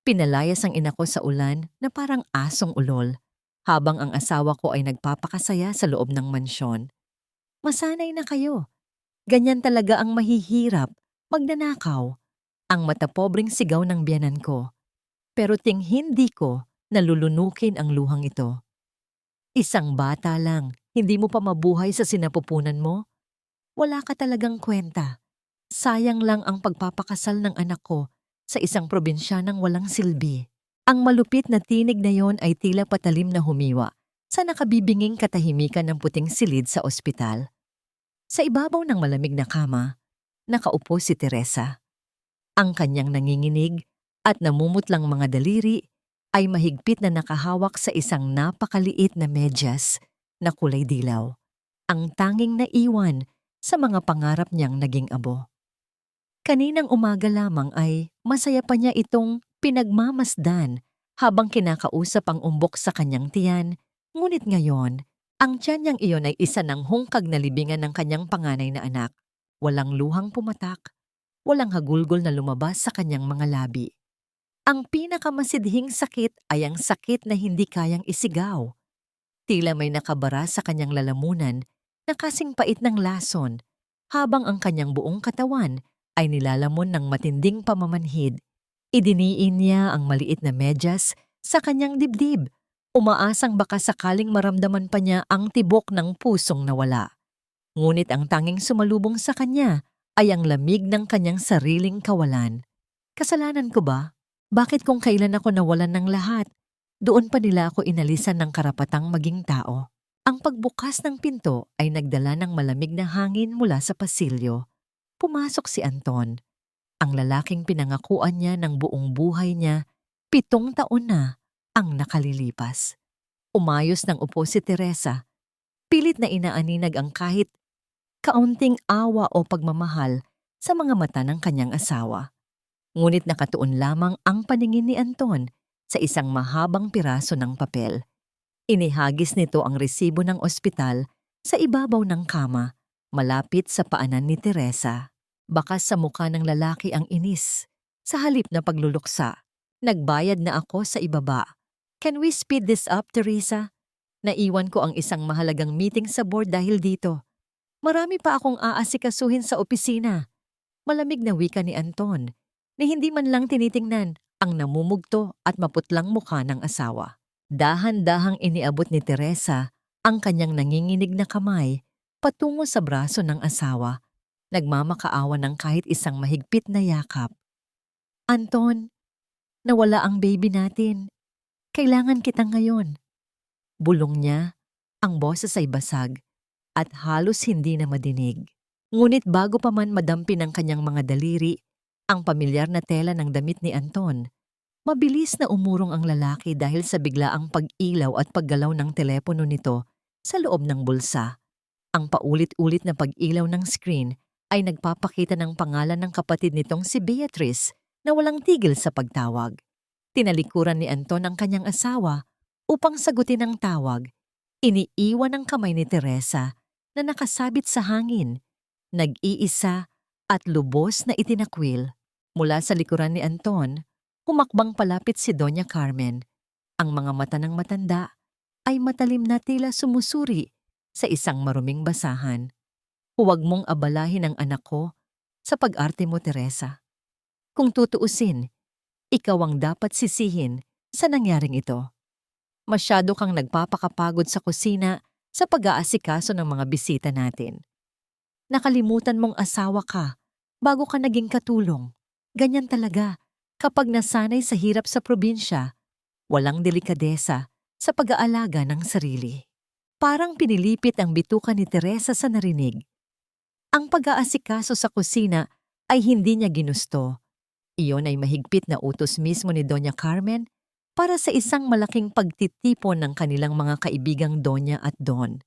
Pinalayas ang ina ko sa ulan na parang asong ulol, habang ang asawa ko ay nagpapakasaya sa loob ng mansyon. Masanay na kayo. Ganyan talaga ang mahihirap, magnanakaw. Ang matapobreng sigaw ng biyanan ko. Pero hindi ko nalulunukin ang luhang ito. Isang bata lang, hindi mo pa mabuhay sa sinapupunan mo? Wala ka talagang kwenta. Sayang lang ang pagpapakasal ng anak ko sa isang probinsyanang walang silbi. Ang malupit na tinig na yon ay tila patalim na humiwa sa nakabibinging katahimikan ng puting silid sa ospital. Sa ibabaw ng malamig na kama, nakaupo si Teresa. Ang kanyang nanginginig at namumutlang mga daliri ay mahigpit na nakahawak sa isang napakaliit na medyas na kulay dilaw. Ang tanging naiwan sa mga pangarap niyang naging abo. Kaninang umaga lamang ay masaya pa niya itong pinagmamasdan habang kinakausap ang umbok sa kanyang tiyan, ngunit ngayon, ang tiyan niyang iyon ay isa ng hungkag na libingan ng kanyang panganay na anak. Walang luhang pumatak, walang hagulgol na lumabas sa kanyang mga labi. Ang pinakamasidhing sakit ay ang sakit na hindi kayang isigaw. Tila may nakabara sa kanyang lalamunan na kasing pait ng lason, habang ang kanyang buong katawan ay nilalamon ng matinding pamamanhid. Idiniin niya ang maliit na medyas sa kanyang dibdib, umaasang baka sakaling maramdaman pa niya ang tibok ng pusong nawala. Ngunit ang tanging sumalubong sa kanya ay ang lamig ng kanyang sariling kawalan. Kasalanan ko ba? Bakit kung kailan ako nawalan ng lahat, doon pa nila ako inalisan ng karapatang maging tao? Ang pagbukas ng pinto ay nagdala ng malamig na hangin mula sa pasilyo. Pumasok si Anton, ang lalaking pinangakuan niya ng buong buhay niya. 7 taon na ang nakalilipas. Umayos ng upo si Teresa, pilit na inaaninag ang kahit kaunting awa o pagmamahal sa mga mata ng kanyang asawa. Ngunit nakatuon lamang ang paningin ni Anton sa isang mahabang piraso ng papel. Inihagis nito ang resibo ng ospital sa ibabaw ng kama, malapit sa paanan ni Teresa. Bakas sa mukha ng lalaki ang inis. Sa halip na pagluluksa, nagbayad na ako sa ibaba. Can we speed this up, Teresa? Naiwan ko ang isang mahalagang meeting sa board dahil dito. Marami pa akong aasikasuhin sa opisina. Malamig na wika ni Anton, na hindi man lang tinitingnan ang namumugto at maputlang mukha ng asawa. Dahan-dahang iniabot ni Teresa ang kanyang nanginginig na kamay patungo sa braso ng asawa, nagmamakaawa ng kahit isang mahigpit na yakap. Anton, nawala ang baby natin. Kailangan kita ngayon. Bulong niya, ang boses ay basag at halos hindi na madinig. Ngunit bago pa man madampi ng kanyang mga daliri ang pamilyar na tela ng damit ni Anton, mabilis na umurong ang lalaki dahil sa biglaang pag-ilaw at paggalaw ng telepono nito sa loob ng bulsa. Ang paulit-ulit na pag-ilaw ng screen ay nagpapakita ng pangalan ng kapatid nitong si Beatrice na walang tigil sa pagtawag. Tinalikuran ni Anton ang kanyang asawa upang sagutin ang tawag. Iniiwan ang kamay ni Teresa na nakasabit sa hangin, nag-iisa at lubos na itinakwil. Mula sa likuran ni Anton, humakbang palapit si Doña Carmen. Ang mga mata ng matanda ay matalim na tila sumusuri sa isang maruming basahan. Huwag mong abalahin ang anak ko sa pag-arte mo, Teresa. Kung tutuusin, ikaw ang dapat sisihin sa nangyaring ito. Masyado kang nagpapakapagod sa kusina sa pag-aasikaso ng mga bisita natin. Nakalimutan mong asawa ka bago ka naging katulong. Ganyan talaga kapag nasanay sa hirap sa probinsya, walang delikadesa sa pag-aalaga ng sarili. Parang pinilipit ang bituka ni Teresa sa narinig. Ang pag-aasikaso sa kusina ay hindi niya ginusto. Iyon ay mahigpit na utos mismo ni Doña Carmen para sa isang malaking pagtitipon ng kanilang mga kaibigang Doña at Don.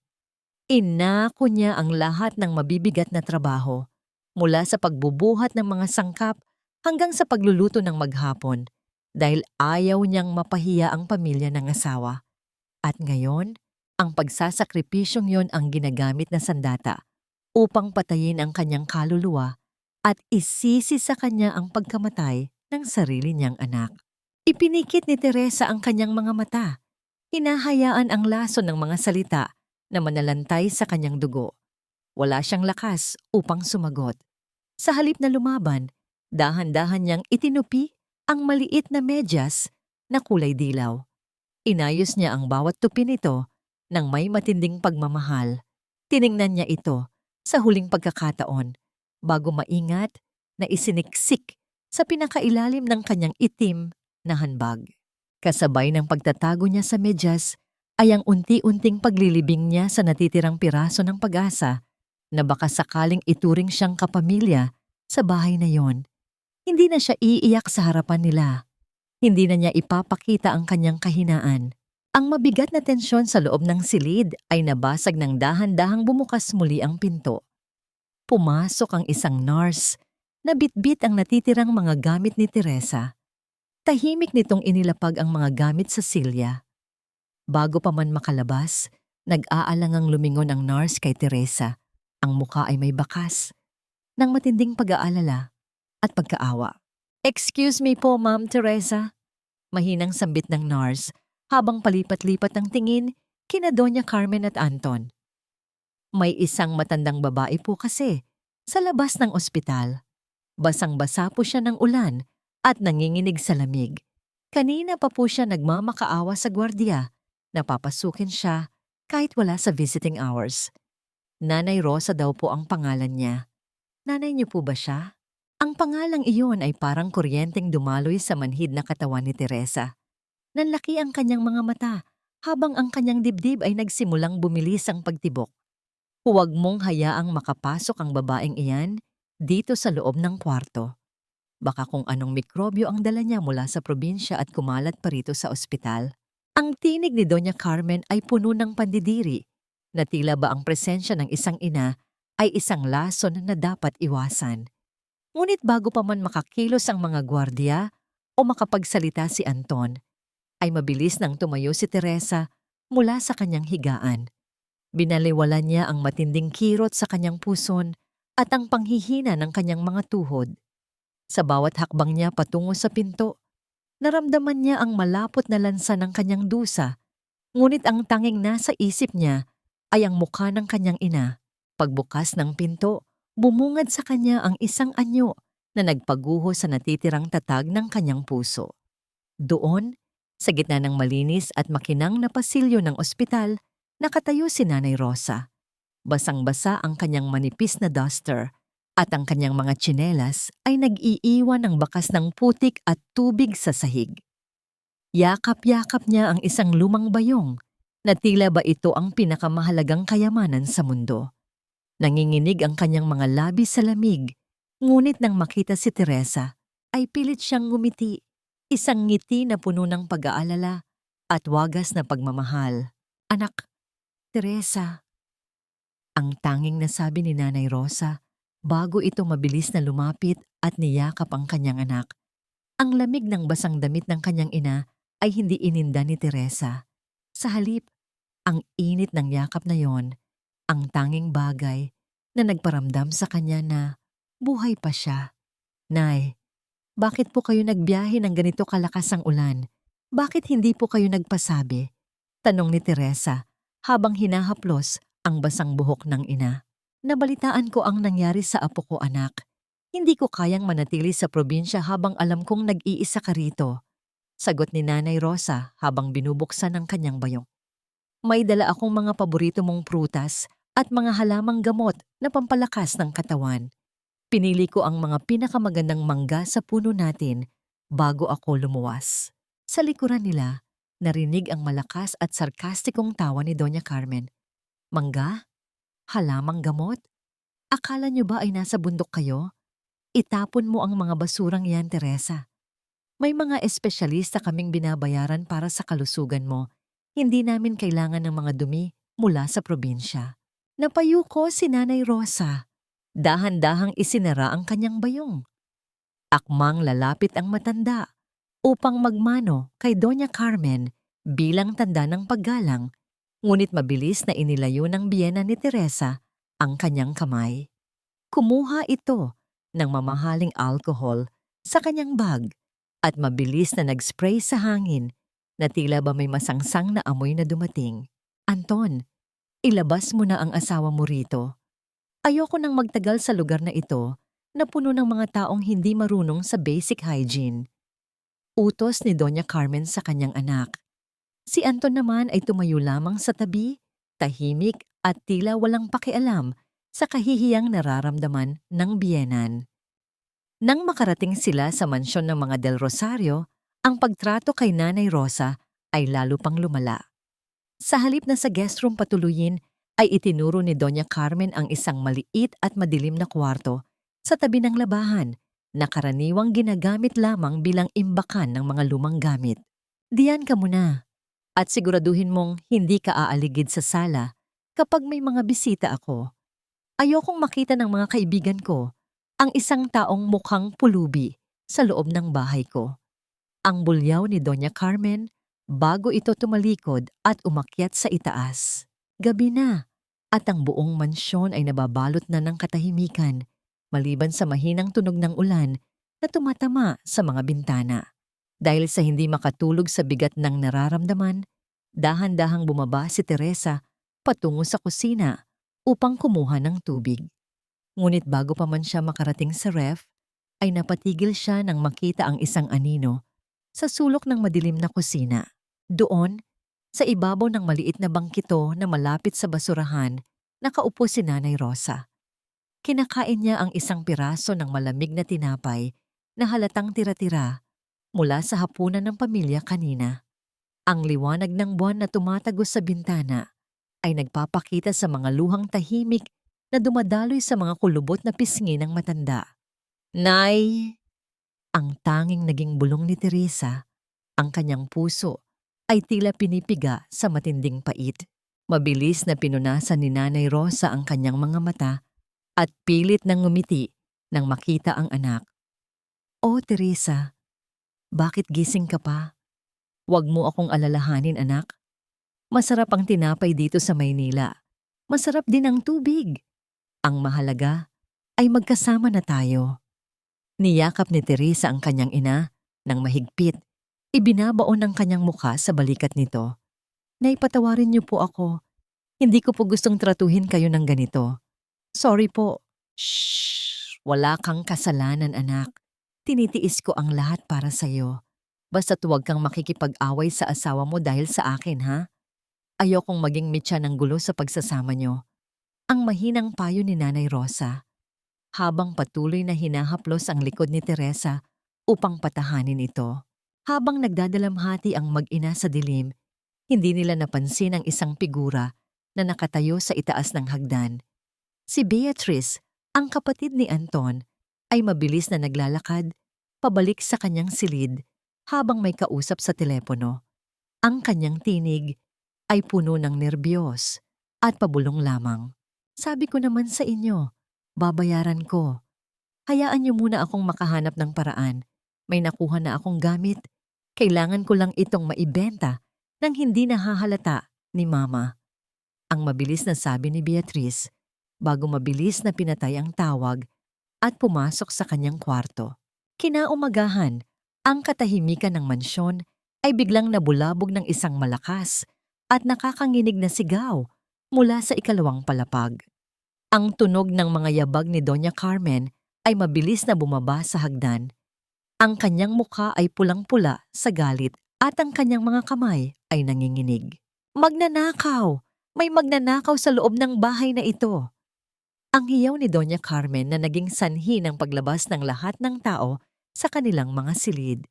Inako niya ang lahat ng mabibigat na trabaho, mula sa pagbubuhat ng mga sangkap hanggang sa pagluluto ng maghapon, dahil ayaw niyang mapahiya ang pamilya ng asawa. At ngayon, ang pagsasakripisyong yon ang ginagamit na sandata upang patayin ang kanyang kaluluwa at isisi sa kanya ang pagkamatay ng sarili niyang anak. Ipinikit ni Teresa ang kanyang mga mata. Hinahayaan ang laso ng mga salita na manalantay sa kanyang dugo. Wala siyang lakas upang sumagot. Sa halip na lumaban, dahan-dahan niyang itinupi ang maliit na medyas na kulay dilaw. Inayos niya ang bawat tupi nito ng may matinding pagmamahal. Tiningnan niya ito sa huling pagkakataon bago maingat na isiniksik sa pinakailalim ng kanyang itim na handbag. Kasabay ng pagtatago niya sa medyas ay ang unti-unting paglilibing niya sa natitirang piraso ng pag-asa na baka sakaling ituring siyang kapamilya sa bahay na yon. Hindi na siya iiyak sa harapan nila. Hindi na niya ipapakita ang kanyang kahinaan. Ang mabigat na tensyon sa loob ng silid ay nabasag ng dahan-dahang bumukas muli ang pinto. Pumasok ang isang nurse na bitbit ang natitirang mga gamit ni Teresa. Tahimik nitong inilapag ang mga gamit sa silya. Bago pa man makalabas, nag-aalangang lumingon ang nurse kay Teresa. Ang muka ay may bakas ng matinding pag-aalala at pagkaawa. "Excuse me po, Ma'am Teresa." Mahinang sambit ng nurse habang palipat-lipat ang tingin kina Doña Carmen at Anton. May isang matandang babae po kasi sa labas ng ospital. Basang-basa po siya ng ulan at nanginginig sa lamig. Kanina pa po siya nagmamakaawa sa gwardiya na papasukin siya kahit wala sa visiting hours. Nanay Rosa daw po ang pangalan niya. Nanay niyo po ba siya? Ang pangalang iyon ay parang kuryenteng dumaloy sa manhid na katawan ni Teresa. Nanlaki ang kanyang mga mata habang ang kanyang dibdib ay nagsimulang bumilis ang pagtibok. Huwag mong hayaang makapasok ang babaeng iyan dito sa loob ng kwarto. Baka kung anong mikrobyo ang dala niya mula sa probinsya at kumalat pa rito sa ospital. Ang tinig ni Doña Carmen ay puno ng pandidiri na tila ba ang presensya ng isang ina ay isang lason na dapat iwasan. Ngunit bago pa man makakilos ang mga gwardiya o makapagsalita si Anton, ay mabilis nang tumayo si Teresa mula sa kanyang higaan. Binaliwala niya ang matinding kirot sa kanyang puson at ang panghihina ng kanyang mga tuhod. Sa bawat hakbang niya patungo sa pinto, naramdaman niya ang malapot na lansa ng kanyang dusa, ngunit ang tanging nasa isip niya ay ang mukha ng kanyang ina. Pagbukas ng pinto, bumungad sa kanya ang isang anyo na nagpaguho sa natitirang tatag ng kanyang puso. Doon, sa gitna ng malinis at makinang na pasilyo ng ospital, nakatayo si Nanay Rosa. Basang-basa ang kanyang manipis na duster at ang kanyang mga tsinelas ay nag-iiwan ng bakas ng putik at tubig sa sahig. Yakap-yakap niya ang isang lumang bayong na tila ba ito ang pinakamahalagang kayamanan sa mundo. Nanginginig ang kanyang mga labi sa lamig, ngunit nang makita si Teresa, ay pilit siyang ngumiti, isang ngiti na puno ng pag-aalala at wagas na pagmamahal. "Anak, Teresa." Ang tanging nasabi ni Nanay Rosa bago ito mabilis na lumapit at niyakap ang kanyang anak. Ang lamig ng basang damit ng kanyang ina ay hindi ininda ni Teresa. Sa halip, ang init ng yakap na yon, ang tanging bagay na nagparamdam sa kanya na buhay pa siya. "Nay, bakit po kayo nagbiyahe ng ganito kalakas ang ulan? Bakit hindi po kayo nagpasabi?" Tanong ni Teresa habang hinahaplos ang basang buhok ng ina. "Nabalitaan ko ang nangyari sa apo ko, anak. Hindi ko kayang manatili sa probinsya habang alam kong nag-iisa ka rito." Sagot ni Nanay Rosa habang binubuksan ang kanyang bayong. "May dala akong mga paborito mong prutas at mga halamang gamot na pampalakas ng katawan. Pinili ko ang mga pinakamagandang mangga sa puno natin bago ako lumuwas." Sa likuran nila, narinig ang malakas at sarkastikong tawa ni Doña Carmen. "Mangga? Halamang gamot? Akala niyo ba ay nasa bundok kayo? Itapon mo ang mga basurang yan, Teresa. May mga espesyalista kaming binabayaran para sa kalusugan mo. Hindi namin kailangan ng mga dumi mula sa probinsya." Napayuko si Nanay Rosa. Dahan-dahang isinara ang kanyang bayong. Akmang lalapit ang matanda upang magmano kay Doña Carmen bilang tanda ng paggalang, ngunit mabilis na inilayo ng biyena ni Teresa ang kanyang kamay. Kumuha ito ng mamahaling alcohol sa kanyang bag at mabilis na nag-spray sa hangin na tila ba may masangsang na amoy na dumating. Anton, ilabas mo na ang asawa mo rito. Ayoko nang magtagal sa lugar na ito na puno ng mga taong hindi marunong sa basic hygiene. Utos ni Doña Carmen sa kanyang anak. Si Anton naman ay tumayo lamang sa tabi, tahimik at tila walang pakialam sa kahihiyang nararamdaman ng biyenan. Nang makarating sila sa mansyon ng mga Del Rosario, ang pagtrato kay Nanay Rosa ay lalo pang lumala. Sa halip na sa guest room patuluyin, ay itinuro ni Doña Carmen ang isang maliit at madilim na kwarto sa tabi ng labahan na karaniwang ginagamit lamang bilang imbakan ng mga lumang gamit. Diyan ka muna at siguraduhin mong hindi ka aaligid sa sala kapag may mga bisita ako. Ayokong makita ng mga kaibigan ko ang isang taong mukhang pulubi sa loob ng bahay ko. Ang bulyaw ni Doña Carmen bago ito tumalikod at umakyat sa itaas. Gabi na at ang buong mansyon ay nababalot na ng katahimikan maliban sa mahinang tunog ng ulan na tumatama sa mga bintana. Dahil sa hindi makatulog sa bigat ng nararamdaman, dahan-dahang bumaba si Teresa patungo sa kusina upang kumuha ng tubig. Ngunit bago pa man siya makarating sa ref, ay napatigil siya nang makita ang isang anino sa sulok ng madilim na kusina. Doon, sa ibabaw ng maliit na bangkito na malapit sa basurahan, nakaupo si Nanay Rosa. Kinakain niya ang isang piraso ng malamig na tinapay na halatang tira-tira mula sa hapunan ng pamilya kanina. Ang liwanag ng buwan na tumatagos sa bintana ay nagpapakita sa mga luhang tahimik na dumadaloy sa mga kulubot na pisngi ng matanda. Nay! Ang tanging naging bulong ni Teresa, ang kanyang puso ay tila pinipiga sa matinding pait. Mabilis na pinunasan ni Nanay Rosa ang kanyang mga mata at pilit nang ngumiti nang makita ang anak. "Oh, Teresa, bakit gising ka pa? Huwag mo akong alalahanin, anak. Masarap ang tinapay dito sa Maynila. Masarap din ang tubig. Ang mahalaga ay magkasama na tayo." Niyakap ni Teresa ang kanyang ina nang mahigpit. Ibinabaon ang kanyang mukha sa balikat nito. "Nay, patawarin niyo po ako. Hindi ko po gustong tratuhin kayo ng ganito. Sorry po." "Shh! Wala kang kasalanan, anak. Tinitiis ko ang lahat para sa'yo. Basta't huwag kang makikipag-away sa asawa mo dahil sa akin, ha? Ayokong maging mitya ng gulo sa pagsasama niyo." Ang mahinang payo ni Nanay Rosa. Habang patuloy na hinahaplos ang likod ni Teresa upang patahanin ito. Habang nagdadalamhati ang mag-ina sa dilim, hindi nila napansin ang isang figura na nakatayo sa itaas ng hagdan. Si Beatrice, ang kapatid ni Anton, ay mabilis na naglalakad pabalik sa kanyang silid habang may kausap sa telepono. Ang kanyang tinig ay puno ng nerbiyos at pabulong lamang. "Sabi ko naman sa inyo, babayaran ko. Hayaan niyo muna akong makahanap ng paraan. May nakuha na akong gamit. Kailangan ko lang itong maibenta nang hindi nahahalata ni Mama." Ang mabilis na sabi ni Beatrice bago mabilis na pinatay ang tawag at pumasok sa kanyang kwarto. Kinaumagahan, ang katahimikan ng mansyon ay biglang nabulabog ng isang malakas at nakakanginig na sigaw mula sa ikalawang palapag. Ang tunog ng mga yabag ni Doña Carmen ay mabilis na bumaba sa hagdan. Ang kanyang mukha ay pulang-pula sa galit at ang kanyang mga kamay ay nanginginig. "Magnanakaw! May magnanakaw sa loob ng bahay na ito!" Ang hiyaw ni Doña Carmen na naging sanhi ng paglabas ng lahat ng tao sa kanilang mga silid.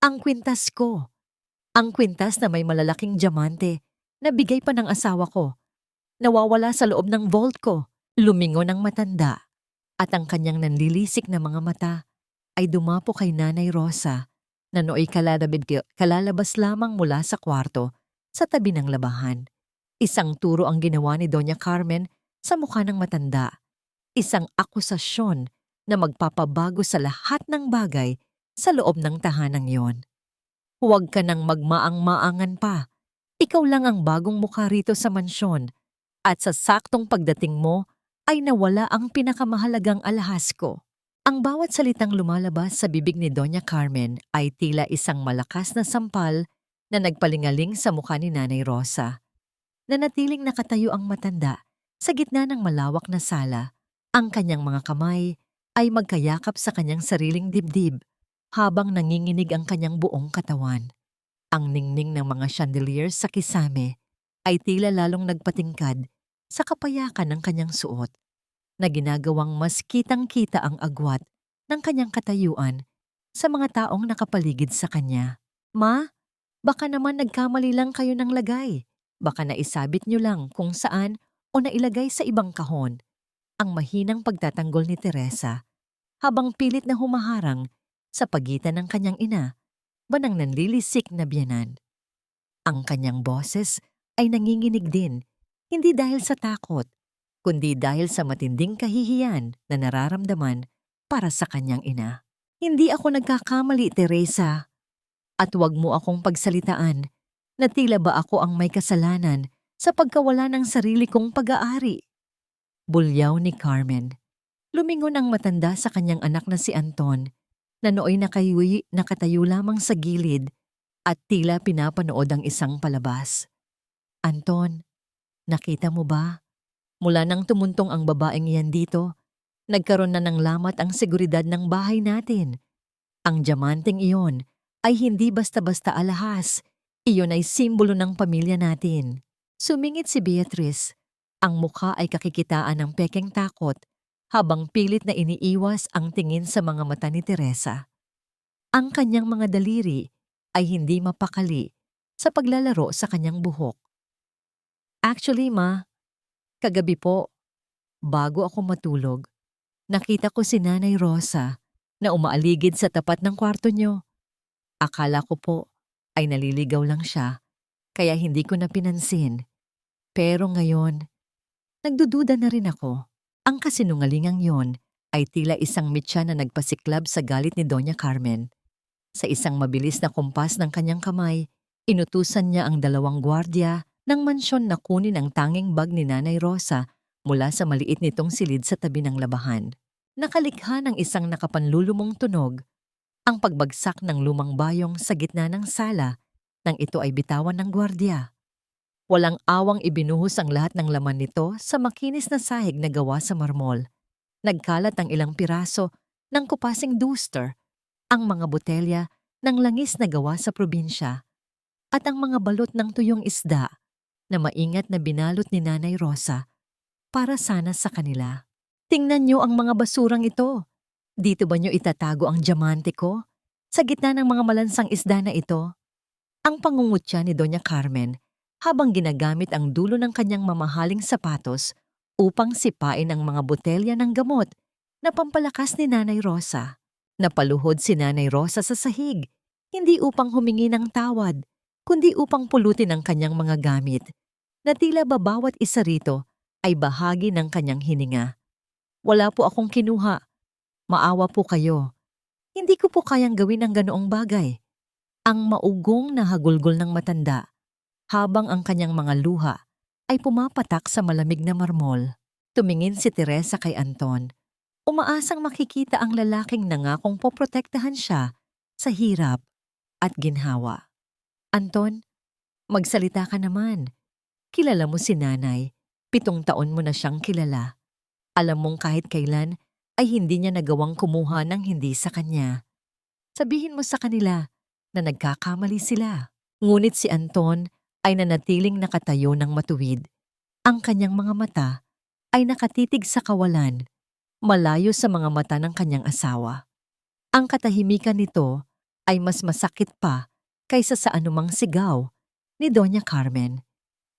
"Ang kwintas ko! Ang kwintas na may malalaking diamante na bigay pa ng asawa ko. Nawawala sa loob ng vault ko." Lumingon ang matanda at ang kanyang nanlilisik na mga mata ay dumapo kay Nanay Rosa na nooy kalalabas lamang mula sa kwarto sa tabi ng labahan. Isang turo ang ginawa ni Doña Carmen sa mukha ng matanda. Isang akusasyon na magpapabago sa lahat ng bagay sa loob ng tahanang yon. "Huwag ka nang magmaang-maangan pa. Ikaw lang ang bagong mukha rito sa mansyon at sa saktong pagdating mo ay nawala ang pinakamahalagang alahas ko, Ang bawat salitang lumalabas sa bibig ni Doña Carmen ay tila isang malakas na sampal na nagpalingaling sa mukha ni Nanay Rosa. Nanatiling nakatayo ang matanda sa gitna ng malawak na sala. Ang kanyang mga kamay ay magkayakap sa kanyang sariling dibdib habang nanginginig ang kanyang buong katawan. Ang ningning ng mga chandeliers sa kisame ay tila lalong nagpatingkad sa kapayakan ng kanyang suot na ginagawang mas kitang-kita ang agwat ng kanyang katayuan sa mga taong nakapaligid sa kanya. Ma, baka naman nagkamali lang kayo ng lagay. Baka naisabit niyo lang kung saan o nailagay sa ibang kahon. Ang mahinang pagtatanggol ni Teresa habang pilit na humaharang sa pagitan ng kanyang ina, banang nanlilisik na biyanan. Ang kanyang boses ay nanginginig din, hindi dahil sa takot, kundi dahil sa matinding kahihiyan na nararamdaman para sa kanyang ina. Hindi ako nagkakamali, Teresa. At huwag mo akong pagsalitaan na tila ba ako ang may kasalanan sa pagkawala ng sarili kong pag-aari. Bulyaw ni Carmen. Lumingon ang matanda sa kanyang anak na si Anton, na nooy nakatayo lamang sa gilid at tila pinapanood ang isang palabas. Anton, nakita mo ba? Mula nang tumuntong ang babaeng iyan dito, nagkaroon na ng lamat ang seguridad ng bahay natin. Ang diamanteng iyon ay hindi basta-basta alahas. Iyon ay simbolo ng pamilya natin. Sumingit si Beatrice. Ang mukha ay kakikitaan ng pekeng takot habang pilit na iniiwas ang tingin sa mga mata ni Teresa. Ang kanyang mga daliri ay hindi mapakali sa paglalaro sa kanyang buhok. Actually, Ma, kagabi po, bago ako matulog, nakita ko si Nanay Rosa na umaaligid sa tapat ng kwarto niyo. Akala ko po ay naliligaw lang siya, kaya hindi ko na pinansin. Pero ngayon, nagdududa na rin ako. Ang kasinungalingang yon ay tila isang mitya na nagpasiklab sa galit ni Doña Carmen. Sa isang mabilis na kumpas ng kanyang kamay, inutusan niya ang 2 gwardiya ng mansyon na kunin ang tanging bag ni Nanay Rosa mula sa maliit nitong silid sa tabi ng labahan. Nakalikha ng isang nakapanlulumong tunog ang pagbagsak ng lumang bayong sa gitna ng sala nang ito ay bitawan ng gwardiya. Walang awang ibinuhos ang lahat ng laman nito sa makinis na sahig na gawa sa marmol. Nagkalat ang ilang piraso ng kupasing duster, ang mga botelya ng langis na gawa sa probinsya, at ang mga balot ng tuyong isda na maingat na binalot ni Nanay Rosa para sana sa kanila. Tingnan niyo ang mga basurang ito. Dito ba niyo itatago ang diamante ko? Sa gitna ng mga malansang isda na ito? Ang pangungutya ni Doña Carmen habang ginagamit ang dulo ng kanyang mamahaling sapatos upang sipain ang mga botelya ng gamot na pampalakas ni Nanay Rosa. Napaluhod si Nanay Rosa sa sahig, hindi upang humingi ng tawad, kundi upang pulutin ang kanyang mga gamit, na tila ba bawat isa rito ay bahagi ng kanyang hininga. Wala po akong kinuha. Maawa po kayo. Hindi ko po kayang gawin ang ganoong bagay. Ang maugong na hagulgol ng matanda, habang ang kanyang mga luha ay pumapatak sa malamig na marmol. Tumingin si Teresa kay Anton, umaasang makikita ang lalaking nangakong poprotektahan siya sa hirap at ginhawa. Anton, magsalita ka naman. Kilala mo si Nanay. 7 taon mo na siyang kilala. Alam mong kahit kailan ay hindi niya nagawang kumuha ng hindi sa kanya. Sabihin mo sa kanila na nagkakamali sila. Ngunit si Anton ay nanatiling nakatayo ng matuwid. Ang kanyang mga mata ay nakatitig sa kawalan, malayo sa mga mata ng kanyang asawa. Ang katahimikan nito ay mas masakit pa kaysa sa anumang sigaw ni Doña Carmen.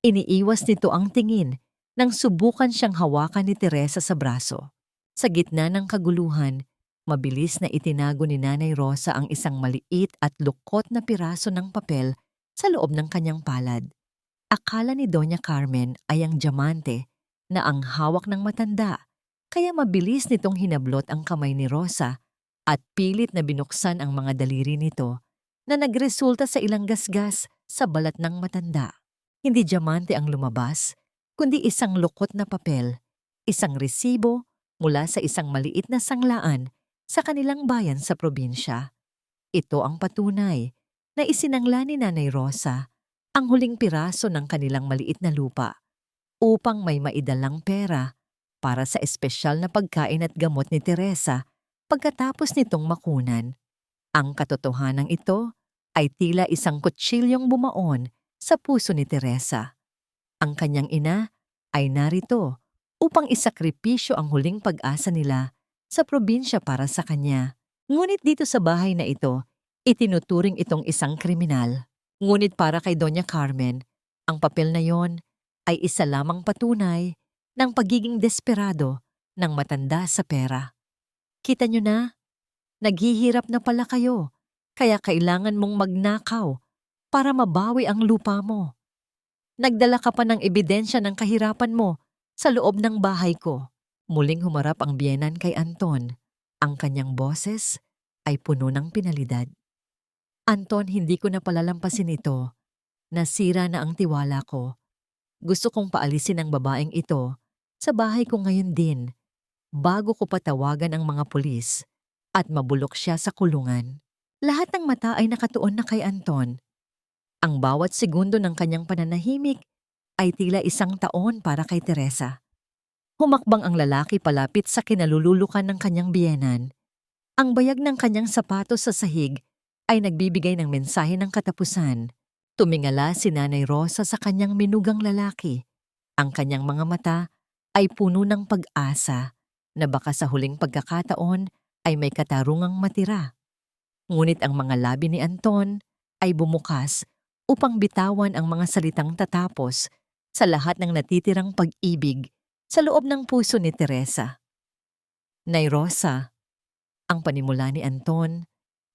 Iniiwas nito ang tingin nang subukan siyang hawakan ni Teresa sa braso. Sa gitna ng kaguluhan, mabilis na itinago ni Nanay Rosa ang isang maliit at lukot na piraso ng papel sa loob ng kanyang palad. Akala ni Doña Carmen ay ang diamante na ang hawak ng matanda, kaya mabilis nitong hinablot ang kamay ni Rosa at pilit na binuksan ang mga daliri nito na nagresulta sa ilang gasgas sa balat ng matanda. Hindi diamante ang lumabas, kundi isang lukot na papel, isang resibo mula sa isang maliit na sanglaan sa kanilang bayan sa probinsya. Ito ang patunay na isinangla ni Nanay Rosa ang huling piraso ng kanilang maliit na lupa upang may maidalang pera para sa espesyal na pagkain at gamot ni Teresa pagkatapos nitong makunan. Ang katotohanan ito ay tila isang kutsilyong bumaon sa puso ni Teresa. Ang kanyang ina ay narito upang isakripisyo ang huling pag-asa nila sa probinsya para sa kanya. Ngunit dito sa bahay na ito, itinuturing itong isang kriminal. Ngunit para kay Doña Carmen, ang papel na yon ay isa lamang patunay ng pagiging desperado ng matanda sa pera. Kita nyo na, naghihirap na pala kayo, kaya kailangan mong magnakaw para mabawi ang lupa mo. Nagdala ka pa ng ebidensya ng kahirapan mo sa loob ng bahay ko. Muling humarap ang biyenan kay Anton. Ang kanyang boses ay puno ng pinalidad. Anton, hindi ko na palalampasin ito. Nasira na ang tiwala ko. Gusto kong paalisin ang babaeng ito sa bahay ko ngayon din, bago ko patawagan ang mga pulis at mabulok siya sa kulungan. Lahat ng mata ay nakatuon na kay Anton. Ang bawat segundo ng kanyang pananahimik ay tila isang taon para kay Teresa. Humakbang ang lalaki palapit sa kinalululukan ng kanyang biyenan. Ang bayag ng kanyang sapatos sa sahig ay nagbibigay ng mensahe ng katapusan. Tumingala si Nanay Rosa sa kanyang minugang lalaki. Ang kanyang mga mata ay puno ng pag-asa na baka sa huling pagkakataon ay may katarungang matira. Ngunit ang mga labi ni Anton ay bumukas upang bitawan ang mga salitang tatapos sa lahat ng natitirang pag-ibig sa loob ng puso ni Teresa. Nay Rosa, ang panimula ni Anton,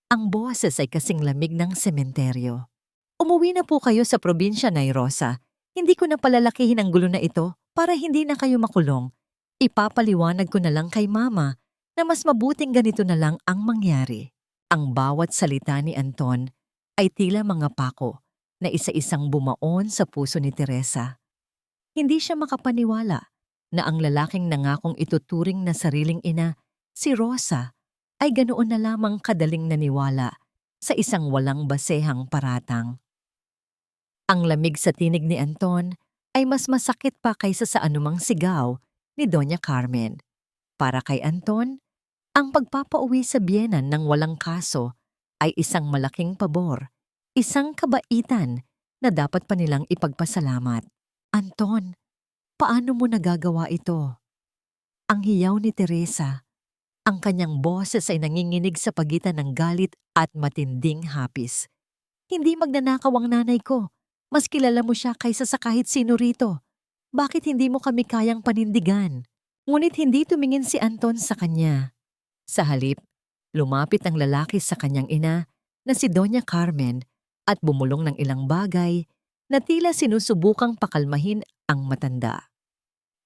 ang boses ay kasing lamig ng sementeryo. Umuwi na po kayo sa probinsya, Nay Rosa. Hindi ko na palalakihin ang gulo na ito para hindi na kayo makulong. Ipapaliwanag ko na lang kay Mama na mas mabuting ganito na lang ang mangyari. Ang bawat salita ni Anton ay tila mga pako na isa-isang bumaon sa puso ni Teresa. Hindi siya makapaniwala na ang lalaking nangakong ituturing na sariling ina, si Rosa, ay ganoon na lamang kadaling naniwala sa isang walang basehang paratang. Ang lamig sa tinig ni Anton ay mas masakit pa kaysa sa anumang sigaw ni Doña Carmen. Para kay Anton, ang pagpapauwi sa biyenan ng walang kaso ay isang malaking pabor, isang kabaitan na dapat pa nilang ipagpasalamat. Anton, paano mo nagagawa ito? Ang hiyaw ni Teresa, ang kanyang boses ay nanginginig sa pagitan ng galit at matinding hapis. Hindi magnanakaw ang nanay ko. Mas kilala mo siya kaysa sa kahit sino rito. Bakit hindi mo kami kayang panindigan? Ngunit hindi tumingin si Anton sa kanya. Sa halip, lumapit ang lalaki sa kanyang ina na si Doña Carmen at bumulong ng ilang bagay na tila sinusubukang pakalmahin ang matanda.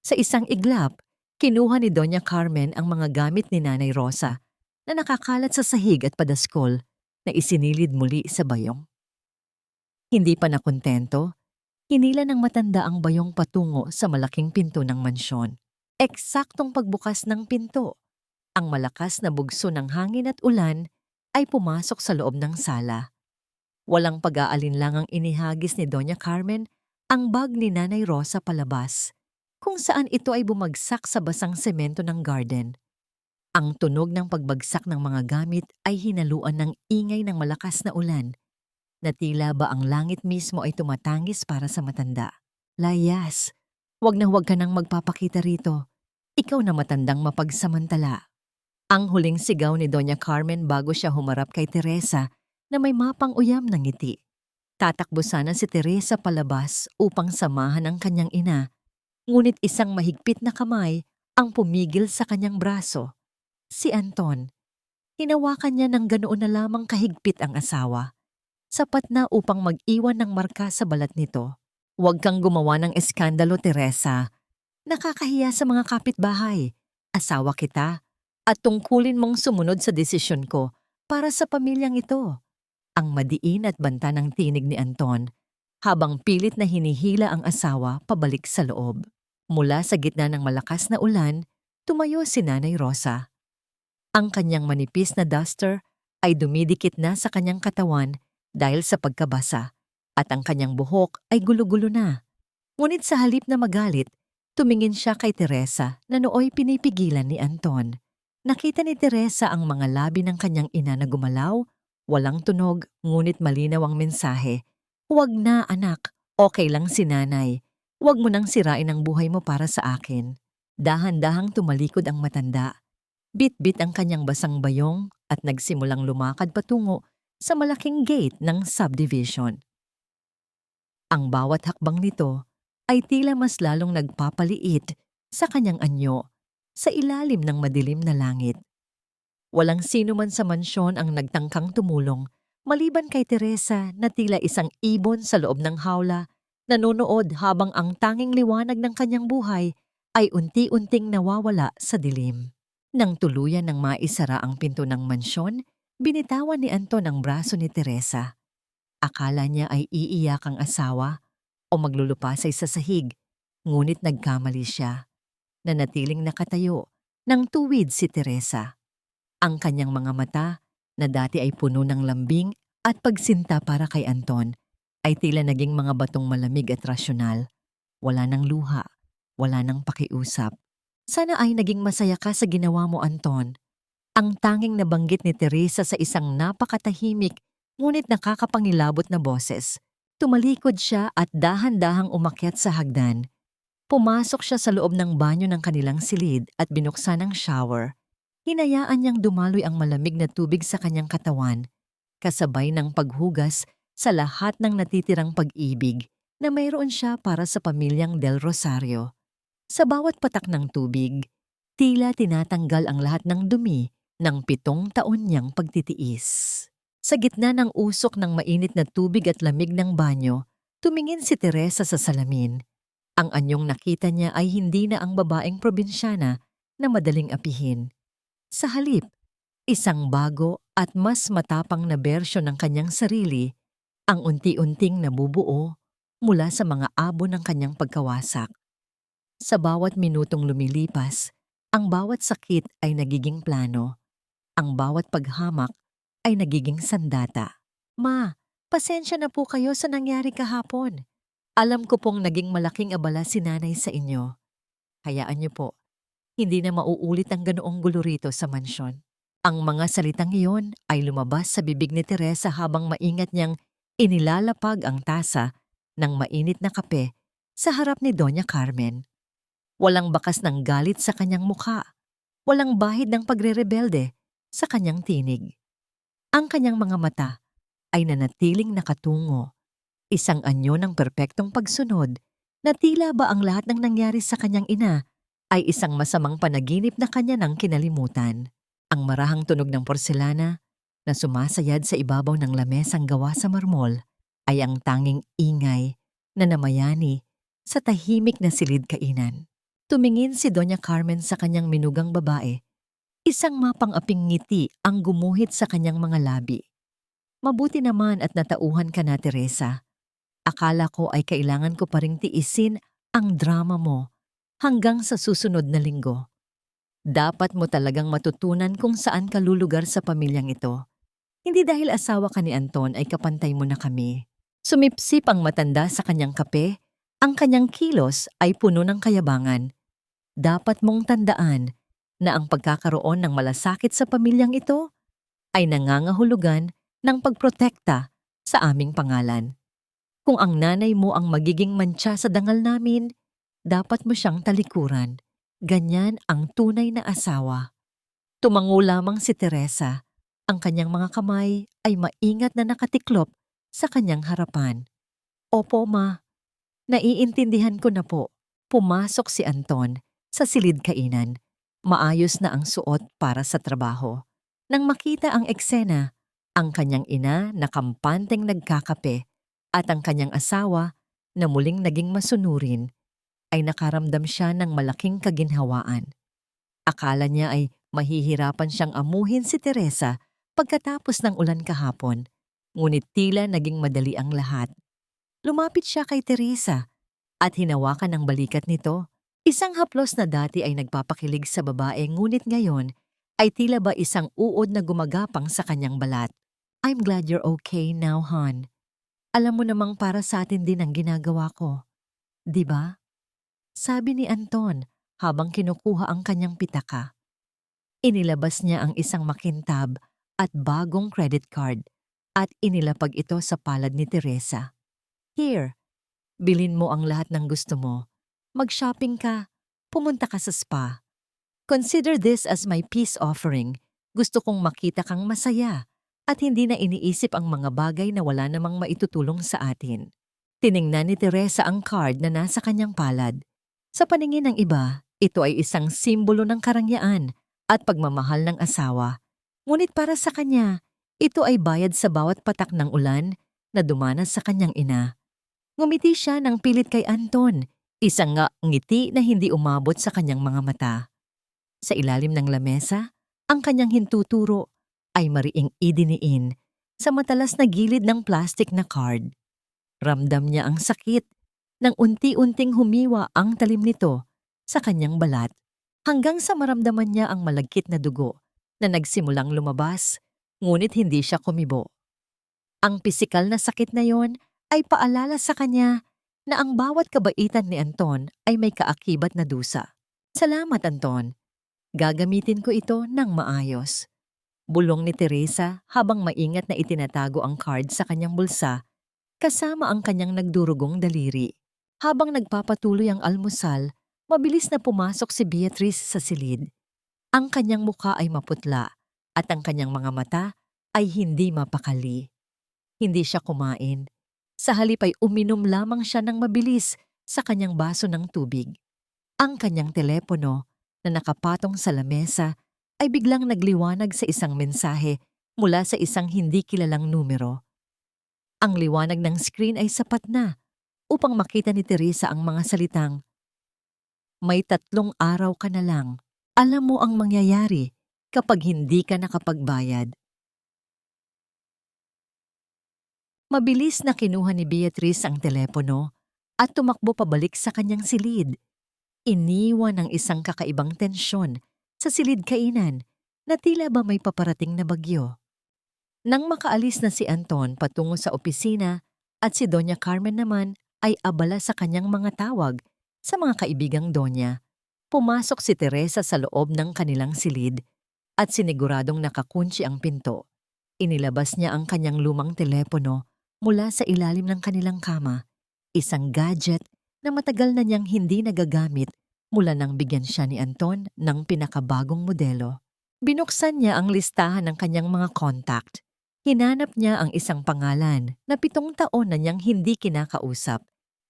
Sa isang iglap, kinuha ni Doña Carmen ang mga gamit ni Nanay Rosa na nakakalat sa sahig at padaskol na isinilid muli sa bayong. Hindi pa nakontento, hinila ng matanda ang bayong patungo sa malaking pinto ng mansyon. Eksaktong pagbukas ng pinto, ang malakas na bugso ng hangin at ulan ay pumasok sa loob ng sala. Walang pag-aalinlangang inihagis ni Doña Carmen ang bag ni Nanay Rosa palabas, kung saan ito ay bumagsak sa basang semento ng garden. Ang tunog ng pagbagsak ng mga gamit ay hinaluan ng ingay ng malakas na ulan, na tila ba ang langit mismo ay tumatangis para sa matanda. Layas, wag na wag ka nang magpapakita rito. Ikaw na matandang mapagsamantala. Ang huling sigaw ni Doña Carmen bago siya humarap kay Teresa na may mapang-uyam ng ngiti. Tatakbo sana si Teresa palabas upang samahan ang kanyang ina, ngunit isang mahigpit na kamay ang pumigil sa kanyang braso. Si Anton. Hinawakan niya ng ganoon na lamang kahigpit ang asawa. Sapat na upang mag-iwan ng marka sa balat nito. Huwag kang gumawa ng eskandalo, Teresa. Nakakahiya sa mga kapitbahay. Asawa kita at tungkulin mong sumunod sa desisyon ko para sa pamilyang ito. Ang madiin at banta ng tinig ni Anton habang pilit na hinihila ang asawa pabalik sa loob. Mula sa gitna ng malakas na ulan, tumayo si Nanay Rosa. Ang kanyang manipis na duster ay dumidikit na sa kanyang katawan dahil sa pagkabasa at ang kanyang buhok ay gulo-gulo na. Ngunit sa halip na magalit, tumingin siya kay Teresa na nooy pinipigilan ni Anton. Nakita ni Teresa ang mga labi ng kanyang ina na gumalaw, walang tunog ngunit malinaw ang mensahe. Huwag na anak, okay lang si nanay. Huwag mo nang sirain ang buhay mo para sa akin. Dahan-dahang tumalikod ang matanda. Bit-bit ang kanyang basang bayong at nagsimulang lumakad patungo sa malaking gate ng subdivision. Ang bawat hakbang nito ay tila mas lalong nagpapaliit sa kanyang anyo sa ilalim ng madilim na langit. Walang sino man sa mansyon ang nagtangkang tumulong maliban kay Teresa na tila isang ibon sa loob ng hawla, nanonood habang ang tanging liwanag ng kanyang buhay ay unti-unting nawawala sa dilim. Nang tuluyan ng maisara ang pinto ng mansyon, binitawan ni Anton ang braso ni Teresa. Akala niya ay iiyak ang asawa o maglulupasay sa sahig, ngunit nagkamali siya. Nanatiling nakatayo nang tuwid si Teresa. Ang kanyang mga mata, na dati ay puno ng lambing at pagsinta para kay Anton, ay tila naging mga batong malamig at rasyonal. Wala nang luha, wala nang pakiusap. Sana ay naging masaya ka sa ginawa mo, Anton. Ang tanging nabanggit ni Teresa sa isang napakatahimik ngunit nakakapangilabot na boses. Tumalikod siya at dahan-dahang umakyat sa hagdan. Pumasok siya sa loob ng banyo ng kanilang silid at binuksan ang shower. Hinayaan niyang dumaloy ang malamig na tubig sa kanyang katawan, kasabay ng paghugas sa lahat ng natitirang pag-ibig na mayroon siya para sa pamilyang Del Rosario. Sa bawat patak ng tubig, tila tinatanggal ang lahat ng dumi ng 7 taon niyang pagtitiis. Sa gitna ng usok ng mainit na tubig at lamig ng banyo, tumingin si Teresa sa salamin. Ang anyong nakita niya ay hindi na ang babaeng probinsyana na madaling apihin. Sa halip, isang bago at mas matapang na bersyon ng kanyang sarili ang unti-unting nabubuo mula sa mga abo ng kanyang pagkawasak. Sa bawat minutong lumilipas, ang bawat sakit ay nagiging plano. Ang bawat paghamak ay nagiging sandata. Ma, pasensya na po kayo sa nangyari kahapon. Alam ko pong naging malaking abala si nanay sa inyo. Hayaan niyo po, hindi na mauulit ang ganoong gulo rito sa mansyon. Ang mga salitang iyon ay lumabas sa bibig ni Teresa habang maingat niyang inilalapag ang tasa ng mainit na kape sa harap ni Doña Carmen. Walang bakas ng galit sa kanyang mukha. Walang bahid ng pagre-rebelde sa kanyang tinig. Ang kanyang mga mata ay nanatiling nakatungo. Isang anyo ng perpektong pagsunod na tila ba ang lahat ng nangyari sa kanyang ina ay isang masamang panaginip na kanya nang kinalimutan. Ang marahang tunog ng porselana na sumasayad sa ibabaw ng lamesang gawa sa marmol ay ang tanging ingay na namayani sa tahimik na silid kainan. Tumingin si Doña Carmen sa kanyang minugang babae. Isang mapang-aping ngiti ang gumuhit sa kanyang mga labi. Mabuti naman at natauhan ka na, Teresa. Akala ko ay kailangan ko pa ring tiisin ang drama mo hanggang sa susunod na linggo. Dapat mo talagang matutunan kung saan ka lulugar sa pamilyang ito. Hindi dahil asawa ka ni Anton ay kapantay mo na kami. Sumipsip ang matanda sa kanyang kape, ang kanyang kilos ay puno ng kayabangan. Dapat mong tandaan na ang pagkakaroon ng malasakit sa pamilyang ito ay nangangahulugan ng pagprotekta sa aming pangalan. Kung ang nanay mo ang magiging mantsa sa dangal namin, dapat mo siyang talikuran. Ganyan ang tunay na asawa. Tumango lamang si Teresa. Ang kanyang mga kamay ay maingat na nakatiklop sa kanyang harapan. Opo, ma. Naiintindihan ko na po. Pumasok si Anton sa silid kainan. Maayos na ang suot para sa trabaho. Nang makita ang eksena, ang kanyang ina na kampanteng nagkakape at ang kanyang asawa na muling naging masunurin, ay nakaramdam siya ng malaking kaginhawaan. Akala niya ay mahihirapan siyang amuhin si Teresa pagkatapos ng ulan kahapon, ngunit tila naging madali ang lahat. Lumapit siya kay Teresa at hinawakan ang balikat nito. Isang haplos na dati ay nagpapakilig sa babae ngunit ngayon ay tila ba isang uod na gumagapang sa kanyang balat. I'm glad you're okay now, hon. Alam mo namang para sa atin din ang ginagawa ko. 'Di ba? Sabi ni Anton habang kinukuha ang kanyang pitaka. Inilabas niya ang isang makintab at bagong credit card at inilapag ito sa palad ni Teresa. Here, bilhin mo ang lahat ng gusto mo. Mag-shopping ka. Pumunta ka sa spa. Consider this as my peace offering. Gusto kong makita kang masaya at hindi na iniisip ang mga bagay na wala namang maitutulong sa atin. Tiningnan ni Teresa ang card na nasa kanyang palad. Sa paningin ng iba, ito ay isang simbolo ng karangyaan at pagmamahal ng asawa. Ngunit para sa kanya, ito ay bayad sa bawat patak ng ulan na dumanas sa kanyang ina. Ngumiti siya ng pilit kay Anton, isang ngiti na hindi umabot sa kanyang mga mata. Sa ilalim ng lamesa, ang kanyang hintuturo ay mariing idiniin sa matalas na gilid ng plastic na card. Ramdam niya ang sakit nang unti-unting humiwa ang talim nito sa kanyang balat hanggang sa maramdaman niya ang malagkit na dugo na nagsimulang lumabas, ngunit hindi siya kumibo. Ang pisikal na sakit na yon ay paalala sa kanya na ang bawat kabaitan ni Anton ay may kaakibat na dusa. Salamat, Anton. Gagamitin ko ito ng maayos. Bulong ni Teresa habang maingat na itinatago ang card sa kanyang bulsa kasama ang kanyang nagdurugong daliri. Habang nagpapatuloy ang almusal, mabilis na pumasok si Beatrice sa silid. Ang kanyang mukha ay maputla at ang kanyang mga mata ay hindi mapakali. Hindi siya kumain. Sa halip ay uminom lamang siya ng mabilis sa kanyang baso ng tubig. Ang kanyang telepono na nakapatong sa lamesa ay biglang nagliwanag sa isang mensahe mula sa isang hindi kilalang numero. Ang liwanag ng screen ay sapat na upang makita ni Teresa ang mga salitang, "May 3 araw ka na lang. Alam mo ang mangyayari kapag hindi ka nakapagbayad." Mabilis na kinuha ni Beatrice ang telepono at tumakbo pabalik sa kanyang silid. Iniwan ang isang kakaibang tensyon sa silid kainan na tila ba may paparating na bagyo. Nang makaalis na si Anton patungo sa opisina at si Doña Carmen naman ay abala sa kanyang mga tawag sa mga kaibigang Doña, pumasok si Teresa sa loob ng kanilang silid at siniguradong nakakunci ang pinto. Inilabas niya ang kanyang lumang telepono mula sa ilalim ng kanilang kama, isang gadget na matagal na niyang hindi nagagamit mula nang bigyan siya ni Anton ng pinakabagong modelo. Binuksan niya ang listahan ng kanyang mga contact. Hinanap niya ang isang pangalan na 7 taon na niyang hindi kinakausap,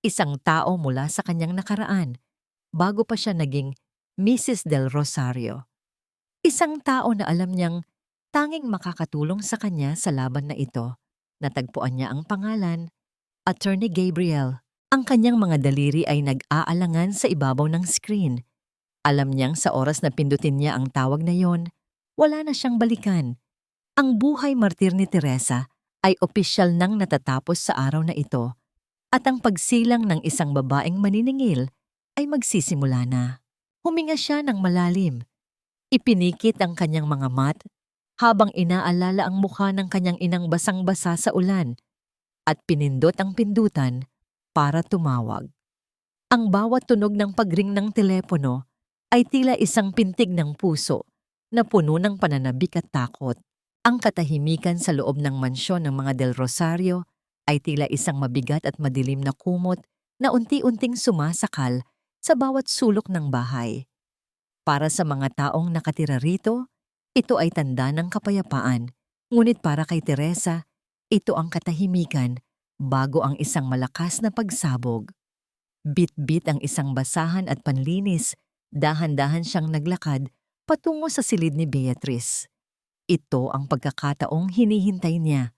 isang tao mula sa kanyang nakaraan, bago pa siya naging Mrs. Del Rosario. Isang tao na alam niyang tanging makakatulong sa kanya sa laban na ito. Natagpuan niya ang pangalan, Attorney Gabriel. Ang kanyang mga daliri ay nag-aalangan sa ibabaw ng screen. Alam niyang sa oras na pindutin niya ang tawag na yon, wala na siyang balikan. Ang buhay martir ni Teresa ay opisyal nang natatapos sa araw na ito at ang pagsilang ng isang babaeng maniningil ay magsisimula na. Huminga siya ng malalim. Ipinikit ang kanyang mga mat habang inaalala ang mukha ng kanyang inang basang-basa sa ulan at pinindot ang pindutan para tumawag. Ang bawat tunog ng pagring ng telepono ay tila isang pintig ng puso na puno ng pananabik at takot. Ang katahimikan sa loob ng mansyon ng mga Del Rosario ay tila isang mabigat at madilim na kumot na unti-unting sumasakal sa bawat sulok ng bahay. Para sa mga taong nakatira rito, ito ay tanda ng kapayapaan, ngunit para kay Teresa, ito ang katahimikan bago ang isang malakas na pagsabog. Bit-bit ang isang basahan at panlinis, dahan-dahan siyang naglakad patungo sa silid ni Beatrice. Ito ang pagkakataong hinihintay niya.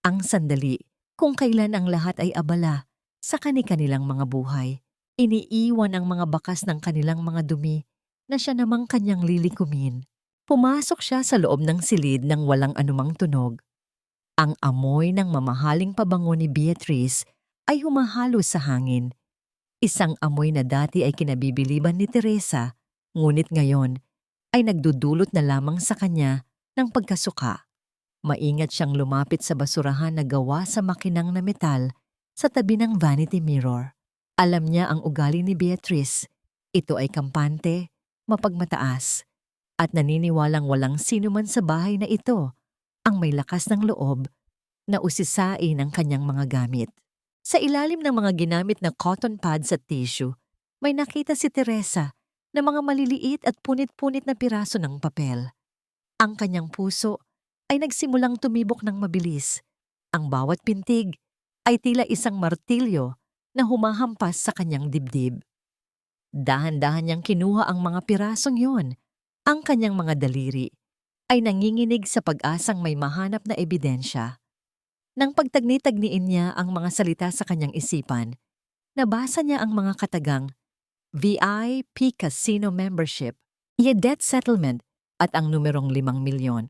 Ang sandali kung kailan ang lahat ay abala sa kani-kanilang mga buhay. Iniiwan ang mga bakas ng kanilang mga dumi na siya namang kanyang lilikumin. Pumasok siya sa loob ng silid nang walang anumang tunog. Ang amoy ng mamahaling pabango ni Beatrice ay humahalo sa hangin. Isang amoy na dati ay kinabibiliban ni Teresa, ngunit ngayon ay nagdudulot na lamang sa kanya ng pagkasuka. Maingat siyang lumapit sa basurahan na gawa sa makinang na metal sa tabi ng vanity mirror. Alam niya ang ugali ni Beatrice. Ito ay kampante, mapagmataas, at naniniwalang walang sino man sa bahay na ito ang may lakas ng loob na usisain ang kanyang mga gamit. Sa ilalim ng mga ginamit na cotton pads at tissue, may nakita si Teresa na mga maliliit at punit-punit na piraso ng papel. Ang kanyang puso ay nagsimulang tumibok ng mabilis. Ang bawat pintig ay tila isang martilyo na humahampas sa kanyang dibdib. Dahan-dahan niyang kinuha ang mga pirasong yun. Ang kanyang mga daliri ay nanginginig sa pag-asang may mahanap na ebidensya. Nang pagtagni-tagniin niya ang mga salita sa kanyang isipan, nabasa niya ang mga katagang VIP Casino Membership, debt settlement at ang numerong 5 milyon.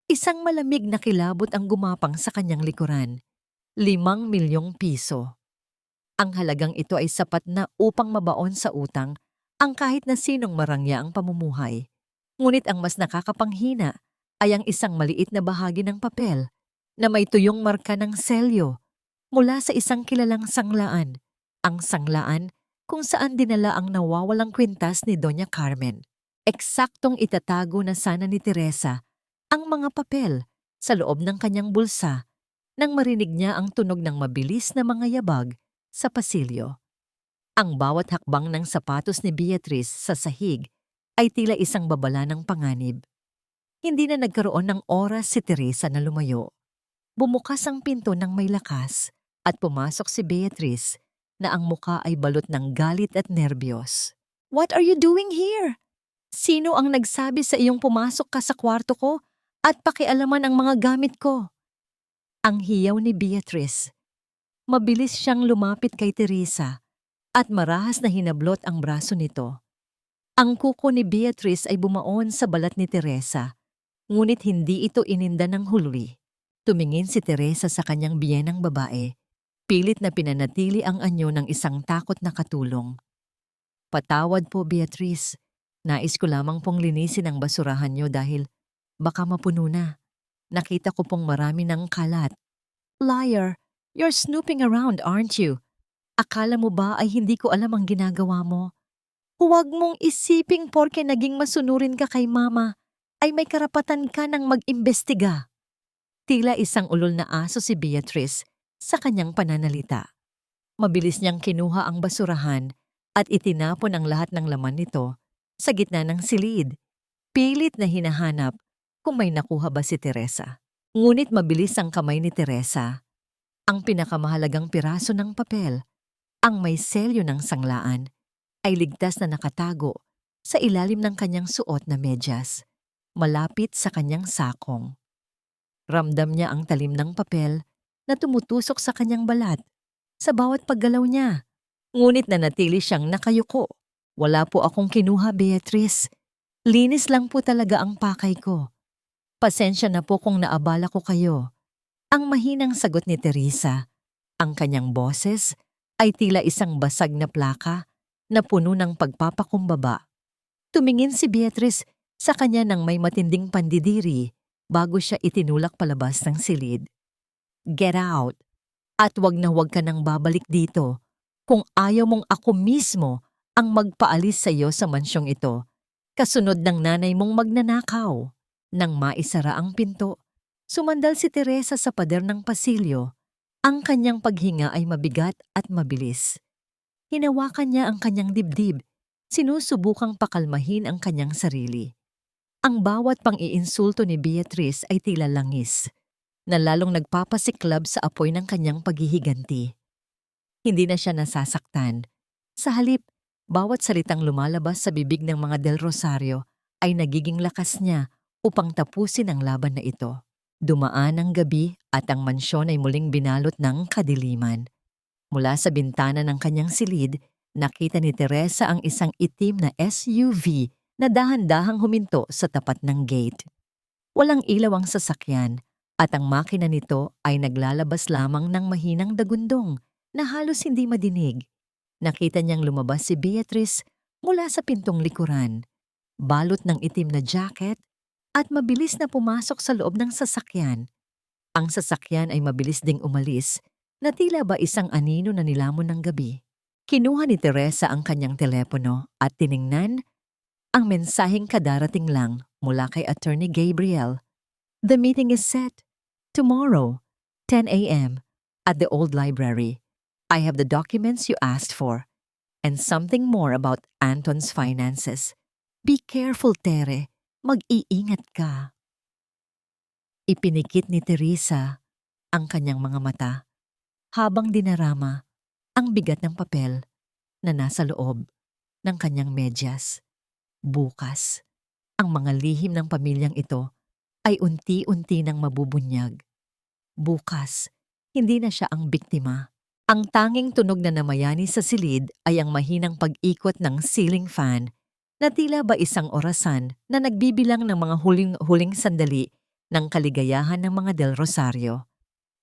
Isang malamig na kilabot ang gumapang sa kanyang likuran. 5 milyong piso. Ang halagang ito ay sapat na upang mabaon sa utang ang kahit na sinong marangya ang pamumuhay. Ngunit ang mas nakakapanghina ay ang isang maliit na bahagi ng papel na may tuyong marka ng selyo mula sa isang kilalang sanglaan. Ang sanglaan kung saan dinala ang nawawalang kwintas ni Doña Carmen. Eksaktong itatago na sana ni Teresa ang mga papel sa loob ng kanyang bulsa nang marinig niya ang tunog ng mabilis na mga yabag sa pasilyo. Ang bawat hakbang ng sapatos ni Beatrice sa sahig ay tila isang babala ng panganib. Hindi na nagkaroon ng oras si Teresa na lumayo. Bumukas ang pinto ng may lakas at pumasok si Beatrice na ang muka ay balot ng galit at nerbiyos. "What are you doing here? Sino ang nagsabi sa iyong pumasok ka sa kwarto ko at pakialaman ang mga gamit ko?" Ang hiyaw ni Beatrice. Mabilis siyang lumapit kay Teresa at marahas na hinablot ang braso nito. Ang kuko ni Beatrice ay bumaon sa balat ni Teresa, ngunit hindi ito ininda ng huli. Tumingin si Teresa sa kanyang biyenang babae, pilit na pinanatili ang anyo ng isang takot na katulong. "Patawad po, Beatrice. Nais ko lamang pong linisin ang basurahan niyo dahil baka mapuno na. Nakita ko pong marami ng kalat." "Liar! You're snooping around, aren't you? Akala mo ba ay hindi ko alam ang ginagawa mo? Huwag mong isiping porke naging masunurin ka kay Mama ay may karapatan ka ng mag-imbestiga." Tila isang ulol na aso si Beatrice sa kanyang pananalita. Mabilis niyang kinuha ang basurahan at itinapon ang lahat ng laman nito sa gitna ng silid. Pilit na hinahanap kung may nakuha ba si Teresa. Ngunit mabilis ang kamay ni Teresa. Ang pinakamahalagang piraso ng papel, ang may selyo ng sanglaan, ay ligtas na nakatago sa ilalim ng kanyang suot na medyas, malapit sa kanyang sakong. Ramdam niya ang talim ng papel na tumutusok sa kanyang balat sa bawat paggalaw niya. Ngunit nanatili siyang nakayuko. "Wala po akong kinuha, Beatrice. Linis lang po talaga ang pakay ko. Pasensya na po kung naabala ko kayo." Ang mahinang sagot ni Teresa. Ang kanyang boses ay tila isang basag na plaka na puno ng pagpapakumbaba. Tumingin si Beatrice sa kanya ng may matinding pandidiri bago siya itinulak palabas ng silid. "Get out! At wag na wag ka nang babalik dito kung ayaw mong ako mismo ang magpaalis sa iyo sa mansyong ito, kasunod ng nanay mong magnanakaw." Nang maisara ang pinto, sumandal si Teresa sa pader ng pasilyo. Ang kanyang paghinga ay mabigat at mabilis. Hinawakan niya ang kanyang dibdib, sinusubukang pakalmahin ang kanyang sarili. Ang bawat pang-iinsulto ni Beatrice ay tila langis, na lalong nagpapasiklab sa apoy ng kanyang paghihiganti. Hindi na siya nasasaktan. Sa halip, bawat salitang lumalabas sa bibig ng mga Del Rosario ay nagiging lakas niya upang tapusin ang laban na ito. Dumaan ang gabi at ang mansyon ay muling binalot ng kadiliman. Mula sa bintana ng kanyang silid, nakita ni Teresa ang isang itim na SUV na dahan-dahang huminto sa tapat ng gate. Walang ilaw ang sasakyan at ang makina nito ay naglalabas lamang ng mahinang dagundong na halos hindi madinig. Nakita niyang lumabas si Beatrice mula sa pintong likuran. balot ng itim na jacket, at mabilis na pumasok sa loob ng sasakyan. Ang sasakyan ay mabilis ding umalis na tila ba isang anino na nilamon ng gabi. Kinuha ni Teresa ang kanyang telepono at tiningnan ang mensaheng kadarating lang mula kay Attorney Gabriel. The meeting is set. Tomorrow, 10 a.m. at the old library. I have the documents you asked for and something more about Anton's finances. Be careful, Tere. Mag-iingat ka. Ipinikit ni Teresa ang kanyang mga mata habang dinarama ang bigat ng papel na nasa loob ng kanyang medyas. Bukas, ang mga lihim ng pamilyang ito ay unti-unti nang mabubunyag. Bukas, hindi na siya ang biktima. Ang tanging tunog na namayani sa silid ay ang mahinang pag-ikot ng ceiling fan na tila ba isang orasan na nagbibilang ng mga huling sandali ng kaligayahan ng mga Del Rosario.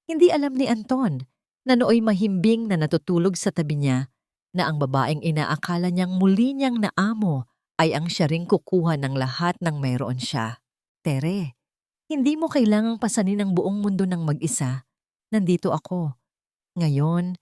Hindi alam ni Anton na nooy mahimbing na natutulog sa tabi niya na ang babaeng inaakala niyang muli niyang naamo ay ang siya ring kukuha ng lahat ng mayroon siya. Tere, hindi mo kailangang pasanin ang buong mundo ng mag-isa. Nandito ako. Ngayon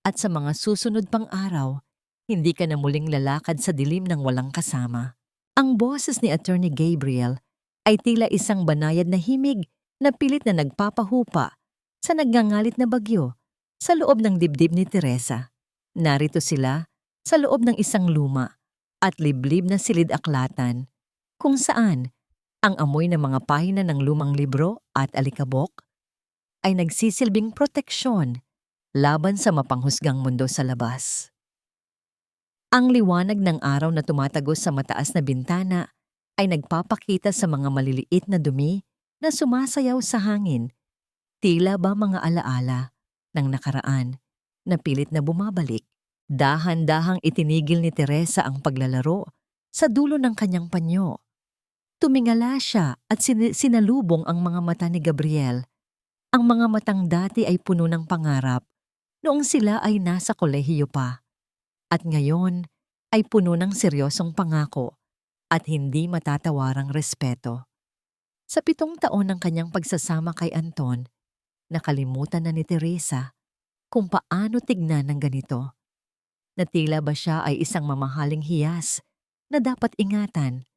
at sa mga susunod pang araw, hindi ka na muling lalakad sa dilim ng walang kasama. Ang boses ni Attorney Gabriel ay tila isang banayad na himig na pilit na nagpapahupa sa nagngangalit na bagyo sa loob ng dibdib ni Teresa. Narito sila sa loob ng isang luma at liblib na silid-aklatan kung saan ang amoy ng mga pahina ng lumang libro at alikabok ay nagsisilbing proteksyon laban sa mapanghusgang mundo sa labas. Ang liwanag ng araw na tumatagos sa mataas na bintana ay nagpapakita sa mga maliliit na dumi na sumasayaw sa hangin, tila ba mga alaala ng nakaraan na pilit na bumabalik. Dahan-dahang itinigil ni Teresa ang paglalaro sa dulo ng kanyang panyo. Tumingala siya at sinalubong ang mga mata ni Gabriel. Ang mga matang dati ay puno ng pangarap noong sila ay nasa kolehiyo pa. At ngayon ay puno ng seryosong pangako at hindi matatawarang respeto. Sa 7 taon ng kanyang pagsasama kay Anton, nakalimutan na ni Teresa kung paano tignan ng ganito. Na tila ba siya ay isang mamahaling hiyas na dapat ingatan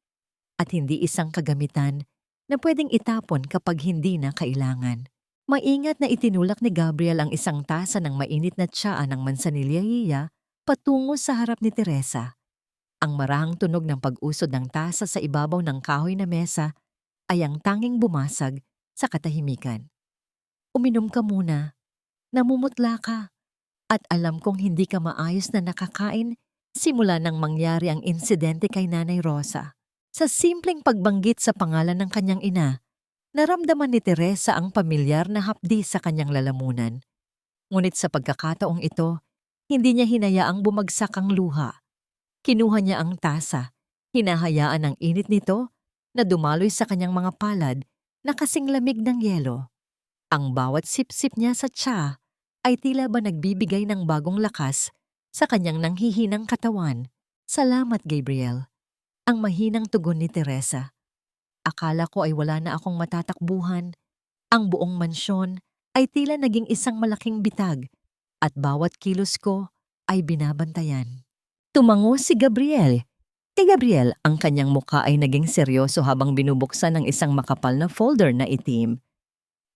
at hindi isang kagamitan na pwedeng itapon kapag hindi na kailangan. Maingat na itinulak ni Gabriel ang isang tasa ng mainit na tsaa ng mansanilya patungo sa harap ni Teresa. Ang marahang tunog ng pag-usod ng tasa sa ibabaw ng kahoy na mesa ay ang tanging bumasag sa katahimikan. Uminom ka muna. Namumutla ka. At alam kong hindi ka maayos na nakakain simula nang mangyari ang insidente kay Nanay Rosa. Sa simpleng pagbanggit sa pangalan ng kanyang ina, naramdaman ni Teresa ang pamilyar na hapdi sa kanyang lalamunan. Ngunit sa pagkakataong ito, hindi niya hinayaang bumagsak ang luha. Kinuha niya ang tasa, hinahayaan ang init nito na dumaloy sa kanyang mga palad na kasing lamig ng yelo. Ang bawat sip-sip niya sa tsaa ay tila ba nagbibigay ng bagong lakas sa kanyang nanghihinang katawan. Salamat, Gabriel. Ang mahinang tugon ni Teresa. Akala ko ay wala na akong matatakbuhan. Ang buong mansyon ay tila naging isang malaking bitag at bawat kilos ko ay binabantayan. Tumango si Gabriel. Kay Gabriel, ang kanyang muka ay naging seryoso habang binubuksan ng isang makapal na folder na itim.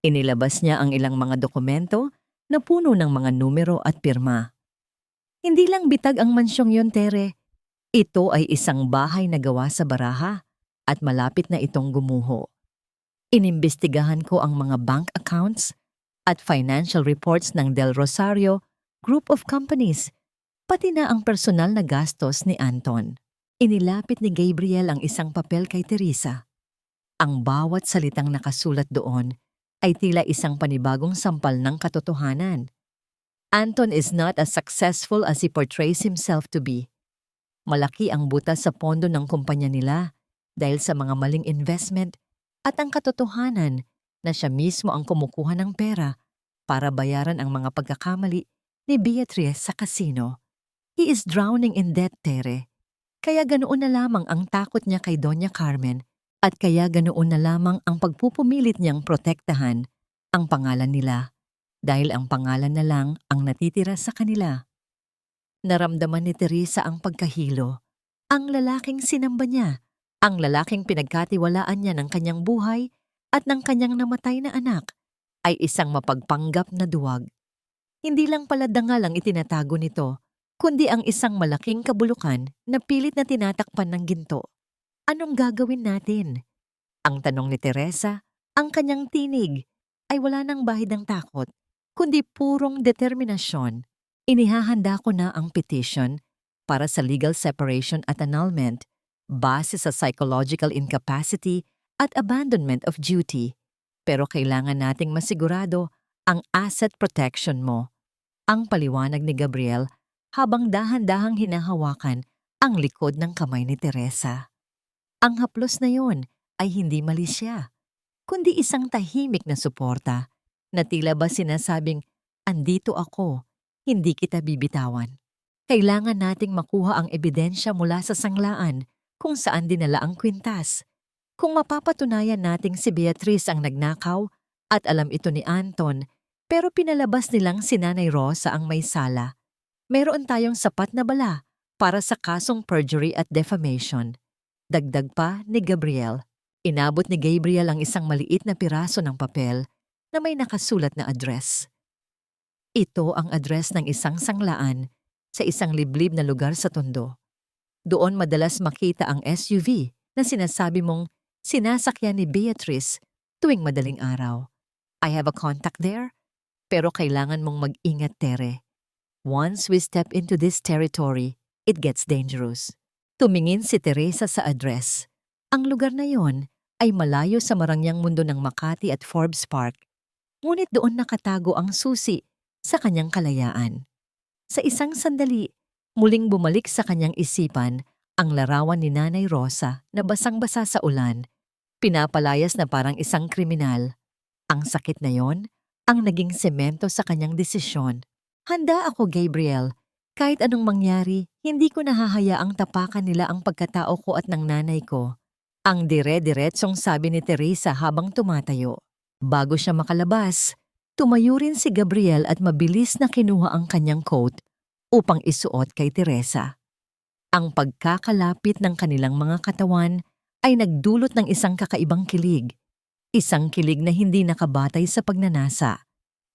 Inilabas niya ang ilang mga dokumento na puno ng mga numero at pirma. Hindi lang bitag ang mansyong yon, Tere. Ito ay isang bahay na gawa sa baraha at malapit na itong gumuho. Inimbestigahan ko ang mga bank accounts at financial reports ng Del Rosario Group of Companies, pati na ang personal na gastos ni Anton. Inilapit ni Gabriel ang isang papel kay Teresa. Ang bawat salitang nakasulat doon ay tila isang panibagong sampal ng katotohanan. Anton is not as successful as he portrays himself to be. Malaki ang butas sa pondo ng kumpanya nila dahil sa mga maling investment at ang katotohanan na siya mismo ang kumukuha ng pera para bayaran ang mga pagkakamali ni Beatrice sa kasino. He is drowning in debt, Tere. Kaya ganoon na lamang ang takot niya kay Doña Carmen at kaya ganoon na lamang ang pagpupumilit niyang protektahan ang pangalan nila dahil ang pangalan na lang ang natitira sa kanila. Naramdaman ni Teresa ang pagkahilo. Ang lalaking sinamba niya, ang lalaking pinagkatiwalaan niya ng kanyang buhay at ng kanyang namatay na anak, ay isang mapagpanggap na duwag. Hindi lang pala dangal ang itinatago nito, kundi ang isang malaking kabulukan na pilit na tinatakpan ng ginto. Anong gagawin natin? Ang tanong ni Teresa, ang kanyang tinig, ay wala nang bahid ng takot, kundi purong determinasyon. Inihahanda ko na ang petition para sa legal separation at annulment base sa psychological incapacity at abandonment of duty. Pero kailangan nating masigurado ang asset protection mo. Ang paliwanag ni Gabriel habang dahan-dahang hinahawakan ang likod ng kamay ni Teresa. Ang haplos na yon ay hindi mali siya, kundi isang tahimik na suporta na tila ba sinasabing, andito ako, hindi kita bibitawan. Kailangan nating makuha ang ebidensya mula sa sanglaan kung saan dinala ang kwintas. Kung mapapatunayan nating si Beatriz ang nagnakaw at alam ito ni Anton, pero pinalabas nilang si Nanay Rosa ang may sala, meron tayong sapat na bala para sa kasong perjury at defamation. Dagdag pa ni Gabriel. Inabot ni Gabriel ang isang maliit na piraso ng papel na may nakasulat na address. Ito ang address ng isang sanglaan sa isang liblib na lugar sa Tondo. Doon madalas makita ang SUV na sinasabi mong sinasakyan ni Beatriz tuwing madaling araw. I have a contact there, pero kailangan mong mag-ingat, Tere. Once we step into this territory, it gets dangerous. Tumingin si Teresa sa address. Ang lugar na yon ay malayo sa marangyang mundo ng Makati at Forbes Park. Ngunit doon nakatago ang susi sa kanyang kalayaan. Sa isang sandali, muling bumalik sa kanyang isipan ang larawan ni Nanay Rosa na basang-basa sa ulan, pinapalayas na parang isang kriminal. Ang sakit na yon ang naging semento sa kanyang desisyon. Handa ako, Gabriel. Kahit anong mangyari, hindi ko nahahayaang tapakan nila ang pagkatao ko at ng nanay ko. Ang dire-diretsong sabi ni Teresa habang tumatayo. Bago siya makalabas, tumayo rin si Gabriel at mabilis na kinuha ang kanyang coat upang isuot kay Teresa. Ang pagkakalapit ng kanilang mga katawan ay nagdulot ng isang kakaibang kilig. Isang kilig na hindi nakabatay sa pagnanasa,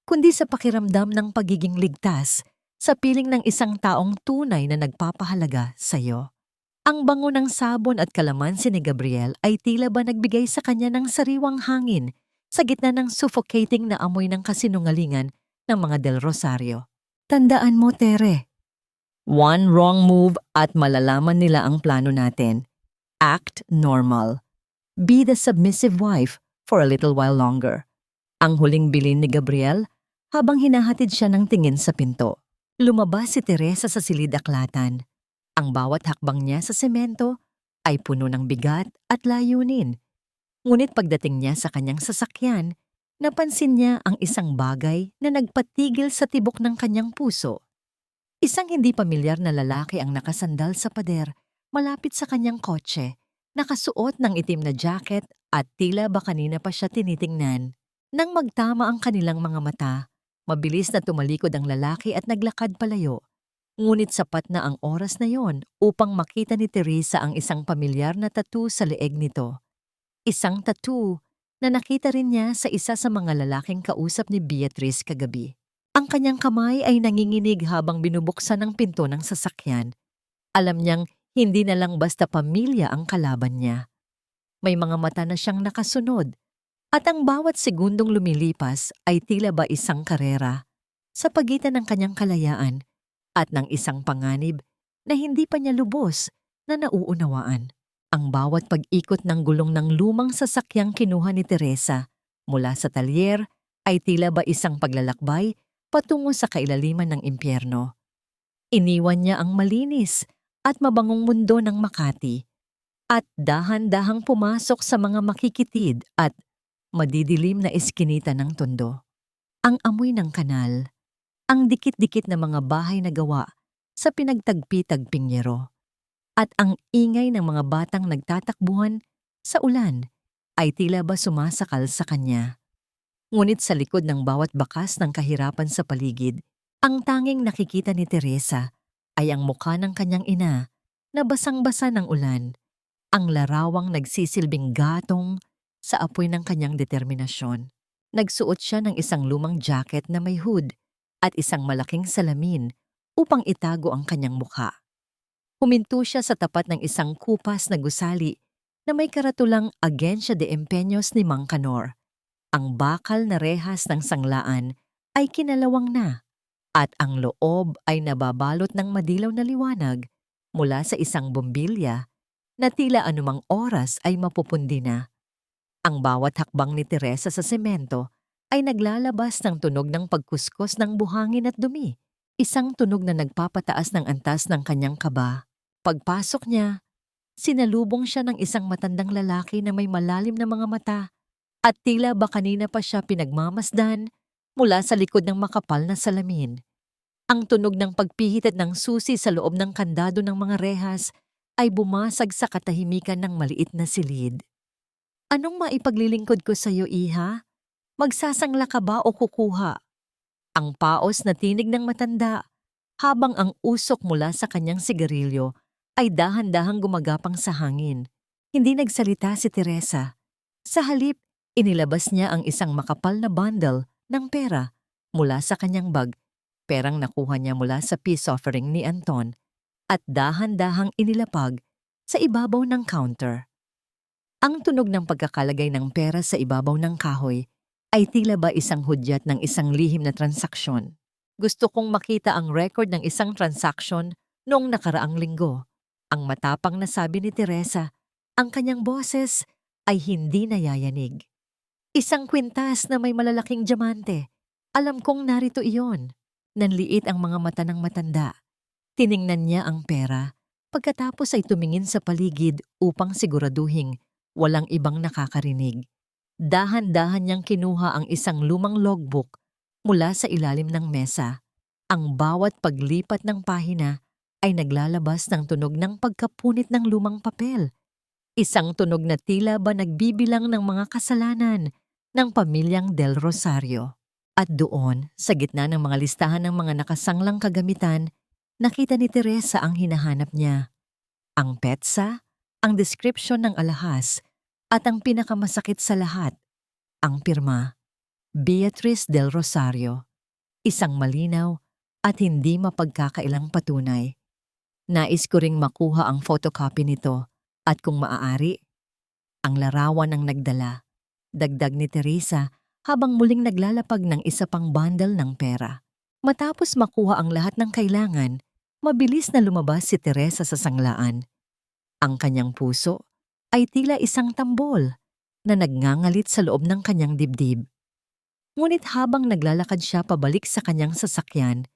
kundi sa pakiramdam ng pagiging ligtas sa piling ng isang taong tunay na nagpapahalaga sa iyo. Ang bango ng sabon at kalamansi ni Gabriel ay tila ba nagbigay sa kanya ng sariwang hangin sa gitna ng suffocating na amoy ng kasinungalingan ng mga Del Rosario. Tandaan mo, Tere. One wrong move at malalaman nila ang plano natin. Act normal. Be the submissive wife for a little while longer. Ang huling bilin ni Gabriel habang hinahatid siya ng tingin sa pinto. Lumabas si Teresa sa silid-aklatan. Ang bawat hakbang niya sa semento ay puno ng bigat at layunin. Ngunit pagdating niya sa kanyang sasakyan, napansin niya ang isang bagay na nagpatigil sa tibok ng kanyang puso. Isang hindi pamilyar na lalaki ang nakasandal sa pader malapit sa kanyang kotse, nakasuot ng itim na jacket at tila ba kanina pa siya tinitingnan. Nang magtama ang kanilang mga mata, mabilis na tumalikod ang lalaki at naglakad palayo. Ngunit sapat na ang oras na yon upang makita ni Teresa ang isang pamilyar na tattoo sa leeg nito. Isang tattoo na nakita rin niya sa isa sa mga lalaking kausap ni Beatriz kagabi. Ang kanyang kamay ay nanginginig habang binubuksan ang pinto ng sasakyan. Alam niyang hindi na lang basta pamilya ang kalaban niya. May mga mata na siyang nakasunod at ang bawat segundong lumilipas ay tila ba isang karera sa pagitan ng kanyang kalayaan at ng isang panganib na hindi pa niya lubos na nauunawaan. Ang bawat pag-ikot ng gulong ng lumang sasakyang kinuha ni Teresa mula sa talyer ay tila ba isang paglalakbay patungo sa kailaliman ng impyerno. Iniwan niya ang malinis at mabangong mundo ng Makati at dahan-dahang pumasok sa mga makikitid at madidilim na eskinita ng Tondo. Ang amoy ng kanal, ang dikit-dikit na mga bahay na gawa sa pinagtagpi-tagping yero, at ang ingay ng mga batang nagtatakbuhan sa ulan ay tila ba sumasakal sa kanya. Ngunit sa likod ng bawat bakas ng kahirapan sa paligid, ang tanging nakikita ni Teresa ay ang mukha ng kanyang ina na basang-basa ng ulan, ang larawang nagsisilbing gatong sa apoy ng kanyang determinasyon. Nagsuot siya ng isang lumang jacket na may hood at isang malaking salamin upang itago ang kanyang mukha. Huminto siya sa tapat ng isang kupas na gusali na may karatulang Agencia de Empeños ni Mang Canor. Ang bakal na rehas ng sanglaan ay kinalawang na at ang loob ay nababalot ng madilaw na liwanag mula sa isang bombilya na tila anumang oras ay mapupundi na. Ang bawat hakbang ni Teresa sa semento ay naglalabas ng tunog ng pagkuskos ng buhangin at dumi, isang tunog na nagpapataas ng antas ng kanyang kaba. Pagpasok niya, sinalubong siya ng isang matandang lalaki na may malalim na mga mata at tila ba kanina pa siya pinagmamasdan mula sa likod ng makapal na salamin. Ang tunog ng pagpihit at ng susi sa loob ng kandado ng mga rehas ay bumasag sa katahimikan ng maliit na silid. "Anong maipaglilingkod ko sa iyo, iha? Magsasangla ka ba o kukuha?" Ang paos na tinig ng matanda habang ang usok mula sa kanyang sigarilyo ay dahan-dahang gumagapang sa hangin. Hindi nagsalita si Teresa. Sa halip, inilabas niya ang isang makapal na bundle ng pera mula sa kanyang bag, perang nakuha niya mula sa peace offering ni Anton, at dahan-dahang inilapag sa ibabaw ng counter. Ang tunog ng pagkakalagay ng pera sa ibabaw ng kahoy ay tila ba isang hudyat ng isang lihim na transaksyon. Gusto kong makita ang record ng isang transaksyon noong nakaraang linggo. Ang matapang na sabi ni Teresa, ang kanyang boses ay hindi nayayanig. "Isang kwintas na may malalaking diamante. Alam kong narito iyon." Nanliit ang mga mata ng matanda. Tiningnan niya ang pera, pagkatapos ay tumingin sa paligid upang siguraduhing walang ibang nakakarinig. Dahan-dahan niyang kinuha ang isang lumang logbook mula sa ilalim ng mesa. Ang bawat paglipat ng pahina ay naglalabas ng tunog ng pagkapunit ng lumang papel. Isang tunog na tila ba nagbibilang ng mga kasalanan ng pamilyang Del Rosario. At doon, sa gitna ng mga listahan ng mga nakasanglang kagamitan, nakita ni Teresa ang hinahanap niya. Ang petsa, ang description ng alahas, at ang pinakamasakit sa lahat, ang pirma, Beatriz Del Rosario. Isang malinaw at hindi mapagkakailang patunay. Nais ko ring makuha ang photocopy nito at kung maaari, ang larawan ng nagdala, dagdag ni Teresa habang muling naglalapag ng isa pang bundle ng pera. Matapos makuha ang lahat ng kailangan, mabilis na lumabas si Teresa sa sanglaan. Ang kanyang puso ay tila isang tambol na nagngangalit sa loob ng kanyang dibdib. Ngunit habang naglalakad siya pabalik sa kanyang sasakyan,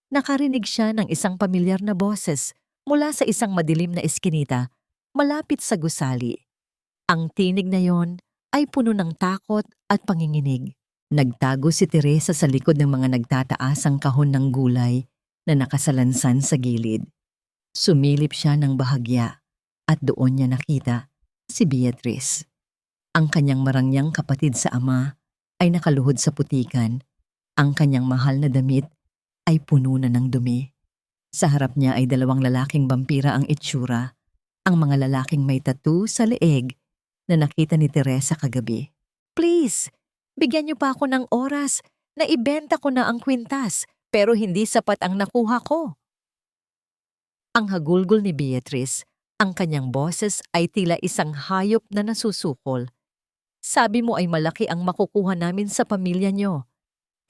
nakarinig siya ng isang pamilyar na boses mula sa isang madilim na eskinita malapit sa gusali. Ang tinig na yon ay puno ng takot at panginginig. Nagtago si Teresa sa likod ng mga nagtataasang kahon ng gulay na nakasalansan sa gilid. Sumilip siya ng bahagya at doon niya nakita si Beatriz. Ang kanyang marangyang kapatid sa ama ay nakaluhod sa putikan. Ang kanyang mahal na damit ay puno na ng dumi. Sa harap niya ay dalawang lalaking vampira ang itsura, ang mga lalaking may tattoo sa leeg na nakita ni Teresa kagabi. "Please, bigyan niyo pa ako ng oras na ibenta ko na ang kwintas pero hindi sapat ang nakuha ko." Ang hagulgol ni Beatriz, ang kanyang boses ay tila isang hayop na nasusukol. "Sabi mo ay malaki ang makukuha namin sa pamilya niyo.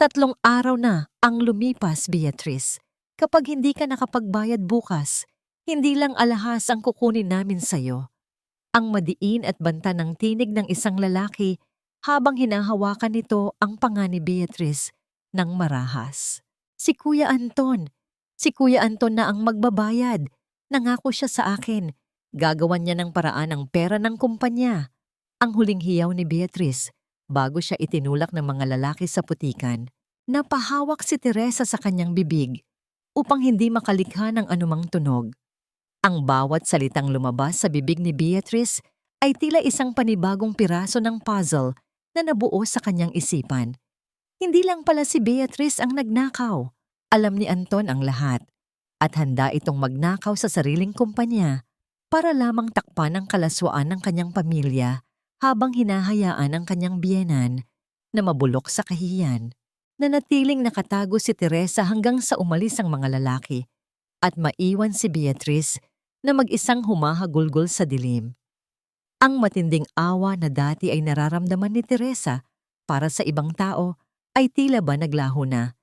3 araw na ang lumipas, Beatriz. Kapag hindi ka nakapagbayad bukas, hindi lang alahas ang kukunin namin sa'yo." Ang madiin at banta ng tinig ng isang lalaki habang hinahawakan nito ang panga ni Beatriz ng marahas. Si Kuya Anton na ang magbabayad. Nangako siya sa akin. Gagawan niya ng paraan ang pera ng kumpanya. Ang huling hiyaw ni Beatriz bago siya itinulak ng mga lalaki sa putikan. Napahawak si Teresa sa kanyang bibig upang hindi makalikha ng anumang tunog. Ang bawat salitang lumabas sa bibig ni Beatrice ay tila isang panibagong piraso ng puzzle na nabuo sa kanyang isipan. Hindi lang pala si Beatrice ang nagnakaw. Alam ni Anton ang lahat at handa itong magnakaw sa sariling kumpanya para lamang takpan ang kalaswaan ng kanyang pamilya habang hinahayaan ang kanyang biyenan na mabulok sa kahihiyan. Nanatiling nakatago si Teresa hanggang sa umalis ang mga lalaki at maiwan si Beatrice na mag-isang humahagulgol sa dilim. Ang matinding awa na dati ay nararamdaman ni Teresa para sa ibang tao ay tila ba naglaho na.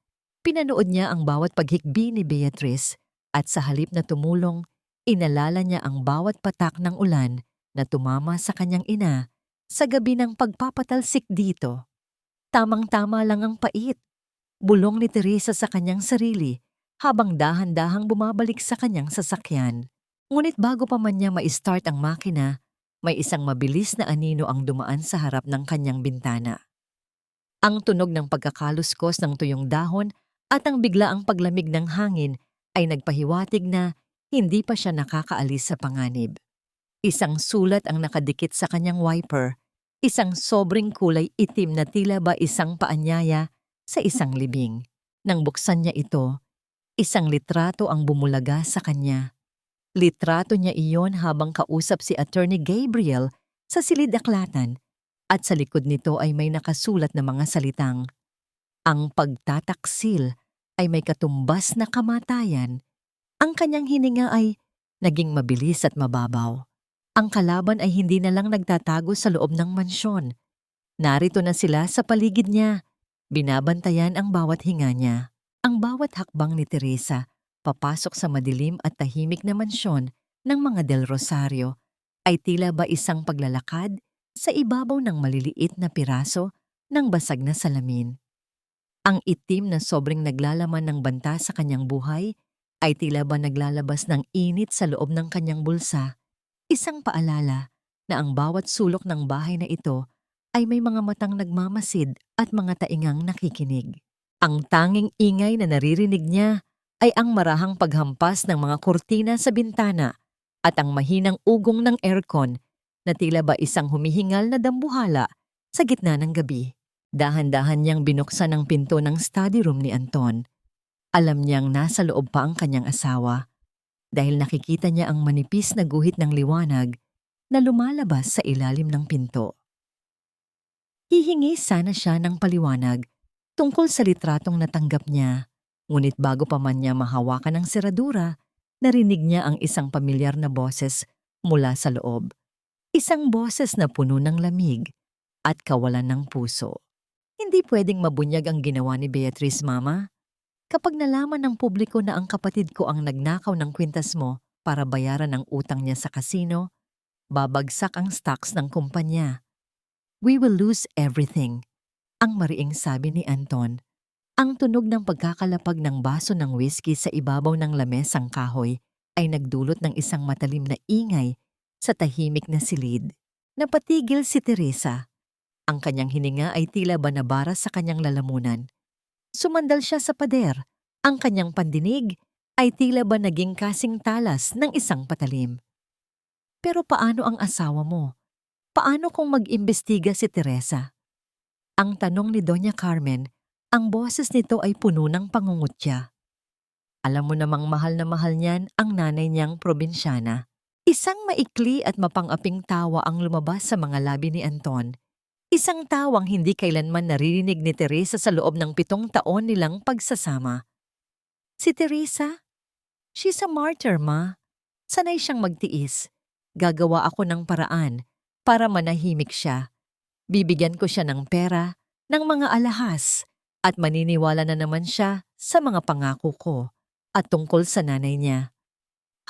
Pinanood niya ang bawat paghikbi ni Beatrice at sa halip na tumulong, inalala niya ang bawat patak ng ulan na tumama sa kanyang ina sa gabi ng pagpapatalsik dito. Tamang-tama lang ang pait. Bulong ni Teresa sa kanyang sarili habang dahan-dahang bumabalik sa kanyang sasakyan. Ngunit bago pa man niya ma-start ang makina, may isang mabilis na anino ang dumaan sa harap ng kanyang bintana. Ang tunog ng pagkakaluskos ng tuyong dahon at ang biglaang paglamig ng hangin ay nagpahiwatig na hindi pa siya nakakaalis sa panganib. Isang sulat ang nakadikit sa kanyang wiper, isang sobrang kulay itim na tila ba isang paanyaya sa isang libing. Nang buksan niya ito, isang litrato ang bumulaga sa kanya. Litrato niya iyon habang kausap si Attorney Gabriel sa silid-aklatan at sa likod nito ay may nakasulat na mga salitang, "Ang pagtataksil ay may katumbas na kamatayan." Ang kanyang hininga ay naging mabilis at mababaw. Ang kalaban ay hindi na lang nagtatago sa loob ng mansyon. Narito na sila sa paligid niya. Binabantayan ang bawat hinga niya. Ang bawat hakbang ni Teresa papasok sa madilim at tahimik na mansyon ng mga Del Rosario ay tila ba isang paglalakad sa ibabaw ng maliliit na piraso ng basag na salamin. Ang itim na sobrang naglalaman ng banta sa kanyang buhay ay tila ba naglalabas ng init sa loob ng kanyang bulsa. Isang paalala na ang bawat sulok ng bahay na ito ay may mga matang nagmamasid at mga taingang nakikinig. Ang tanging ingay na naririnig niya ay ang marahang paghampas ng mga kurtina sa bintana at ang mahinang ugong ng aircon na tila ba isang humihingal na dambuhala sa gitna ng gabi. Dahan-dahan niyang binuksan ang pinto ng study room ni Anton. Alam niyang nasa loob pa ang kanyang asawa dahil nakikita niya ang manipis na guhit ng liwanag na lumalabas sa ilalim ng pinto. Hihingi sana siya ng paliwanag tungkol sa litratong natanggap niya, ngunit bago pa man niya mahawakan ang seradura, narinig niya ang isang pamilyar na boses mula sa loob. Isang boses na puno ng lamig at kawalan ng puso. Hindi pwedeng mabunyag ang ginawa ni Beatrice, Mama. Kapag nalaman ng publiko na ang kapatid ko ang nagnakaw ng kwintas mo para bayaran ang utang niya sa kasino, babagsak ang stocks ng kumpanya. We will lose everything, ang mariing sabi ni Anton. Ang tunog ng pagkakalapag ng baso ng whiskey sa ibabaw ng lamesang kahoy ay nagdulot ng isang matalim na ingay sa tahimik na silid. Napatigil si Teresa. Ang kanyang hininga ay tila ba nabara sa kanyang lalamunan. Sumandal siya sa pader. Ang kanyang pandinig ay tila ba naging kasing talas ng isang patalim. Pero paano ang asawa mo? Paano kung mag-imbestiga si Teresa? Ang tanong ni Doña Carmen, ang boses nito ay puno ng pangungutya. Alam mo namang mahal na mahal niyan ang nanay niyang probinsyana. Isang maikli at mapang-aping tawa ang lumabas sa mga labi ni Anton. Isang tawang hindi kailanman naririnig ni Teresa sa loob ng 7 taon nilang pagsasama. Si Teresa? She's a martyr, Ma. Sanay siyang magtiis. Gagawa ako ng paraan para manahimik siya. Bibigyan ko siya ng pera, ng mga alahas, at maniniwala na naman siya sa mga pangako ko at tungkol sa nanay niya.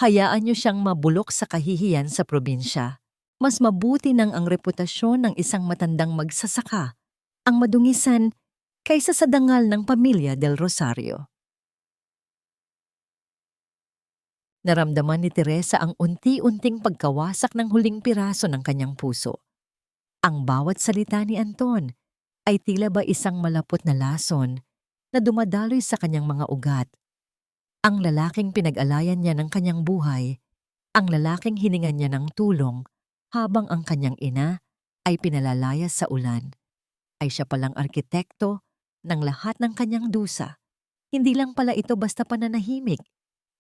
Hayaan niyo siyang mabulok sa kahihiyan sa probinsya. Mas mabuti nang ang reputasyon ng isang matandang magsasaka ang madungisan kaysa sa dangal ng pamilya Del Rosario. Naramdaman ni Teresa ang unti-unting pagkawasak ng huling piraso ng kanyang puso. Ang bawat salita ni Anton ay tila ba isang malapot na lason na dumadaloy sa kanyang mga ugat. Ang lalaking pinag-alayan niya ng kanyang buhay Ang lalaking hiningan niya ng tulong habang ang kanyang ina ay pinalalayas sa ulan. Ay siya palang arkitekto ng lahat ng kanyang dusa. Hindi lang pala ito basta pananahimik.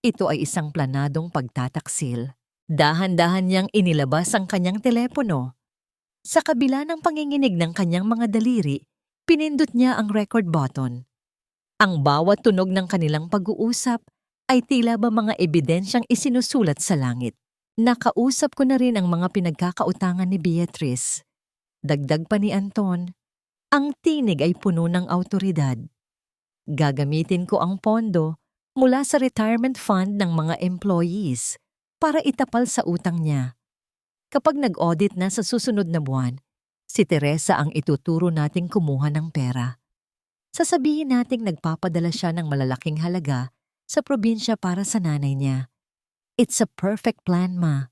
Ito ay isang planadong pagtataksil. Dahan-dahan niyang inilabas ang kanyang telepono. Sa kabila ng panginginig ng kanyang mga daliri, pinindot niya ang record button. Ang bawat tunog ng kanilang pag-uusap ay tila ba mga ebidensyang isinusulat sa langit. Nakausap ko na rin ang mga pinagkakautangan ni Beatrice. Dagdag pa ni Anton, ang tinig ay puno ng awtoridad. Gagamitin ko ang pondo mula sa retirement fund ng mga employees para itapal sa utang niya. Kapag nag-audit na sa susunod na buwan, si Teresa ang ituturo nating kumuha ng pera. Sasabihin nating nagpapadala siya ng malalaking halaga sa probinsya para sa nanay niya. It's a perfect plan, Ma.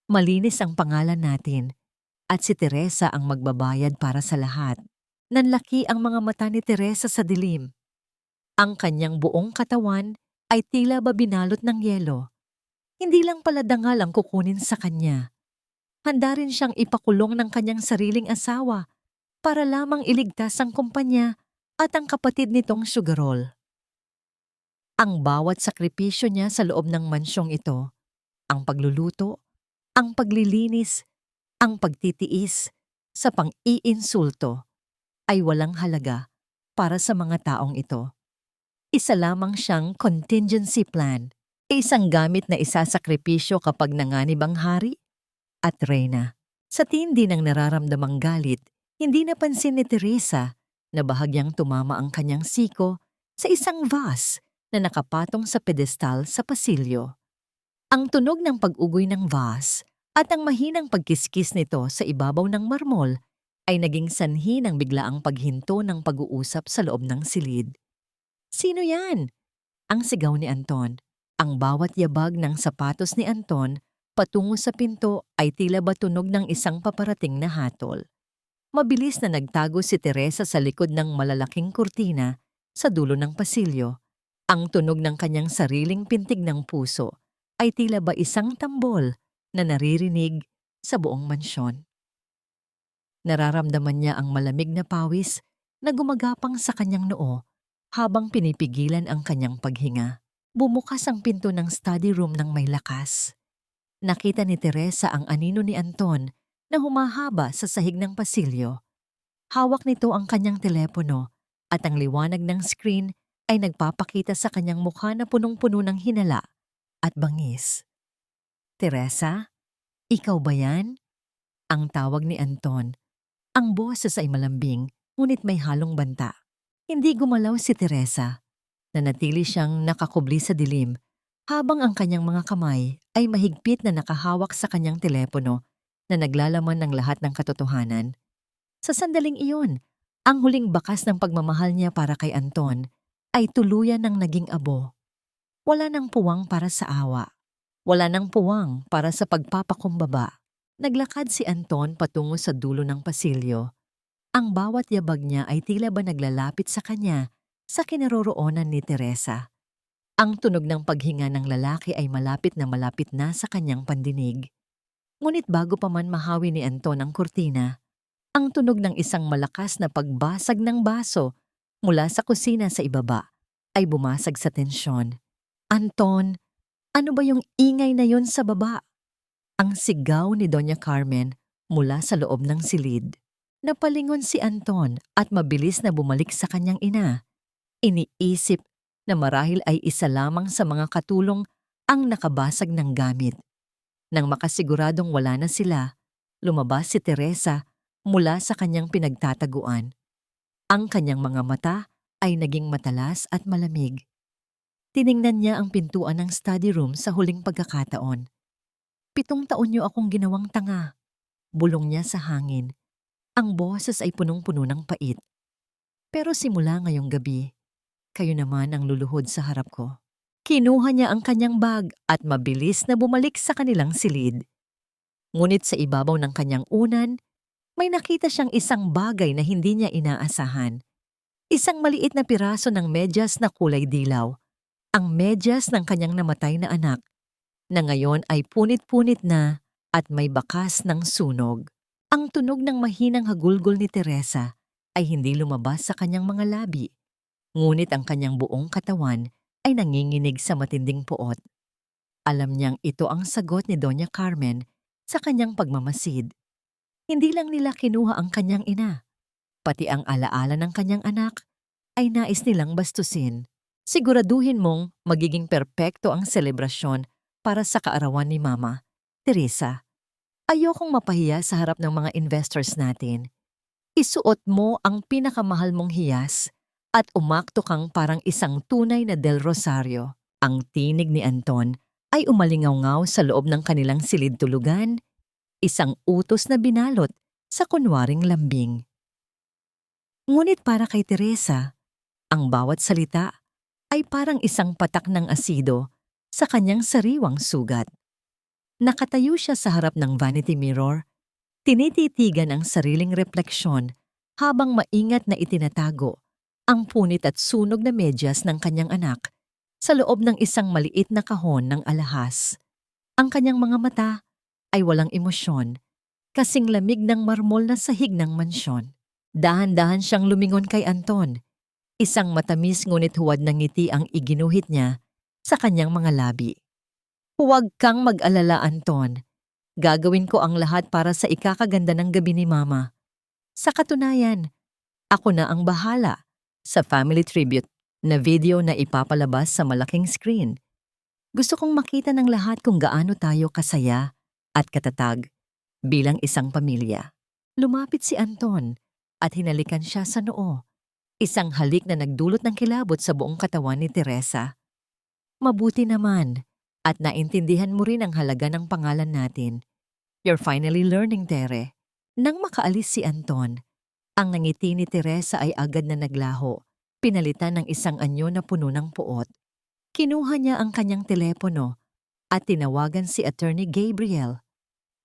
Malinis ang pangalan natin at si Teresa ang magbabayad para sa lahat. Nanlaki ang mga mata ni Teresa sa dilim. Ang kanyang buong katawan ay tila ba binalot ng yelo. Hindi lang pala dangal ang kukunin sa kanya. Handa rin siyang ipakulong ng kanyang sariling asawa para lamang iligtas ang kumpanya at ang kapatid nitong Sugarol. Ang bawat sakripisyo niya sa loob ng mansyong ito, ang pagluluto, ang paglilinis, ang pagtitiis, sa pang-iinsulto, ay walang halaga para sa mga taong ito. Isa lamang siyang contingency plan, isang gamit na isasakripisyo kapag nanganib ang hari at reyna. Sa tindi ng nararamdamang galit, hindi napansin ni Teresa na bahagyang tumama ang kanyang siko sa isang vase na nakapatong sa pedestal sa pasilyo. Ang tunog ng pag-ugoy ng vase at ang mahinang pagkiskis nito sa ibabaw ng marmol ay naging sanhi ng biglaang paghinto ng pag-uusap sa loob ng silid. "Sino yan?" ang sigaw ni Anton. Ang bawat yabag ng sapatos ni Anton patungo sa pinto ay tila ba tunog ng isang paparating na hatol. Mabilis na nagtago si Teresa sa likod ng malalaking kurtina sa dulo ng pasilyo. Ang tunog ng kanyang sariling pintig ng puso ay tila ba isang tambol na naririnig sa buong mansyon. Nararamdaman niya ang malamig na pawis na gumagapang sa kanyang noo habang pinipigilan ang kanyang paghinga. Bumukas ang pinto ng study room ng may lakas. Nakita ni Teresa ang anino ni Anton na humahaba sa sahig ng pasilyo. Hawak nito ang kanyang telepono at ang liwanag ng screen ay nagpapakita sa kanyang mukha na punong-puno ng hinala at bangis. "Teresa, ikaw ba yan?" ang tawag ni Anton. Ang boses ay malambing, ngunit may halong banta. Hindi gumalaw si Teresa. Nanatili siyang nakakubli sa dilim habang ang kanyang mga kamay ay mahigpit na nakahawak sa kanyang telepono na naglalaman ng lahat ng katotohanan. Sa sandaling iyon, ang huling bakas ng pagmamahal niya para kay Anton ay tuluyan ng naging abo. Wala nang puwang para sa awa. Wala nang puwang para sa pagpapakumbaba. Naglakad si Anton patungo sa dulo ng pasilyo. Ang bawat yabag niya ay tila ba naglalapit sa kanya sa kinaroroonan ni Teresa. Ang tunog ng paghinga ng lalaki ay malapit na sa kanyang pandinig. Ngunit bago pa man mahawi ni Anton ang kurtina, ang tunog ng isang malakas na pagbasag ng baso mula sa kusina sa ibaba ay bumasag sa tensyon. "Anton, ano ba yung ingay na yon sa baba?" Ang sigaw ni Doña Carmen mula sa loob ng silid. Napalingon si Anton at mabilis na bumalik sa kanyang ina. Iniisip na marahil ay isa lamang sa mga katulong ang nakabasag ng gamit. Nang makasiguradong wala na sila, lumabas si Teresa mula sa kanyang pinagtataguan. Ang kanyang mga mata ay naging matalas at malamig. Tiningnan niya ang pintuan ng study room sa huling pagkakataon. "7 taon niyo akong ginawang tanga," bulong niya sa hangin. Ang boses ay punong-puno ng pait. "Pero simula ngayong gabi, kayo naman ang luluhod sa harap ko." Kinuha niya ang kanyang bag at mabilis na bumalik sa kanilang silid. Ngunit sa ibabaw ng kanyang unan, may nakita siyang isang bagay na hindi niya inaasahan. Isang maliit na piraso ng medyas na kulay dilaw. Ang medyas ng kanyang namatay na anak. na ngayon ay punit-punit na at may bakas ng sunog. Ang tunog ng mahinang hagulgol ni Teresa ay hindi lumabas sa kanyang mga labi, ngunit ang kanyang buong katawan ay nanginginig sa matinding puot. Alam niyang ito ang sagot ni Doña Carmen sa kanyang pagmamasid. Hindi lang nila kinuha ang kanyang ina, pati ang alaala ng kanyang anak ay nais nilang bastusin. Siguraduhin mong magiging perpekto ang selebrasyon para sa kaarawan ni Mama, Teresa. Ayokong mapahiya sa harap ng mga investors natin. Isuot mo ang pinakamahal mong hiyas at umakto kang parang isang tunay na Del Rosario. Ang tinig ni Anton ay umalingaw-ngaw sa loob ng kanilang silid-tulugan, isang utos na binalot sa kunwaring lambing. Ngunit para kay Teresa, ang bawat salita ay parang isang patak ng asido sa kanyang sariwang sugat. Nakatayo siya sa harap ng vanity mirror, tinititigan ang sariling refleksyon habang maingat na itinatago ang punit at sunog na medyas ng kanyang anak sa loob ng isang maliit na kahon ng alahas. Ang kanyang mga mata ay walang emosyon, kasing lamig ng marmol na sahig ng mansyon. Dahan-dahan siyang lumingon kay Anton. Isang matamis ngunit huwad na ngiti ang iginuhit niya sa kanyang mga labi. Huwag kang mag-alala, Anton. Gagawin ko ang lahat para sa ikakaganda ng gabi ni Mama. Sa katunayan, ako na ang bahala sa family tribute na video na ipapalabas sa malaking screen. Gusto kong makita ng lahat kung gaano tayo kasaya at katatag bilang isang pamilya. Lumapit si Anton at hinalikan siya sa noo. Isang halik na nagdulot ng kilabot sa buong katawan ni Teresa. Mabuti naman at naintindihan mo rin ang halaga ng pangalan natin. You're finally learning, Tere. Nang makaalis si Anton, ang nangiti ni Teresa ay agad na naglaho, pinalitan ng isang anyo na puno ng puot. Kinuha niya ang kanyang telepono at tinawagan si Attorney Gabriel.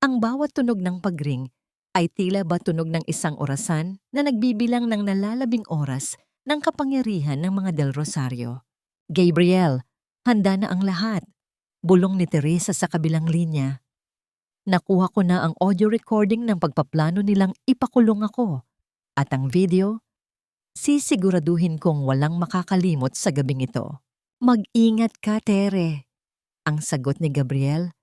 Ang bawat tunog ng pagring ay tila ba tunog ng isang orasan na nagbibilang ng nalalabing oras ng kapangyarihan ng mga Del Rosario. Gabriel, handa na ang lahat. Bulong ni Teresa sa kabilang linya. Nakuha ko na ang audio recording ng pagpaplano nilang ipakulong ako. At ang video, sisiguraduhin kong walang makakalimot sa gabing ito. Mag-ingat ka, Tere. Ang sagot ni Gabriel,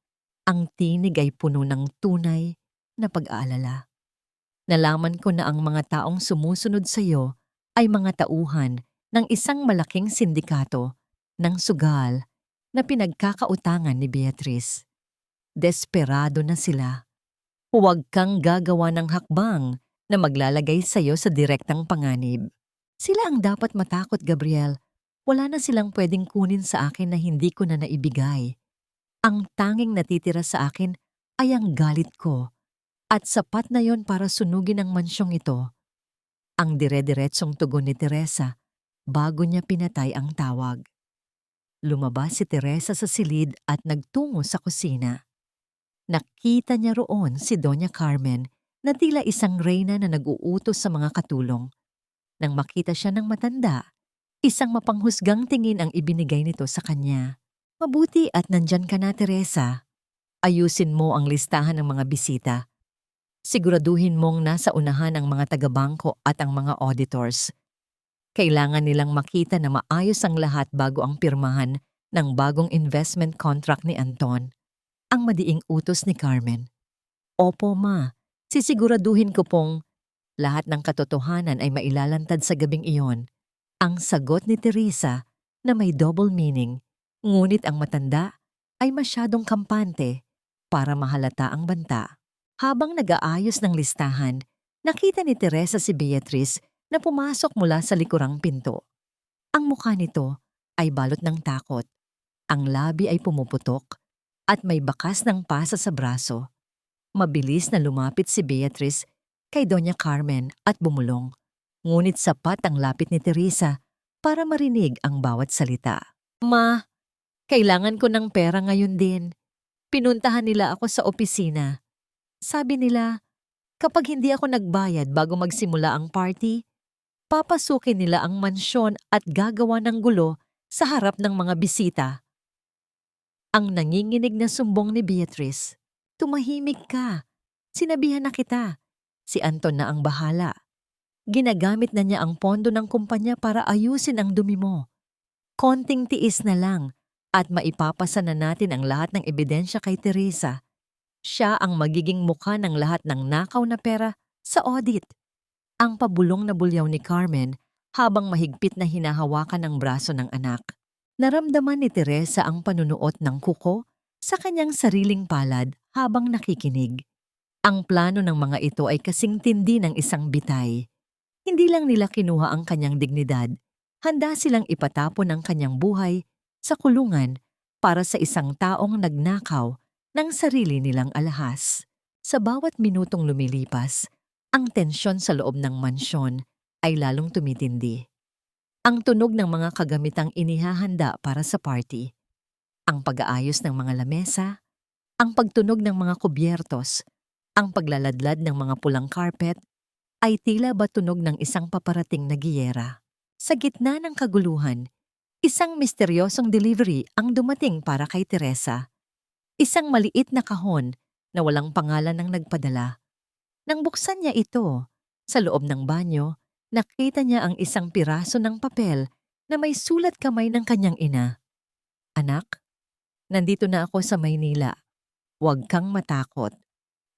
ang tinig ay puno ng tunay na pag-aalala. Nalaman ko na ang mga taong sumusunod sa iyo ay mga tauhan ng isang malaking sindikato ng sugal na pinagkakautangan ni Beatrice. Desperado na sila. Huwag kang gagawa ng hakbang na maglalagay sa iyo sa direktang panganib. Sila ang dapat matakot, Gabriel. Wala na silang pwedeng kunin sa akin na hindi ko na naibigay. Ang tanging natitira sa akin ay ang galit ko. At sapat na yon para sunugin ang mansyong ito. Ang dire-diretsong tugon ni Teresa bago niya pinatay ang tawag. Lumabas si Teresa sa silid at nagtungo sa kusina. Nakita niya roon si Doña Carmen na tila isang reyna na nag-uutos sa mga katulong. Nang makita siya ng matanda, isang mapanghusgang tingin ang ibinigay nito sa kanya. Mabuti at nandyan ka na, Teresa. Ayusin mo ang listahan ng mga bisita. Siguraduhin mong nasa unahan ang mga taga-bangko at ang mga auditors. Kailangan nilang makita na maayos ang lahat bago ang pirmahan ng bagong investment contract ni Anton. Ang madiing utos ni Carmen. Opo, Ma. Sisiguraduhin ko pong lahat ng katotohanan ay mailalantad sa gabing iyon. Ang sagot ni Teresa na may double meaning, ngunit ang matanda ay masyadong kampante para mahalata ang banta. Habang nag-aayos ng listahan, nakita ni Teresa si Beatrice na pumasok mula sa likurang pinto. Ang mukha nito ay balot ng takot. Ang labi ay pumuputok at may bakas ng pasa sa braso. Mabilis na lumapit si Beatrice kay Doña Carmen at bumulong. Ngunit sapat ang lapit ni Teresa para marinig ang bawat salita. Ma, kailangan ko ng pera ngayon din. Pinuntahan nila ako sa opisina. Sabi nila, kapag hindi ako nagbayad bago magsimula ang party, papasukin nila ang mansyon at gagawa ng gulo sa harap ng mga bisita. Ang nanginginig na sumbong ni Beatrice. Tumahimik ka. Sinabihan na kita. Si Anton na ang bahala. Ginagamit na niya ang pondo ng kumpanya para ayusin ang dumi mo. Konting tiis na lang at maipapasa na natin ang lahat ng ebidensya kay Teresa. Siya ang magiging mukha ng lahat ng nakaw na pera sa audit. Ang pabulong na bulyaw ni Carmen habang mahigpit na hinahawakan ang braso ng anak. Naramdaman ni Teresa ang panunuot ng kuko sa kanyang sariling palad habang nakikinig. Ang plano ng mga ito ay kasing tindi ng isang bitay. Hindi lang nila kinuha ang kanyang dignidad, handa silang ipatapon ang kanyang buhay sa kulungan para sa isang taong nagnakaw ng sarili nilang alahas. Sa bawat minutong lumilipas, ang tensyon sa loob ng mansyon ay lalong tumitindi. Ang tunog ng mga kagamitang inihahanda para sa party, ang pag-aayos ng mga lamesa, ang pagtunog ng mga kubyertos, ang paglaladlad ng mga pulang carpet, ay tila ba tunog ng isang paparating na giyera. Sa gitna ng kaguluhan, isang misteryosong delivery ang dumating para kay Teresa. Isang maliit na kahon na walang pangalan ng nagpadala. Nang buksan niya ito, sa loob ng banyo, nakita niya ang isang piraso ng papel na may sulat kamay ng kanyang ina. Anak, nandito na ako sa Maynila. Huwag kang matakot.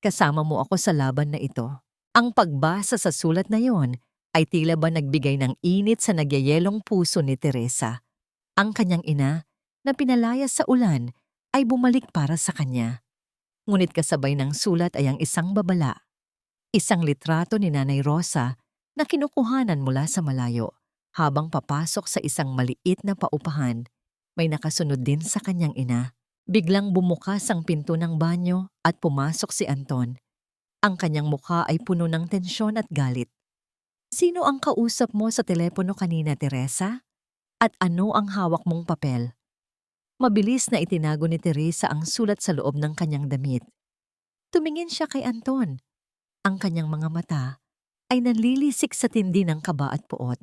Kasama mo ako sa laban na ito. Ang pagbasa sa sulat na yon ay tila ba nagbigay ng init sa nagyayelong puso ni Teresa. Ang kanyang ina, na pinalayas sa ulan, ay bumalik para sa kanya. Ngunit kasabay ng sulat ay ang isang babala. Isang litrato ni Nanay Rosa na kinukuhanan mula sa malayo. Habang papasok sa isang maliit na paupahan, may nakasunod din sa kanyang ina. Biglang bumukas ang pinto ng banyo at pumasok si Anton. Ang kanyang mukha ay puno ng tensyon at galit. Sino ang kausap mo sa telepono kanina, Teresa? At ano ang hawak mong papel? Mabilis na itinago ni Teresa ang sulat sa loob ng kanyang damit. Tumingin siya kay Anton. Ang kanyang mga mata ay nanlilisik sa tindi ng kaba at puot.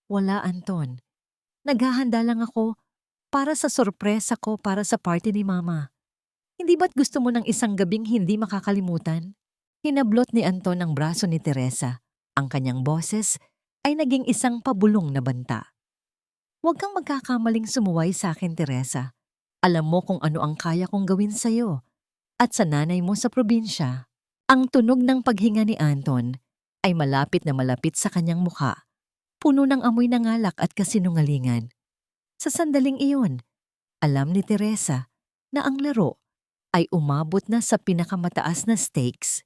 Wala, Anton. Naghahanda lang ako para sa sorpresa ko para sa party ni Mama. Hindi ba't gusto mo ng isang gabing hindi makakalimutan? Hinablot ni Anton ang braso ni Teresa. Ang kanyang boses ay naging isang pabulong na banta. Huwag kang magkakamaling sumuway sa akin, Teresa. Alam mo kung ano ang kaya kong gawin sa'yo at sa nanay mo sa probinsya. Ang tunog ng paghinga ni Anton ay malapit na malapit sa kanyang mukha, puno ng amoy ng alak at kasinungalingan. Sa sandaling iyon, alam ni Teresa na ang laro ay umabot na sa pinakamataas na stakes.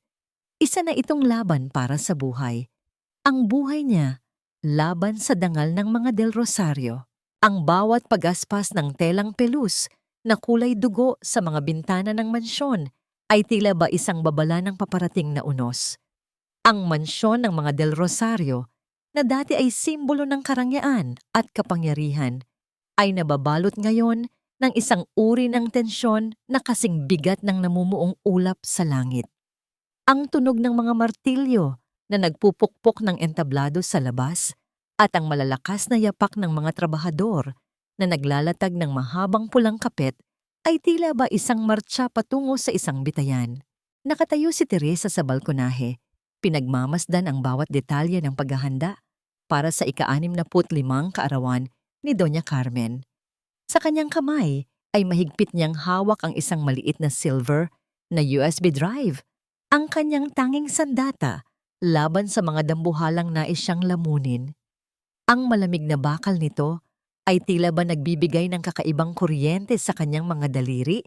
Isa na itong laban para sa buhay. Ang buhay niya, laban sa dangal ng mga Del Rosario. Ang bawat pagaspas ng telang pelus na kulay dugo sa mga bintana ng mansyon ay tila ba isang babala ng paparating na unos. Ang mansyon ng mga Del Rosario, na dati ay simbolo ng karangyaan at kapangyarihan, ay nababalot ngayon ng isang uri ng tensyon na kasing bigat ng namumuong ulap sa langit. Ang tunog ng mga martilyo na nagpupukpok ng entablado sa labas at ang malalakas na yapak ng mga trabahador na naglalatag ng mahabang pulang kapet ay tila ba isang martsa patungo sa isang bitayan. Nakatayo si Teresa sa balkonahe, pinagmamasdan ang bawat detalye ng paghahanda para sa ika-65 kaarawan ni Doña Carmen. Sa kanyang kamay ay mahigpit niyang hawak ang isang maliit na silver na USB drive, ang kanyang tanging sandata laban sa mga dambuhalang nais siyang lamunin. Ang malamig na bakal nito ay tila ba nagbibigay ng kakaibang kuryente sa kanyang mga daliri?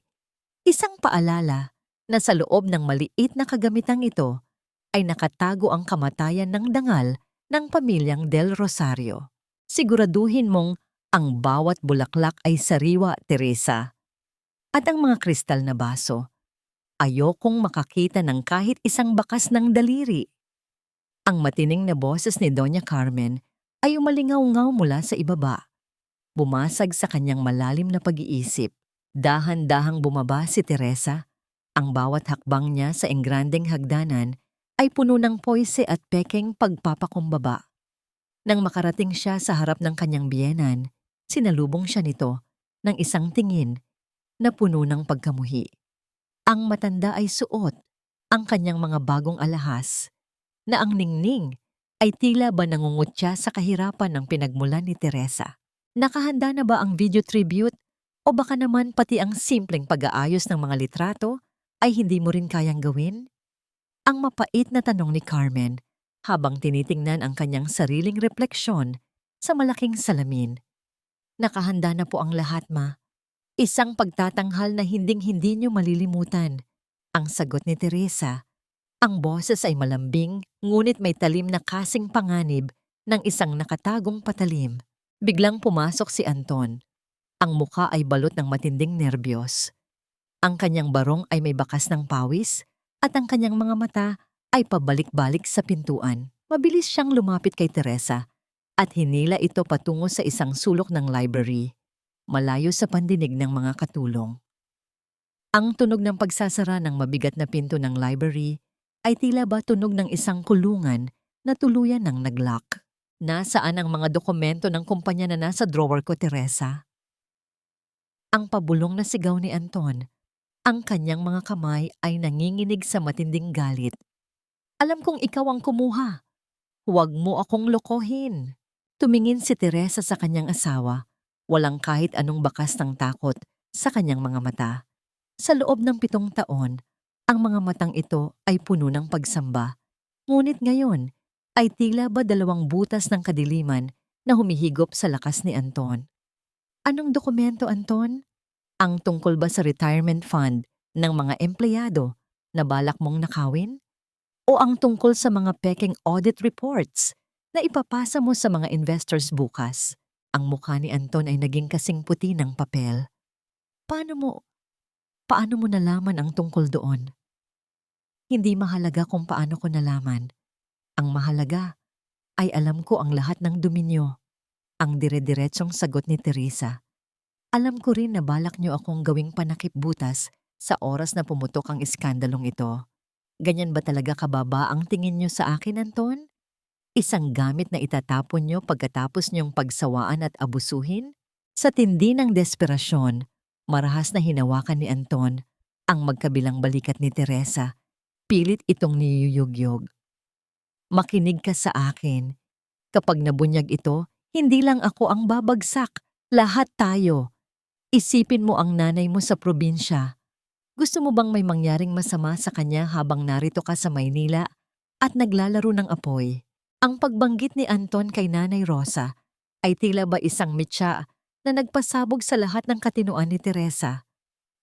Isang paalala na sa loob ng maliit na kagamitang ito ay nakatago ang kamatayan ng dangal ng pamilyang Del Rosario. Siguraduhin mong ang bawat bulaklak ay sariwa, Teresa. At ang mga kristal na baso, ayokong makakita ng kahit isang bakas ng daliri. Ang matining na boses ni Doña Carmen ay umalingaw-ngaw mula sa ibaba. Bumasag sa kanyang malalim na pag-iisip. Dahan-dahang bumaba si Teresa. Ang bawat hakbang niya sa engrandeng hagdanan ay puno ng poise at pekeng pagpapakumbaba. Nang makarating siya sa harap ng kanyang biyenan, sinalubong siya nito ng isang tingin na puno ng pagkamuhi. Ang matanda ay suot ang kanyang mga bagong alahas na ang ningning ay tila ba nangungutya sa kahirapan ng pinagmulan ni Teresa. Nakahanda na ba ang video tribute o baka naman pati ang simpleng pag-aayos ng mga litrato ay hindi mo rin kayang gawin? Ang mapait na tanong ni Carmen habang tinitingnan ang kanyang sariling refleksyon sa malaking salamin. Nakahanda na po ang lahat, ma. Isang pagtatanghal na hinding-hindi niyo malilimutan. Ang sagot ni Teresa. Ang boses ay malambing, ngunit may talim na kasing panganib ng isang nakatagong patalim. Biglang pumasok si Anton. Ang muka ay balot ng matinding nerbiyos. Ang kanyang barong ay may bakas ng pawis at ang kanyang mga mata ay pabalik-balik sa pintuan. Mabilis siyang lumapit kay Teresa at hinila ito patungo sa isang sulok ng library, malayo sa pandinig ng mga katulong. Ang tunog ng pagsasara ng mabigat na pinto ng library ay tila ba tunog ng isang kulungan na tuluyan ng naglock. Nasaan ang mga dokumento ng kumpanya na nasa drawer ko, Teresa? Ang pabulong na sigaw ni Anton. Ang kanyang mga kamay ay nanginginig sa matinding galit. Alam kong ikaw ang kumuha. Huwag mo akong lokohin. Tumingin si Teresa sa kanyang asawa. Walang kahit anong bakas ng takot sa kanyang mga mata. Sa loob ng 7 taon, ang mga matang ito ay puno ng pagsamba. Ngunit ngayon ay tila ba 2 butas ng kadiliman na humihigop sa lakas ni Anton. Anong dokumento, Anton? Ang tungkol ba sa retirement fund ng mga empleyado na balak mong nakawin? O ang tungkol sa mga peking audit reports na ipapasa mo sa mga investors bukas? Ang mukha ni Anton ay naging kasing puti ng papel. Paano mo nalaman ang tungkol doon? Hindi mahalaga kung paano ko nalaman. Ang mahalaga ay alam ko ang lahat ng dominyo. Ang dire-diretsong sagot ni Teresa. Alam ko rin na balak niyo akong gawing panakip butas sa oras na pumutok ang iskandalong ito. Ganyan ba talaga kababa ang tingin niyo sa akin, Anton? Isang gamit na itatapon niyo pagkatapos niyong pagsawaan at abusuhin? Sa tindi ng desperasyon, marahas na hinawakan ni Anton ang magkabilang balikat ni Teresa. Pilit itong niyuyugyog. Makinig ka sa akin. Kapag nabunyag ito, hindi lang ako ang babagsak. Lahat tayo. Isipin mo ang nanay mo sa probinsya. Gusto mo bang may mangyaring masama sa kanya habang narito ka sa Maynila at naglalaro ng apoy? Ang pagbanggit ni Anton kay Nanay Rosa ay tila ba isang mitya na nagpasabog sa lahat ng katinoan ni Teresa.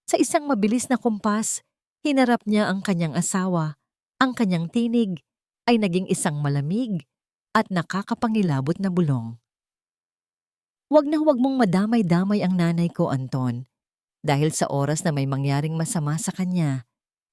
Sa isang mabilis na kumpas, hinarap niya ang kanyang asawa. Ang kanyang tinig ay naging isang malamig at nakakapangilabot na bulong. Huwag na huwag mong madamay-damay ang nanay ko, Anton. Dahil sa oras na may mangyaring masama sa kanya,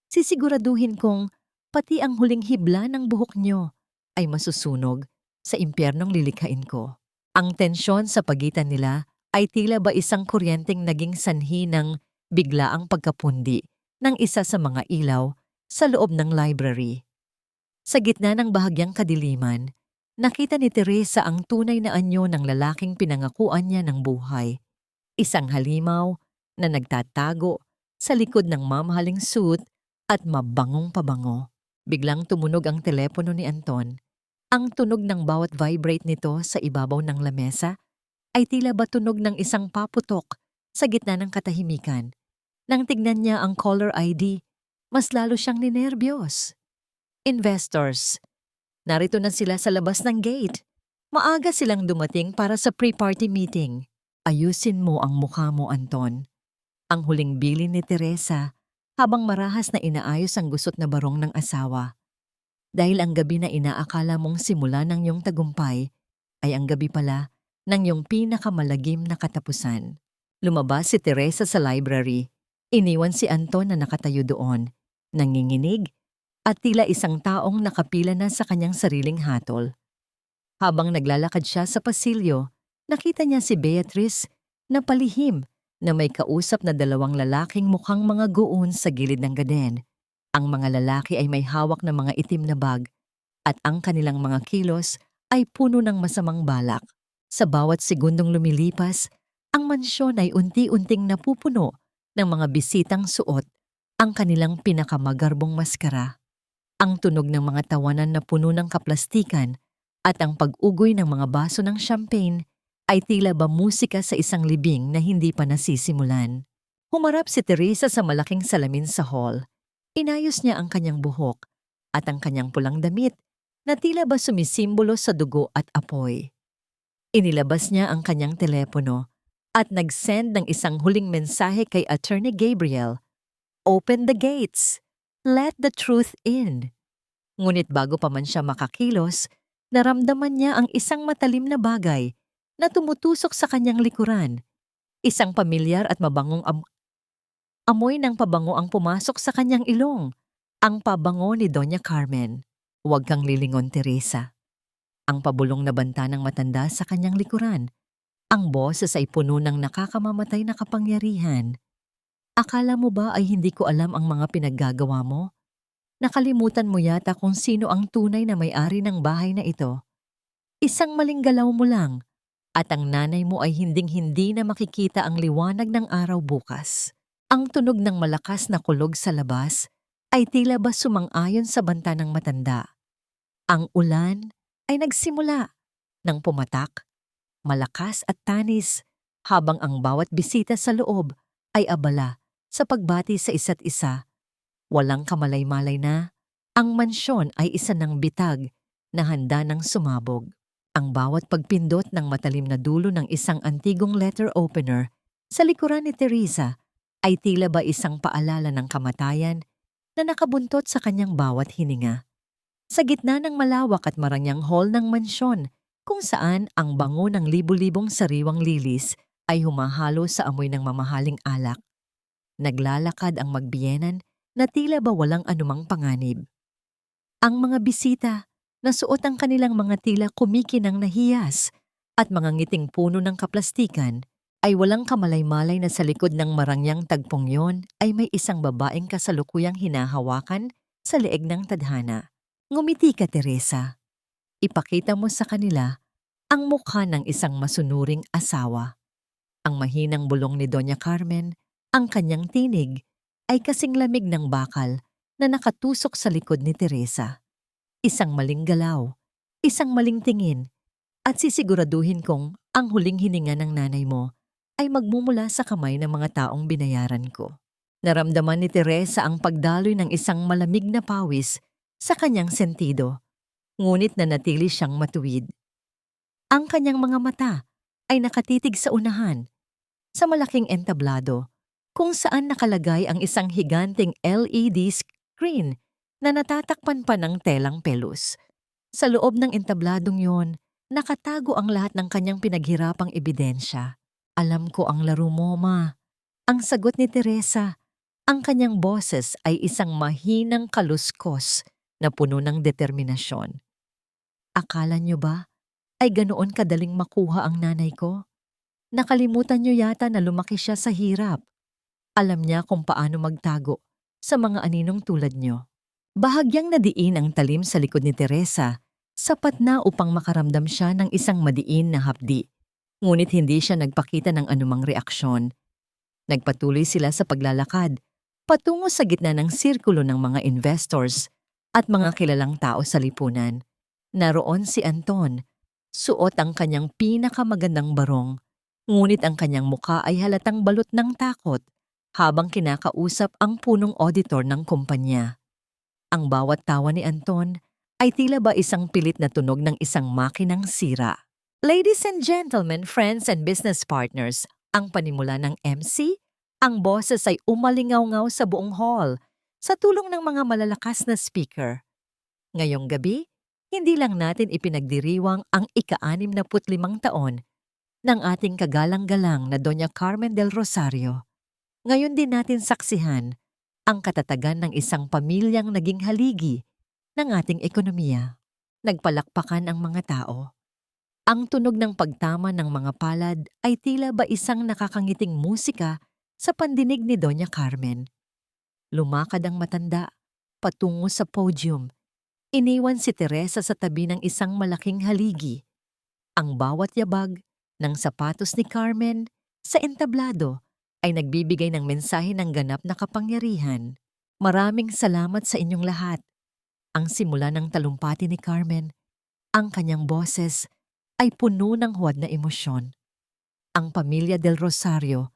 sisiguraduhin kong pati ang huling hibla ng buhok niyo ay masusunog sa impyernong lilikhain ko. Ang tensyon sa pagitan nila ay tila ba isang kuryenteng naging sanhi ng biglaang pagkapundi ng isa sa mga ilaw sa loob ng library. Sa gitna ng bahagyang kadiliman, nakita ni Teresa ang tunay na anyo ng lalaking pinangakuan niya ng buhay. Isang halimaw na nagtatago sa likod ng mamahaling suit at mabangong pabango. Biglang tumunog ang telepono ni Anton. Ang tunog ng bawat vibrate nito sa ibabaw ng lamesa ay tila ba tunog ng isang paputok sa gitna ng katahimikan. Nang tignan niya ang caller ID, mas lalo siyang ninerbiyos. Investors. Narito na sila sa labas ng gate. Maaga silang dumating para sa pre-party meeting. Ayusin mo ang mukha mo, Anton. Ang huling bilin ni Teresa habang marahas na inaayos ang gusot na barong ng asawa. Dahil ang gabi na inaakala mong simula ng iyong tagumpay ay ang gabi pala ng iyong pinakamalagim na katapusan. Lumabas si Teresa sa library. Iniwan si Anton na nakatayo doon, nanginginig at tila isang taong nakapila na sa kanyang sariling hatol. Habang naglalakad siya sa pasilyo, nakita niya si Beatrice na palihim na may kausap na 2 lalaking mukhang mga guon sa gilid ng gaden. Ang mga lalaki ay may hawak na mga itim na bag at ang kanilang mga kilos ay puno ng masamang balak. Sa bawat segundong lumilipas, ang mansyon ay unti-unting napupuno ng mga bisitang suot ang kanilang pinakamagarbong maskara. Ang tunog ng mga tawanan na puno ng kaplastikan at ang pag-ugoy ng mga baso ng champagne ay tila ba musika sa isang libing na hindi pa nasisimulan. Humarap si Teresa sa malaking salamin sa hall. Inayos niya ang kanyang buhok at ang kanyang pulang damit na tila ba sumisimbolo sa dugo at apoy. Inilabas niya ang kanyang telepono at nag-send ng isang huling mensahe kay Attorney Gabriel. Open the gates. Let the truth in. Ngunit bago pa man siya makakilos, naramdaman niya ang isang matalim na bagay na tumutusok sa kanyang likuran. Isang pamilyar at mabangong amoy ng pabango ang pumasok sa kanyang ilong. Ang pabango ni Doña Carmen. Huwag kang lilingon, Teresa. Ang pabulong na banta ng matanda sa kanyang likuran. Ang boses ay puno ng nakakamamatay na kapangyarihan. Akala mo ba ay hindi ko alam ang mga pinaggagawa mo? Nakalimutan mo yata kung sino ang tunay na may-ari ng bahay na ito. Isang maling galaw mo lang at ang nanay mo ay hinding-hindi na makikita ang liwanag ng araw bukas. Ang tunog ng malakas na kulog sa labas ay tila ba sumang-ayon sa banta ng matanda. Ang ulan ay nagsimula ng pumatak, malakas at tanis habang ang bawat bisita sa loob ay abala sa pagbati sa isa't isa. Walang kamalay-malay na, ang mansyon ay isa ng bitag na handa ng sumabog. Ang bawat pagpindot ng matalim na dulo ng isang antigong letter opener sa likuran ni Teresa ay tila ba isang paalala ng kamatayan na nakabuntot sa kanyang bawat hininga. Sa gitna ng malawak at marangyang hall ng mansyon, kung saan ang bango ng libu-libong sariwang lilis ay humahalo sa amoy ng mamahaling alak, naglalakad ang magbiyenan na tila ba walang anumang panganib. Ang mga bisita, nasuot ang kanilang mga tila kumikinang nahiyas at mga ngiting puno ng kaplastikan, ay walang kamalay-malay na sa likod ng marangyang tagpong yon ay may isang babaeng kasalukuyang hinahawakan sa leeg ng tadhana. Ngumiti ka, Teresa. Ipakita mo sa kanila ang mukha ng isang masunuring asawa. Ang mahinang bulong ni Doña Carmen, ang kanyang tinig, ay kasing lamig ng bakal na nakatusok sa likod ni Teresa. Isang maling galaw, isang maling tingin, at sisiguraduhin kong ang huling hininga ng nanay mo ay magmumula sa kamay ng mga taong binayaran ko. Naramdaman ni Teresa ang pagdaloy ng isang malamig na pawis sa kanyang sentido, ngunit nanatili siyang matuwid. Ang kanyang mga mata ay nakatitig sa unahan, sa malaking entablado, kung saan nakalagay ang isang higanting LED screen na natatakpan pa ng telang pelus. Sa loob ng entabladong yon, nakatago ang lahat ng kanyang pinaghirapang ebidensya. Alam ko ang laro mo, Ma. Ang sagot ni Teresa, ang kanyang boses ay isang mahinang kaluskos na puno ng determinasyon. Akala niyo ba ay ganoon kadaling makuha ang nanay ko? Nakalimutan niyo yata na lumaki siya sa hirap. Alam niya kung paano magtago sa mga aninong tulad niyo. Bahagyang nadiin ang talim sa likod ni Teresa, sapat na upang makaramdam siya ng isang madiin na hapdi. Ngunit hindi siya nagpakita ng anumang reaksyon. Nagpatuloy sila sa paglalakad, patungo sa gitna ng sirkulo ng mga investors at mga kilalang tao sa lipunan. Naroon si Anton, suot ang kanyang pinakamagandang barong, ngunit ang kanyang muka ay halatang balot ng takot habang kinakausap ang punong auditor ng kumpanya. Ang bawat tawa ni Anton ay tila ba isang pilit na tunog ng isang makinang sira. Ladies and gentlemen, friends and business partners, ang panimula ng MC, ang boses ay umalingaw-ngaw sa buong hall sa tulong ng mga malalakas na speaker. Ngayong gabi, hindi lang natin ipinagdiriwang ang ika-65 taon ng ating kagalang-galang na Doña Carmen del Rosario. Ngayon din natin saksihan ang katatagan ng isang pamilyang naging haligi ng ating ekonomiya. Nagpalakpakan ang mga tao. Ang tunog ng pagtama ng mga palad ay tila ba isang nakakangiting musika sa pandinig ni Doña Carmen. Lumakad ang matanda patungo sa podium. Iniwan si Teresa sa tabi ng isang malaking haligi. Ang bawat yabag ng sapatos ni Carmen sa entablado ay nagbibigay ng mensahe ng ganap na kapangyarihan. Maraming salamat sa inyong lahat. Ang simula ng talumpati ni Carmen, ang kanyang boses ay puno ng huwad na emosyon. Ang pamilya del Rosario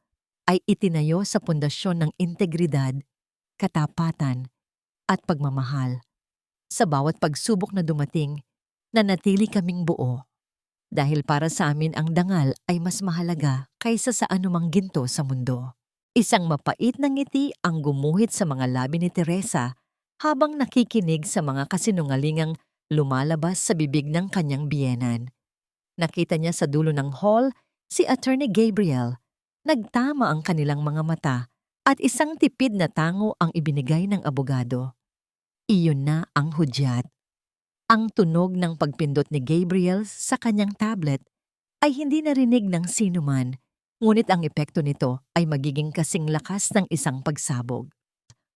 ay itinayo sa pundasyon ng integridad, katapatan, at pagmamahal. Sa bawat pagsubok na dumating, nanatili kaming buo. Dahil para sa amin ang dangal ay mas mahalaga kaysa sa anumang ginto sa mundo. Isang mapait na ngiti ang gumuhit sa mga labi ni Teresa habang nakikinig sa mga kasinungalingang lumalabas sa bibig ng kanyang biyenan. Nakita niya sa dulo ng hall si Attorney Gabriel. Nagtama ang kanilang mga mata at isang tipid na tango ang ibinigay ng abogado. Iyon na ang hudyat. Ang tunog ng pagpindot ni Gabriel sa kanyang tablet ay hindi narinig ng sinuman, ngunit ang epekto nito ay magiging kasing lakas ng isang pagsabog.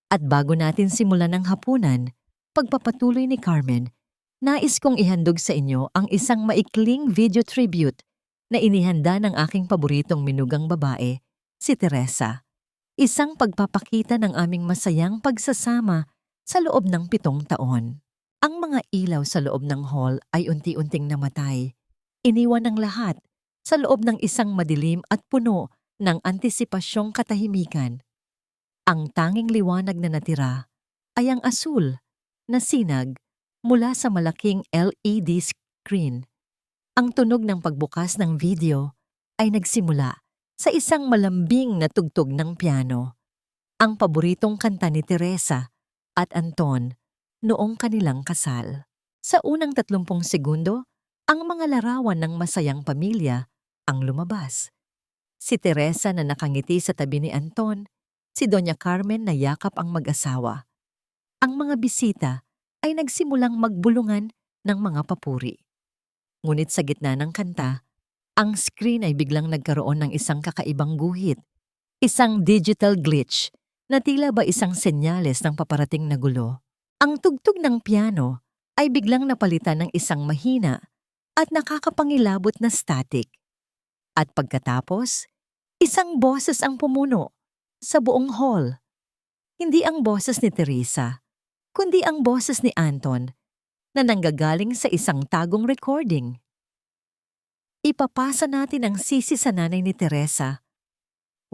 At bago natin simulan ang hapunan, pagpapatuloy ni Carmen, nais kong ihandog sa inyo ang isang maikling video tribute na inihanda ng aking paboritong minugang babae, si Teresa. Isang pagpapakita ng aming masayang pagsasama sa loob ng 7 taon. Ang mga ilaw sa loob ng hall ay unti-unting namatay. Iniwan ng lahat sa loob ng isang madilim at puno ng antisipasyong katahimikan. Ang tanging liwanag na natira ay ang asul na sinag mula sa malaking LED screen. Ang tunog ng pagbukas ng video ay nagsimula sa isang malambing na tugtog ng piano. Ang paboritong kanta ni Teresa at Anton noong kanilang kasal. Sa unang 30 segundo, ang mga larawan ng masayang pamilya ang lumabas. Si Teresa na nakangiti sa tabi ni Anton, si Doña Carmen na yakap ang mag-asawa. Ang mga bisita ay nagsimulang magbulungan ng mga papuri. Ngunit sa gitna ng kanta, ang screen ay biglang nagkaroon ng isang kakaibang guhit, isang digital glitch na tila ba isang senyales ng paparating na gulo. Ang tugtog ng piano ay biglang napalitan ng isang mahina at nakakapangilabot na static. At pagkatapos, isang boses ang pumuno sa buong hall. Hindi ang boses ni Teresa, kundi ang boses ni Anton na nanggagaling sa isang tagong recording. Ipapasa natin ang sisi sa nanay ni Teresa.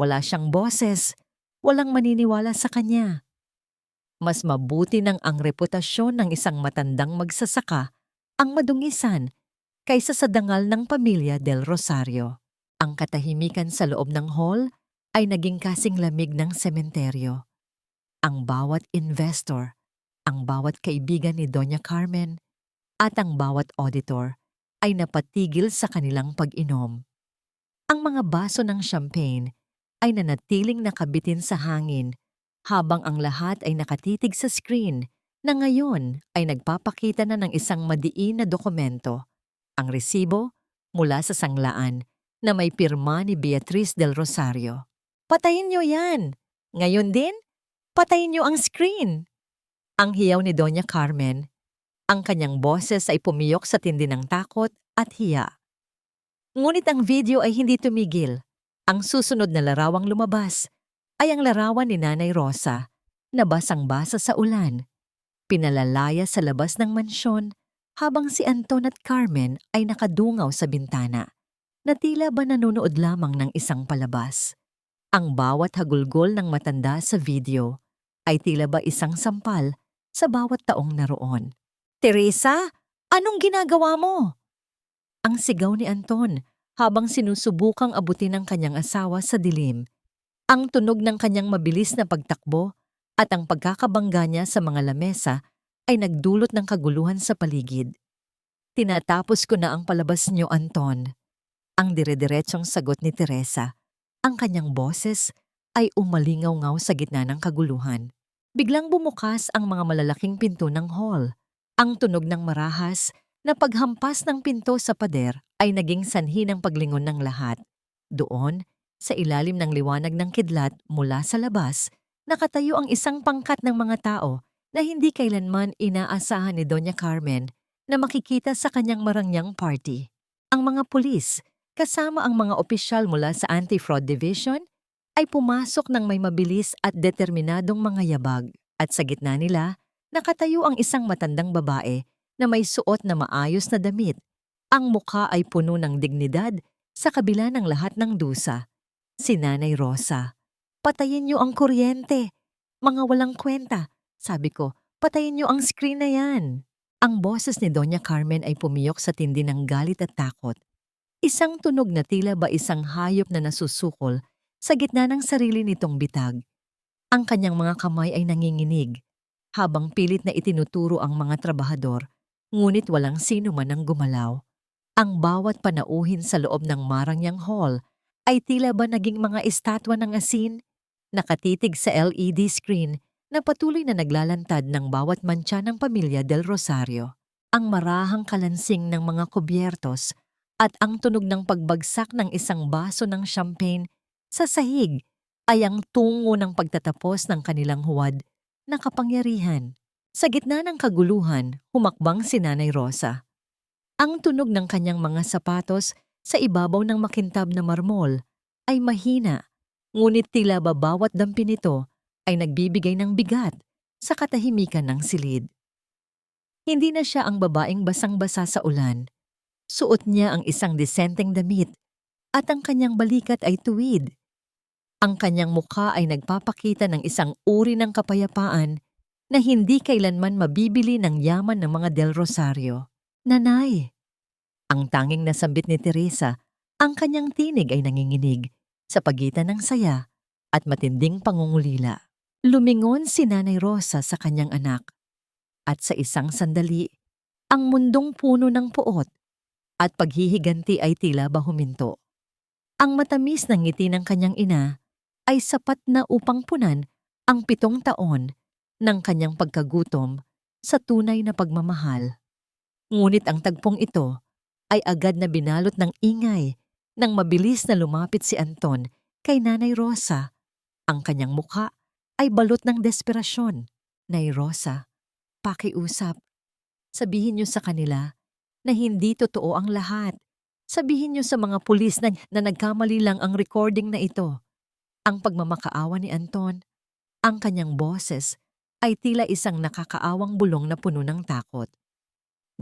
Wala siyang boses, walang maniniwala sa kanya. Mas mabuti nang ang reputasyon ng isang matandang magsasaka ang madungisan kaysa sa dangal ng pamilya del Rosario. Ang katahimikan sa loob ng hall ay naging kasing lamig ng sementeryo. Ang bawat investor, ang bawat kaibigan ni Doña Carmen, at ang bawat auditor ay napatigil sa kanilang pag-inom. Ang mga baso ng champagne ay nanatiling nakabitin sa hangin habang ang lahat ay nakatitig sa screen na ngayon ay nagpapakita na ng isang madiin na dokumento, ang resibo mula sa sanglaan na may pirma ni Beatriz del Rosario. Patayin niyo yan! Ngayon din, patayin niyo ang screen! Ang hiyaw ni Doña Carmen, ang kanyang boses ay pumiyok sa tindi ng takot at hiya. Ngunit ang video ay hindi tumigil. Ang susunod na larawang lumabas ay ang larawan ni Nanay Rosa na basang-basa sa ulan, pinalalaya sa labas ng mansyon habang si Anton at Carmen ay nakadungaw sa bintana na tila ba nanonood lamang ng isang palabas. Ang bawat hagulgol ng matanda sa video ay tila ba isang sampal sa bawat taong naroon. Teresa, anong ginagawa mo? Ang sigaw ni Anton habang sinusubukang abutin ng kanyang asawa sa dilim. Ang tunog ng kanyang mabilis na pagtakbo at ang pagkakabangga niya sa mga lamesa ay nagdulot ng kaguluhan sa paligid. Tinatapos ko na ang palabas niyo, Anton. Ang dire-diretsong sagot ni Teresa. Ang kanyang boses ay umalingaw-ngaw sa gitna ng kaguluhan. Biglang bumukas ang mga malalaking pinto ng hall. Ang tunog ng marahas na paghampas ng pinto sa pader ay naging sanhi ng paglingon ng lahat. Doon, sa ilalim ng liwanag ng kidlat mula sa labas, nakatayo ang isang pangkat ng mga tao na hindi kailanman inaasahan ni Doña Carmen na makikita sa kanyang marangyang party. Ang mga pulis, kasama ang mga opisyal mula sa Anti-Fraud Division, ay pumasok ng may mabilis at determinadong mga yabag at sa gitna nila, nakatayo ang isang matandang babae na may suot na maayos na damit. Ang mukha ay puno ng dignidad sa kabila ng lahat ng dusa. Si Nanay Rosa. "Patayin niyo ang kuryente. Mga walang kwenta." Sabi ko, "Patayin niyo ang screen na yan." Ang boses ni Doña Carmen ay pumiyok sa tindi ng galit at takot. Isang tunog na tila ba isang hayop na nasusukol sa gitna ng sarili nitong bitag. Ang kanyang mga kamay ay nanginginig habang pilit na itinuturo ang mga trabahador, ngunit walang sino man ang gumalaw. Ang bawat panauhin sa loob ng Marangyang Hall ay tila ba naging mga estatwa ng asin, nakatitig sa LED screen na patuloy na naglalantad ng bawat mantsa ng pamilya Del Rosario. Ang marahang kalansing ng mga kubyertos at ang tunog ng pagbagsak ng isang baso ng champagne sa sahig ay ang tungo ng pagtatapos ng kanilang huwad na kapangyarihan. Sa gitna ng kaguluhan, humakbang si Nanay Rosa. Ang tunog ng kanyang mga sapatos sa ibabaw ng makintab na marmol ay mahina, ngunit tila ba bawat dampi nito ay nagbibigay ng bigat sa katahimikan ng silid. Hindi na siya ang babaeng basang-basa sa ulan. Suot niya ang isang disenteng damit at ang kanyang balikat ay tuwid. Ang kanyang mukha ay nagpapakita ng isang uri ng kapayapaan na hindi kailanman mabibili ng yaman ng mga Del Rosario. "Nanay!" Ang tanging nasambit ni Teresa, ang kanyang tinig ay nanginginig sa pagitan ng saya at matinding pangungulila. Lumingon si Nanay Rosa sa kanyang anak at sa isang sandali, ang mundong puno ng puot at paghihiganti ay tila ba huminto. Ang matamis na ngiti ng kanyang ina ay sapat na upang punan ang 7 taon ng kanyang pagkagutom sa tunay na pagmamahal. Ngunit ang tagpong ito ay agad na binalot ng ingay nang mabilis na lumapit si Anton kay Nanay Rosa. Ang kanyang mukha ay balot ng desperasyon. "Nay Rosa, pakiusap. Sabihin niyo sa kanila na hindi totoo ang lahat. Sabihin niyo sa mga pulis na nagkamali lang ang recording na ito." Ang pagmamakaawa ni Anton, ang kanyang boses, ay tila isang nakakaawang bulong na puno ng takot.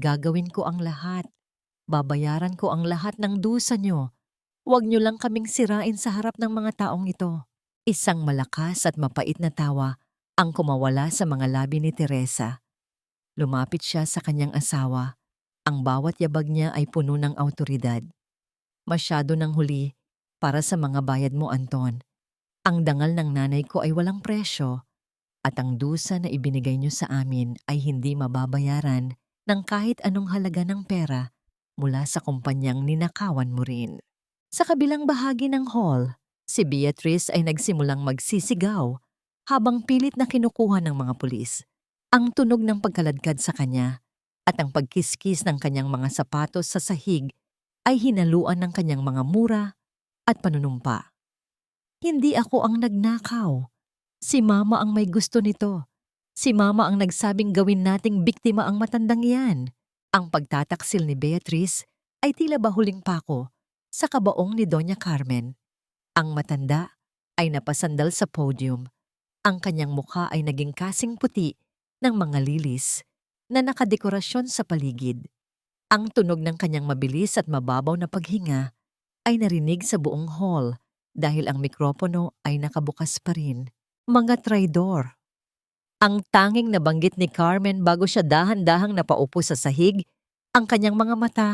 "Gagawin ko ang lahat. Babayaran ko ang lahat ng dusa niyo. Huwag niyo lang kaming sirain sa harap ng mga taong ito." Isang malakas at mapait na tawa ang kumawala sa mga labi ni Teresa. Lumapit siya sa kanyang asawa. Ang bawat yabag niya ay puno ng awtoridad. "Masyado nang huli para sa mga bayad mo, Anton. Ang dangal ng nanay ko ay walang presyo at ang dusa na ibinigay niyo sa amin ay hindi mababayaran ng kahit anong halaga ng pera mula sa kumpanyang ninakawan mo rin." Sa kabilang bahagi ng hall, si Beatrice ay nagsimulang magsisigaw habang pilit na kinukuha ng mga pulis. Ang tunog ng pagkaladkad sa kanya at ang pagkiskis ng kanyang mga sapatos sa sahig ay hinaluan ng kanyang mga mura at panunumpa. "Hindi ako ang nagnakaw. Si Mama ang may gusto nito. Si Mama ang nagsabing gawin nating biktima ang matandang iyan." Ang pagtataksil ni Beatrice ay tila ba huling pako sa kabaong ni Doña Carmen. Ang matanda ay napasandal sa podium. Ang kanyang mukha ay naging kasing puti ng mga lilis na nakadekorasyon sa paligid. Ang tunog ng kanyang mabilis at mababaw na paghinga ay narinig sa buong hall dahil ang mikropono ay nakabukas pa rin. "Mga traidor." Ang tanging nabanggit ni Carmen bago siya dahan-dahang napaupo sa sahig, ang kanyang mga mata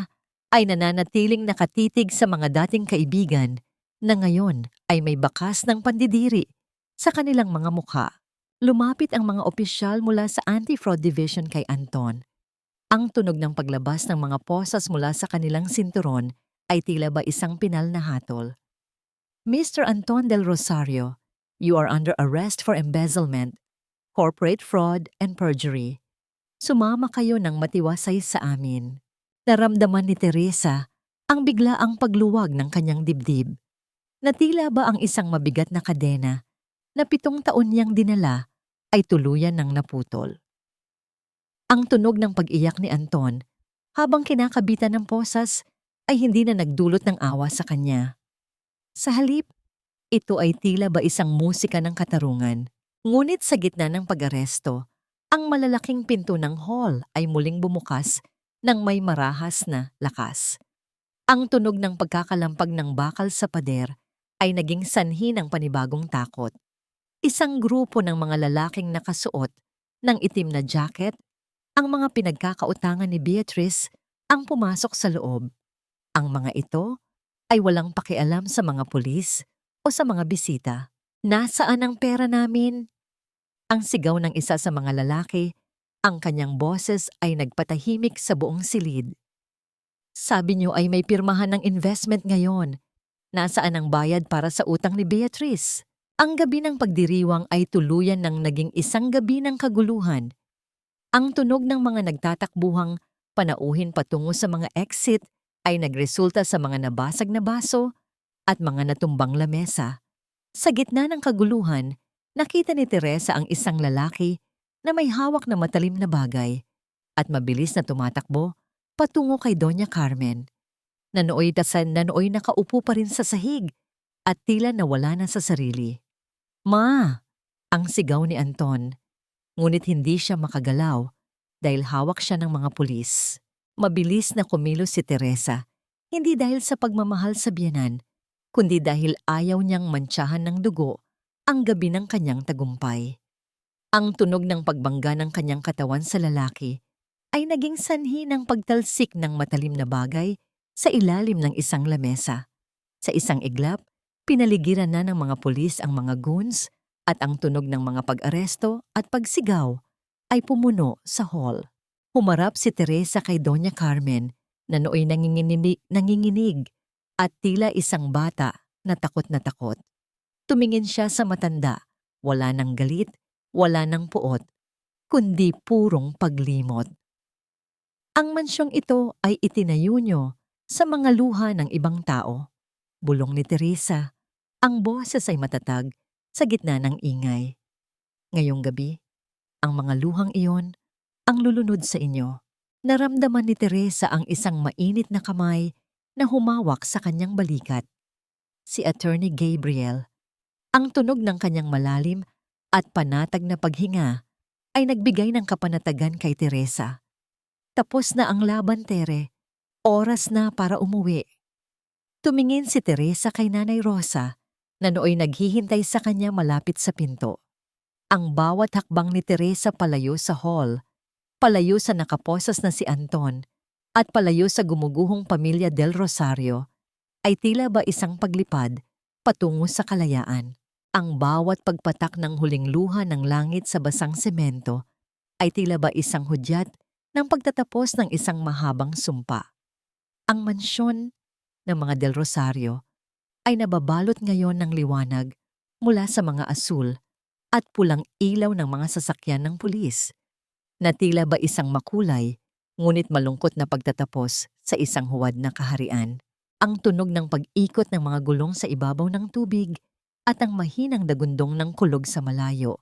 ay nananatiling nakatitig sa mga dating kaibigan na ngayon ay may bakas ng pandidiri sa kanilang mga mukha. Lumapit ang mga opisyal mula sa Anti-Fraud Division kay Anton. Ang tunog ng paglabas ng mga posas mula sa kanilang sinturon ay tila ba isang pinal na hatol. "Mr. Anton Del Rosario, you are under arrest for embezzlement, corporate fraud, and perjury. Sumama kayo ng matiwasay sa amin." Naramdaman ni Teresa ang biglaang pagluwag ng kanyang dibdib. Na tila ba ang isang mabigat na kadena na 7 taon niyang dinala ay tuluyan ng naputol. Ang tunog ng pag-iyak ni Anton habang kinakabitan ng posas ay hindi na nagdulot ng awa sa kanya. Sa halip, Ito ay tila ba isang musika ng katarungan. Ngunit sa gitna ng pag-aresto, ang malalaking pinto ng hall ay muling bumukas ng may marahas na lakas. Ang tunog ng pagkakalampag ng bakal sa pader ay naging sanhi ng panibagong takot. Isang grupo ng mga lalaking nakasuot ng itim na jacket, ang mga pinagkakautangan ni Beatrice, ang pumasok sa loob. Ang mga ito ay walang pakialam sa mga pulis o sa mga bisita. Nasaan ang pera namin? Ang sigaw ng isa sa mga lalaki, ang kanyang boses ay nagpatahimik sa buong silid. Sabi niyo ay may pirmahan ng investment ngayon. Nasaan ang bayad para sa utang ni Beatrice? Ang gabi ng pagdiriwang ay tuluyan ng naging isang gabi ng kaguluhan. Ang tunog ng mga nagtatakbuhang panauhin patungo sa mga exit ay nagresulta sa mga nabasag na baso at mga natumbang lamesa. Sa gitna ng kaguluhan, nakita ni Teresa ang isang lalaki na may hawak na matalim na bagay at mabilis na tumatakbo patungo kay Doña Carmen. Nanooy nakaupo pa rin sa sahig at tila nawala na sa sarili. "Ma!" ang sigaw ni Anton, ngunit hindi siya makagalaw dahil hawak siya ng mga pulis. Mabilis na kumilos si Teresa, hindi dahil sa pagmamahal sa biyenan, kundi dahil ayaw niyang mantsahan ng dugo ang gabi ng kanyang tagumpay. Ang tunog ng pagbangga ng kanyang katawan sa lalaki ay naging sanhi ng pagtalsik ng matalim na bagay sa ilalim ng isang lamesa. Sa isang iglap, pinaligiran na ng mga pulis ang mga goons at ang tunog ng mga pag-aresto at pagsigaw ay pumuno sa hall. Humarap si Teresa kay Doña Carmen na nooy nanginginig at tila isang bata na takot na takot. Tumingin siya sa matanda, wala ng galit, wala ng puot, kundi purong paglimot. Ang mansyong ito ay itinayo niyo sa mga luha ng ibang tao. Bulong ni Teresa, ang boses ay matatag sa gitna ng ingay. Ngayong gabi, ang mga luhang iyon ang lulunod sa inyo. Naramdaman ni Teresa ang isang mainit na kamay na humawak sa kanyang balikat. Si Attorney Gabriel. Ang tunog ng kanyang malalim at panatag na paghinga ay nagbigay ng kapanatagan kay Teresa. Tapos na ang laban, Tere. Oras na para umuwi. Tumingin si Teresa kay Nanay Rosa na nooy naghihintay sa kanya malapit sa pinto. Ang bawat hakbang ni Teresa palayo sa hall, palayo sa nakaposas na si Anton, at palayo sa gumuguhong pamilya Del Rosario, ay tila ba isang paglipad patungo sa kalayaan. Ang bawat pagpatak ng huling luha ng langit sa basang semento ay tila ba isang hudyat ng pagtatapos ng isang mahabang sumpa. Ang mansyon ng mga Del Rosario ay nababalot ngayon ng liwanag mula sa mga asul at pulang ilaw ng mga sasakyan ng pulis, na tila ba isang makulay ngunit malungkot na pagtatapos sa isang huwad na kaharian. Ang tunog ng pag-ikot ng mga gulong sa ibabaw ng tubig at ang mahinang dagundong ng kulog sa malayo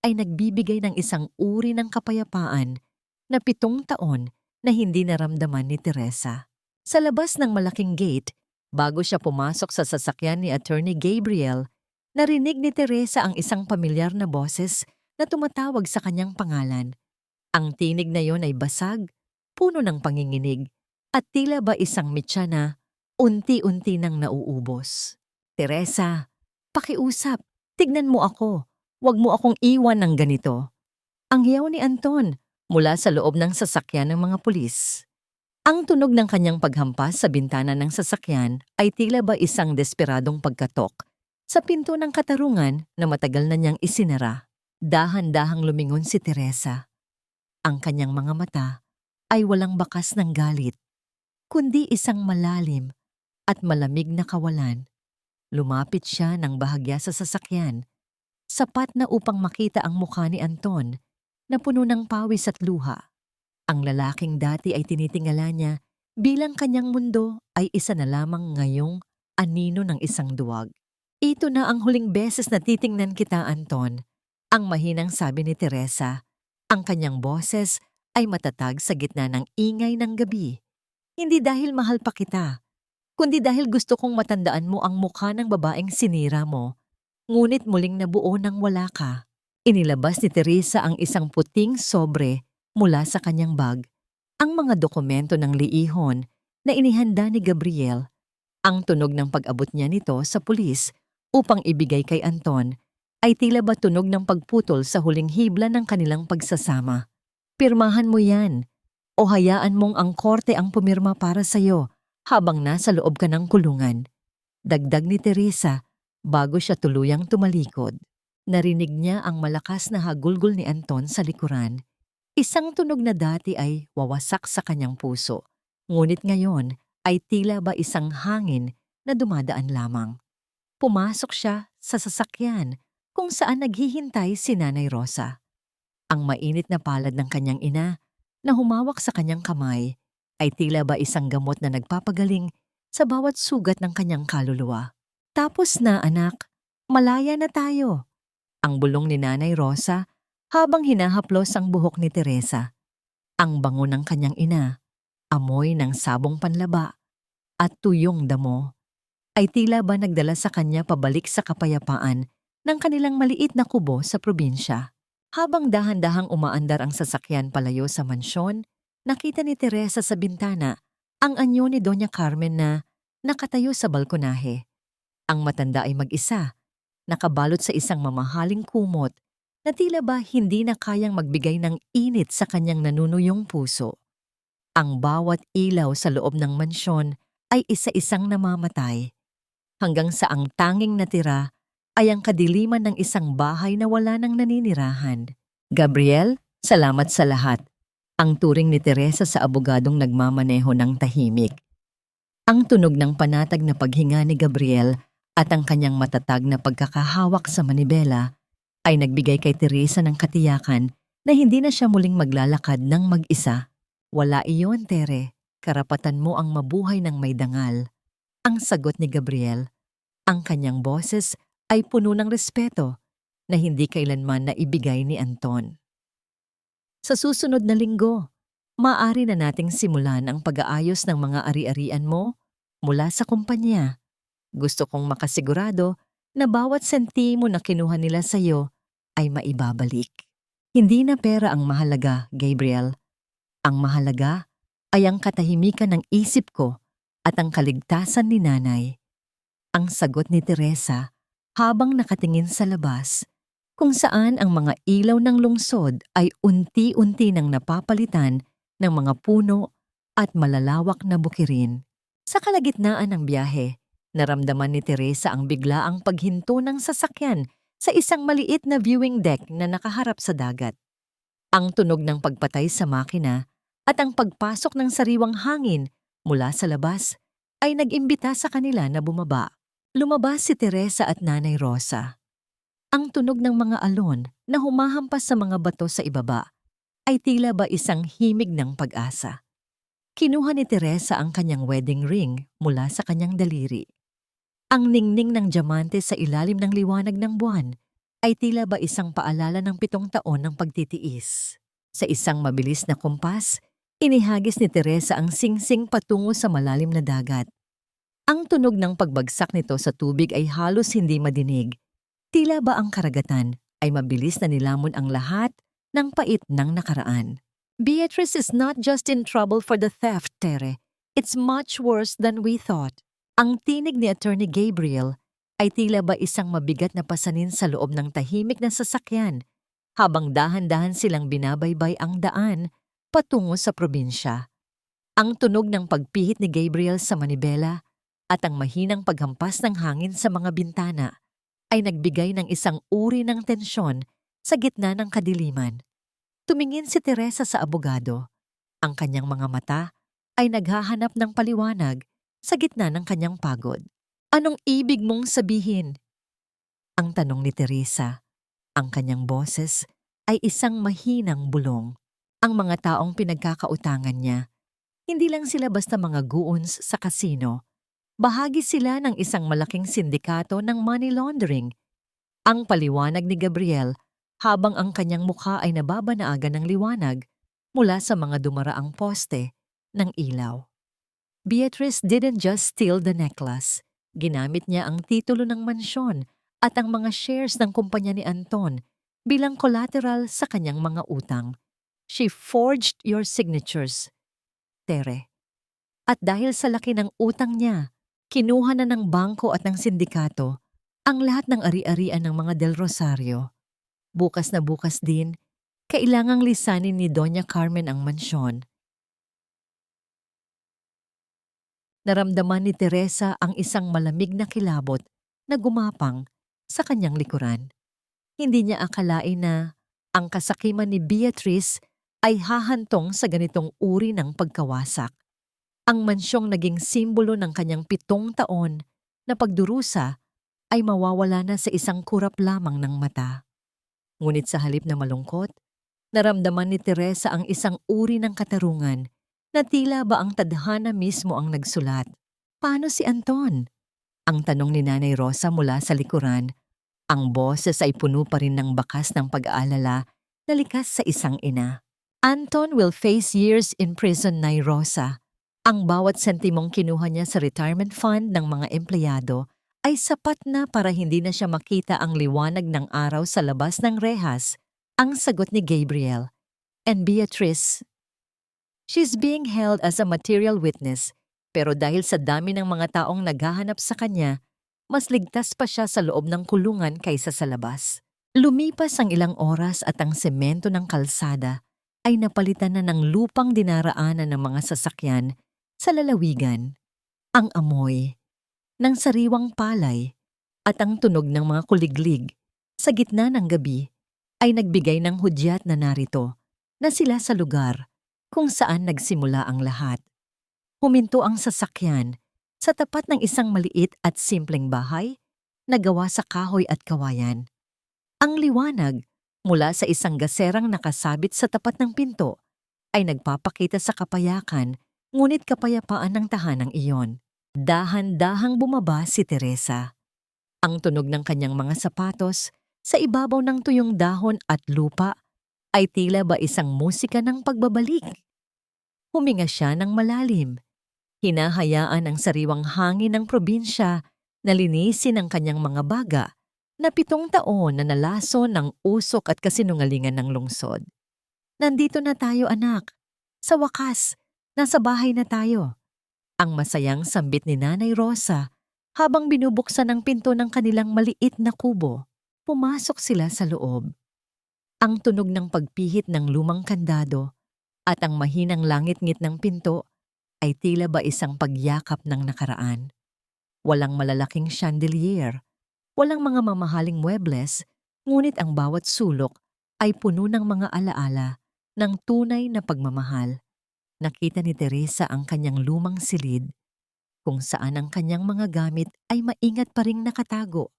ay nagbibigay ng isang uri ng kapayapaan na 7 taon na hindi naramdaman ni Teresa. Sa labas ng malaking gate, bago siya pumasok sa sasakyan ni Attorney Gabriel, narinig ni Teresa ang isang pamilyar na boses na tumatawag sa kanyang pangalan. Ang tinig na yon ay basag, puno ng panginginig, at tila ba isang mitya na unti-unti nang nauubos. "Teresa, pakiusap, tignan mo ako, huwag mo akong iwan ng ganito." Ang hiyaw ni Anton mula sa loob ng sasakyan ng mga pulis. Ang tunog ng kanyang paghampas sa bintana ng sasakyan ay tila ba isang desperadong pagkatok sa pinto ng katarungan na matagal na niyang isinara. Dahan-dahang lumingon si Teresa. Ang kanyang mga mata ay walang bakas ng galit, kundi isang malalim at malamig na kawalan. Lumapit siya ng bahagya sa sasakyan, sapat na upang makita ang mukha ni Anton na puno ng pawis at luha. Ang lalaking dati ay tinitingala niya bilang kanyang mundo ay isa na lamang ngayong anino ng isang duwag. "Ito na ang huling beses na titingnan kita, Anton," ang mahinang sabi ni Teresa. Ang kanyang boses ay matatag sa gitna ng ingay ng gabi. "Hindi dahil mahal pa kita, kundi dahil gusto kong matandaan mo ang mukha ng babaeng sinira mo, ngunit muling nabuo nang wala ka. Inilabas ni Teresa ang isang puting sobre mula sa kanyang bag, ang mga dokumento ng liihon na inihanda ni Gabriel. Ang tunog ng pag-abot niya nito sa pulis upang ibigay kay Anton ay tila ba tunog ng pagputol sa huling hibla ng kanilang pagsasama. Pirmahan mo yan o hayaan mong ang korte ang pumirma para sa'yo habang nasa loob ka ng kulungan. Dagdag ni Teresa bago siya tuluyang tumalikod. Narinig niya ang malakas na hagulgol ni Anton sa likuran. Isang tunog na dati ay wawasak sa kanyang puso, ngunit ngayon ay tila ba isang hangin na dumadaan lamang. Pumasok siya sa sasakyan kung saan naghihintay si Nanay Rosa. Ang mainit na palad ng kanyang ina na humawak sa kanyang kamay ay tila ba isang gamot na nagpapagaling sa bawat sugat ng kanyang kaluluwa. Tapos na anak, malaya na tayo. Ang bulong ni Nanay Rosa habang hinahaplos ang buhok ni Teresa. Ang bango ng kanyang ina, amoy ng sabong panlaba at tuyong damo ay tila ba nagdala sa kanya pabalik sa kapayapaan ng kanilang maliit na kubo sa probinsya. Habang dahan-dahang umaandar ang sasakyan palayo sa mansyon, nakita ni Teresa sa bintana ang anyo ni Doña Carmen na nakatayo sa balkonahe. Ang matanda ay mag-isa, nakabalot sa isang mamahaling kumot na tila ba hindi na kayang magbigay ng init sa kanyang nanunuyong puso. Ang bawat ilaw sa loob ng mansyon ay isa-isang namamatay, hanggang sa ang tanging natira ay ang kadiliman ng isang bahay na wala nang naninirahan. Gabriel, salamat sa lahat. Ang turing ni Teresa sa abogadong nagmamaneho ng tahimik. Ang tunog ng panatag na paghinga ni Gabriel at ang kanyang matatag na pagkakahawak sa manibela ay nagbigay kay Teresa ng katiyakan na hindi na siya muling maglalakad ng mag-isa. Wala iyon, Tere. Karapatan mo ang mabuhay ng may dangal. Ang sagot ni Gabriel. Ang kanyang boses ay puno ng respeto na hindi kailanman na ibigay ni Anton. Sa susunod na linggo, maaari na nating simulan ang pag-aayos ng mga ari-arian mo mula sa kumpanya. Gusto kong makasigurado na bawat sentimo na kinuha nila sa iyo ay maibabalik. Hindi na pera ang mahalaga, Gabriel. Ang mahalaga ay ang katahimikan ng isip ko at ang kaligtasan ni Nanay. Ang sagot ni Teresa habang nakatingin sa labas, kung saan ang mga ilaw ng lungsod ay unti-unti nang napapalitan ng mga puno at malalawak na bukirin. Sa kalagitnaan ng biyahe, naramdaman ni Teresa ang biglaang paghinto ng sasakyan sa isang maliit na viewing deck na nakaharap sa dagat. Ang tunog ng pagpatay sa makina at ang pagpasok ng sariwang hangin mula sa labas ay nag-imbita sa kanila na bumaba. Lumabas si Teresa at Nanay Rosa. Ang tunog ng mga alon na humahampas sa mga bato sa ibaba ay tila ba isang himig ng pag-asa. Kinuha ni Teresa ang kanyang wedding ring mula sa kanyang daliri. Ang ningning ng diamante sa ilalim ng liwanag ng buwan ay tila ba isang paalala ng 7 taon ng pagtitiis. Sa isang mabilis na kumpas, inihagis ni Teresa ang singsing patungo sa malalim na dagat. Ang tunog ng pagbagsak nito sa tubig ay halos hindi madinig. Tila ba ang karagatan ay mabilis na nilamon ang lahat ng pait ng nakaraan. Beatrice is not just in trouble for the theft, Tere. It's much worse than we thought. Ang tinig ni Attorney Gabriel ay tila ba isang mabigat na pasanin sa loob ng tahimik na sasakyan habang dahan-dahan silang binabaybay ang daan patungo sa probinsya. Ang tunog ng pagpihit ni Gabriel sa manibela at ang mahinang paghampas ng hangin sa mga bintana ay nagbigay ng isang uri ng tensyon sa gitna ng kadiliman. Tumingin si Teresa sa abogado. Ang kanyang mga mata ay naghahanap ng paliwanag sa gitna ng kanyang pagod. Anong ibig mong sabihin? Ang tanong ni Teresa. Ang kanyang boses ay isang mahinang bulong. Ang mga taong pinagkakautangan niya, hindi lang sila basta mga goons sa kasino. Bahagi sila ng isang malaking sindikato ng money laundering. Ang paliwanag ni Gabriel habang ang kanyang mukha ay nababanaagan ng liwanag mula sa mga dumaraang poste ng ilaw. Beatrice didn't just steal the necklace. Ginamit niya ang titulo ng mansyon at ang mga shares ng kumpanya ni Anton bilang collateral sa kanyang mga utang. She forged your signatures, Tere. At dahil sa laki ng utang niya, kinuha na ng bangko at ng sindikato ang lahat ng ari-arian ng mga Del Rosario. Bukas na bukas din, kailangang lisanin ni Doña Carmen ang mansyon. Naramdaman ni Teresa ang isang malamig na kilabot na gumapang sa kanyang likuran. Hindi niya akalain na ang kasakiman ni Beatrice ay hahantong sa ganitong uri ng pagkawasak. Ang mansyong naging simbolo ng kanyang 7 taon na pagdurusa ay mawawala na sa isang kurap lamang ng mata. Ngunit sa halip na malungkot, naramdaman ni Teresa ang isang uri ng katarungan na tila ba ang tadhana mismo ang nagsulat. Paano si Anton? Ang tanong ni Nanay Rosa mula sa likuran. Ang boses ay puno pa rin ng bakas ng pag-aalala na likas sa isang ina. Anton will face years in prison, Nay Rosa. Ang bawat sentimong kinuha niya sa retirement fund ng mga empleyado ay sapat na para hindi na siya makita ang liwanag ng araw sa labas ng rehas, ang sagot ni Gabriel. And Beatrice, she's being held as a material witness, pero dahil sa dami ng mga taong naghahanap sa kanya, mas ligtas pa siya sa loob ng kulungan kaysa sa labas. Lumipas ang ilang oras at ang semento ng kalsada ay napalitan na ng lupang dinaraanan ng mga sasakyan sa lalawigan. Ang amoy ng sariwang palay at ang tunog ng mga kuliglig sa gitna ng gabi ay nagbigay ng hudyat na narito na sila sa lugar kung saan nagsimula ang lahat. Huminto ang sasakyan sa tapat ng isang maliit at simpleng bahay na gawa sa kahoy at kawayan. Ang liwanag mula sa isang gaserang nakasabit sa tapat ng pinto ay nagpapakita sa kapayakan, ngunit kapayapaan ng tahanang iyon. Dahan-dahang bumaba si Teresa. Ang tunog ng kanyang mga sapatos sa ibabaw ng tuyong dahon at lupa ay tila ba isang musika ng pagbabalik. Huminga siya ng malalim. Hinahayaan ang sariwang hangin ng probinsya na linisin ang kanyang mga baga na 7 taon na nalaso ng usok at kasinungalingan ng lungsod. Nandito na tayo, anak. Sa wakas, nasa bahay na tayo. Ang masayang sambit ni Nanay Rosa habang binubuksan ang pinto ng kanilang maliit na kubo. Pumasok sila sa loob. Ang tunog ng pagpihit ng lumang kandado at ang mahinang langit-ngit ng pinto ay tila ba isang pagyakap ng nakaraan. Walang malalaking chandelier, walang mga mamahaling muebles, ngunit ang bawat sulok ay puno ng mga alaala ng tunay na pagmamahal. Nakita ni Teresa ang kanyang lumang silid, kung saan ang kanyang mga gamit ay maingat pa ring nakatago.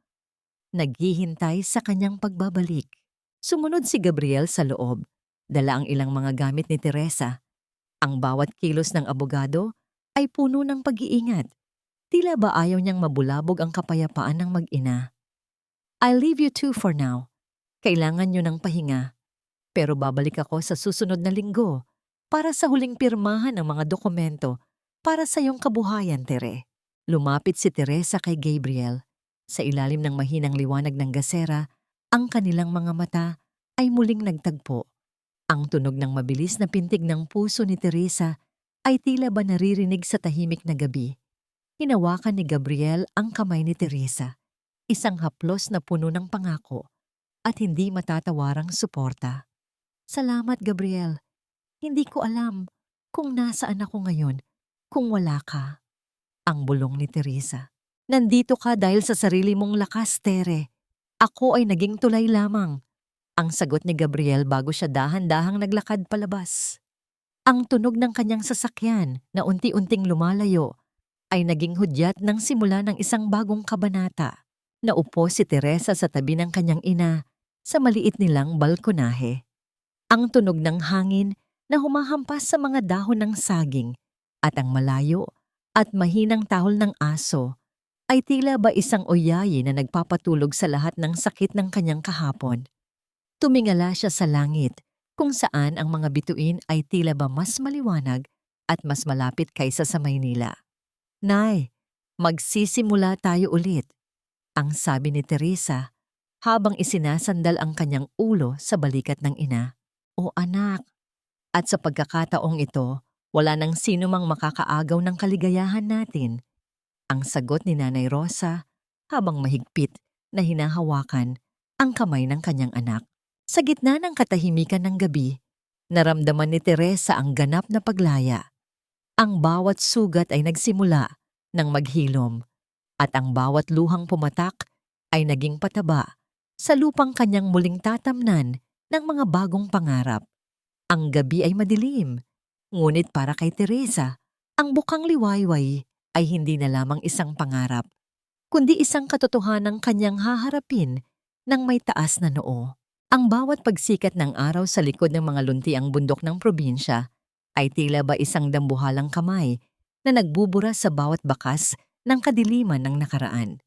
Naghihintay sa kanyang pagbabalik. Sumunod si Gabriel sa loob. Dala ang ilang mga gamit ni Teresa. Ang bawat kilos ng abogado ay puno ng pag-iingat. Tila ba ayaw niyang mabulabog ang kapayapaan ng mag-ina. I'll leave you two for now. Kailangan niyo ng pahinga. Pero babalik ako sa susunod na linggo para sa huling pirmahan ng mga dokumento para sa iyong kabuhayan, Tere. Lumapit si Teresa kay Gabriel. Sa ilalim ng mahinang liwanag ng gasera, ang kanilang mga mata ay muling nagtagpo. Ang tunog ng mabilis na pintig ng puso ni Teresa ay tila ba naririnig sa tahimik na gabi. Hinawakan ni Gabriel ang kamay ni Teresa, isang haplos na puno ng pangako at hindi matatawarang suporta. Salamat, Gabriel. Hindi ko alam kung nasaan ako ngayon kung wala ka. Ang bulong ni Teresa. Nandito ka dahil sa sarili mong lakas, Tere. Ako ay naging tulay lamang. Ang sagot ni Gabriel bago siya dahan-dahang naglakad palabas. Ang tunog ng kanyang sasakyan na unti-unting lumalayo ay naging hudyat ng simula ng isang bagong kabanata. Naupo si Teresa sa tabi ng kanyang ina sa maliit nilang balkonahe. Ang tunog ng hangin na humahampas sa mga dahon ng saging at ang malayo at mahinang tahol ng aso ay tila ba isang oyayi na nagpapatulog sa lahat ng sakit ng kanyang kahapon. Tumingala siya sa langit kung saan ang mga bituin ay tila ba mas maliwanag at mas malapit kaysa sa Maynila. Nay, magsisimula tayo ulit, ang sabi ni Teresa habang isinasandal ang kanyang ulo sa balikat ng ina. O anak, at sa pagkakataong ito, wala nang sino mang makakaagaw ng kaligayahan natin. Ang sagot ni Nanay Rosa habang mahigpit na hinahawakan ang kamay ng kanyang anak. Sa gitna ng katahimikan ng gabi, naramdaman ni Teresa ang ganap na paglaya. Ang bawat sugat ay nagsimula ng maghilom at ang bawat luhang pumatak ay naging pataba sa lupang kanyang muling tatamnan ng mga bagong pangarap. Ang gabi ay madilim, ngunit para kay Teresa, ang bukang liwayway ay hindi na lamang isang pangarap, kundi isang katotohanang kanyang haharapin ng may taas na noo. Ang bawat pagsikat ng araw sa likod ng mga luntiang bundok ng probinsya ay tila ba isang dambuhalang kamay na nagbubura sa bawat bakas ng kadiliman ng nakaraan.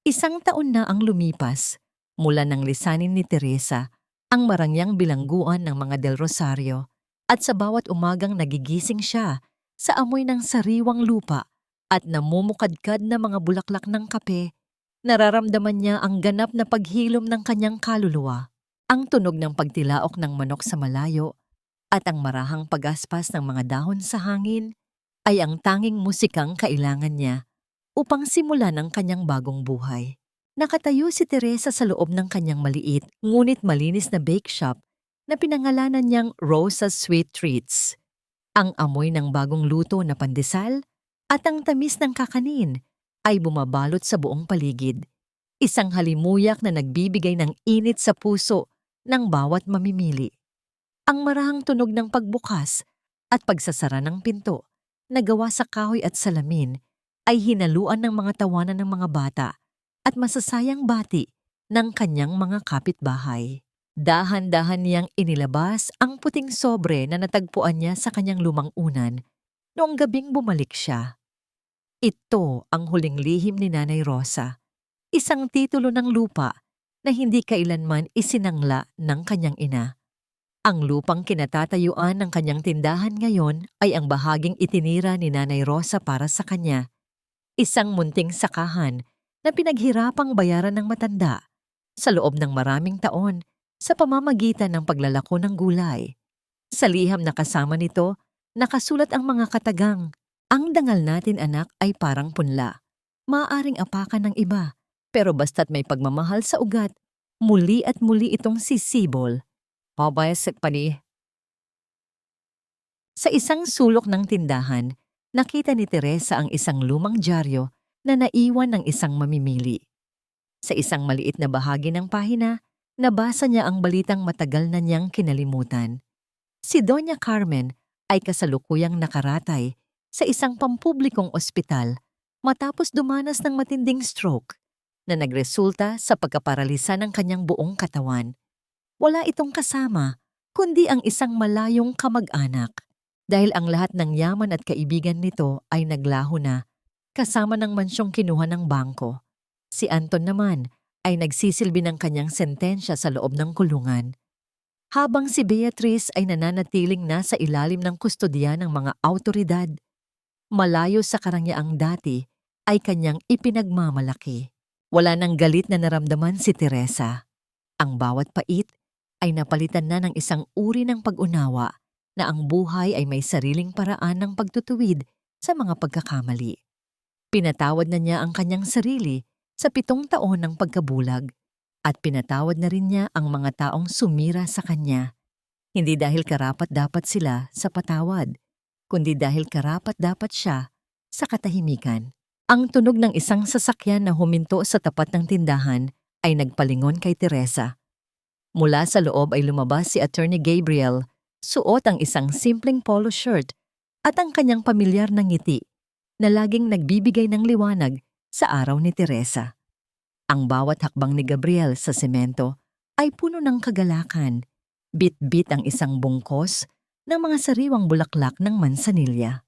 Isang taon na ang lumipas mula nang lisanin ni Teresa ang marangyang bilangguan ng mga Del Rosario at sa bawat umagang nagigising siya sa amoy ng sariwang lupa at namumukadkad na mga bulaklak ng kape, nararamdaman niya ang ganap na paghilom ng kanyang kaluluwa, ang tunog ng pagtilaok ng manok sa malayo at ang marahang pagaspas ng mga dahon sa hangin ay ang tanging musikang kailangan niya upang simulan ang kanyang bagong buhay. Nakatayo si Teresa sa loob ng kanyang maliit ngunit malinis na bake shop na pinangalanan niyang Rosa's Sweet Treats. Ang amoy ng bagong luto na pandesal at ang tamis ng kakanin ay bumabalot sa buong paligid. Isang halimuyak na nagbibigay ng init sa puso ng bawat mamimili. Ang marahang tunog ng pagbukas at pagsasara ng pinto na gawa sa kahoy at salamin ay hinaluan ng mga tawanan ng mga bata at masasayang bati ng kanyang mga kapitbahay. Dahan-dahan niyang inilabas ang puting sobre na natagpuan niya sa kanyang lumang unan noong gabing bumalik siya. Ito ang huling lihim ni Nanay Rosa, isang titulo ng lupa na hindi kailanman isinangla ng kanyang ina. Ang lupang kinatatayuan ng kanyang tindahan ngayon ay ang bahaging itinira ni Nanay Rosa para sa kanya. Isang munting sakahan na pinaghirapang bayaran ng matanda sa loob ng maraming taon sa pamamagitan ng paglalako ng gulay. Sa liham na kasama nito, nakasulat ang mga katagang, "Ang dangal natin anak ay parang punla. Maaaring apakan ng iba, pero basta't may pagmamahal sa ugat, muli at muli itong sisibol." Sa isang sulok ng tindahan, nakita ni Teresa ang isang lumang dyaryo na naiwan ng isang mamimili. Sa isang maliit na bahagi ng pahina, nabasa niya ang balitang matagal na niyang kinalimutan. Si Doña Carmen ay kasalukuyang nakaratay sa isang pampublikong ospital matapos dumanas ng matinding stroke na nagresulta sa pagkaparalisa ng kanyang buong katawan. Wala itong kasama, kundi ang isang malayong kamag-anak. Dahil ang lahat ng yaman at kaibigan nito ay naglaho na, kasama ng mansyong kinuha ng bangko. Si Anton naman ay nagsisilbi ng kanyang sentensya sa loob ng kulungan. Habang si Beatriz ay nananatiling nasa ilalim ng kustodiya ng mga awtoridad, malayo sa karangyaang dati ay kanyang ipinagmamalaki. Wala nang galit na naramdaman si Teresa. Ang bawat pait ay napalitan na ng isang uri ng pag-unawa na ang buhay ay may sariling paraan ng pagtutuwid sa mga pagkakamali. Pinatawad na niya ang kanyang sarili sa 7 taon ng pagkabulag at pinatawad na rin niya ang mga taong sumira sa kanya. Hindi dahil karapat-dapat sila sa patawad, kundi dahil karapat-dapat siya sa katahimikan. Ang tunog ng isang sasakyan na huminto sa tapat ng tindahan ay nagpalingon kay Teresa. Mula sa loob ay lumabas si Attorney Gabriel, suot ang isang simpleng polo shirt at ang kanyang pamilyar na ngiti na laging nagbibigay ng liwanag sa araw ni Teresa. Ang bawat hakbang ni Gabriel sa semento ay puno ng kagalakan. Bit-bit ang isang bungkos ng mga sariwang bulaklak ng mansanilya.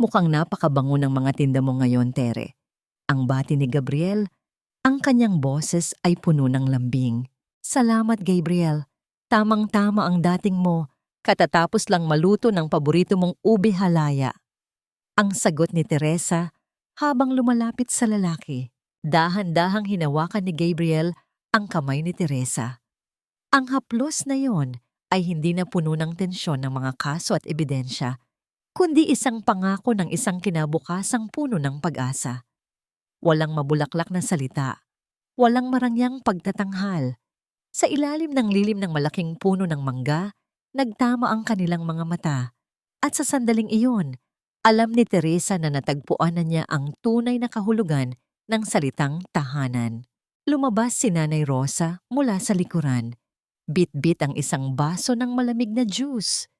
"Mukhang napakabango ng mga tinda mo ngayon, Tere." Ang bati ni Gabriel, ang kanyang boses ay puno ng lambing. "Salamat, Gabriel. Tamang-tama ang dating mo Katatapos lang maluto ng paborito mong ube halaya. Ang sagot ni Teresa habang lumalapit sa lalaki. Dahan-dahang hinawakan ni Gabriel ang kamay ni Teresa. Ang haplos na yon ay hindi na puno ng tensyon ng mga kaso at ebidensya, kundi isang pangako ng isang kinabukasang puno ng pag-asa. Walang mabulaklak na salita, walang marangyang pagtatanghal. Sa ilalim ng lilim ng malaking puno ng mangga, nagtama ang kanilang mga mata. At sa sandaling iyon, alam ni Teresa na natagpuan na niya ang tunay na kahulugan ng salitang tahanan. Lumabas si Nanay Rosa mula sa likuran. Bit-bit ang isang baso ng malamig na juice.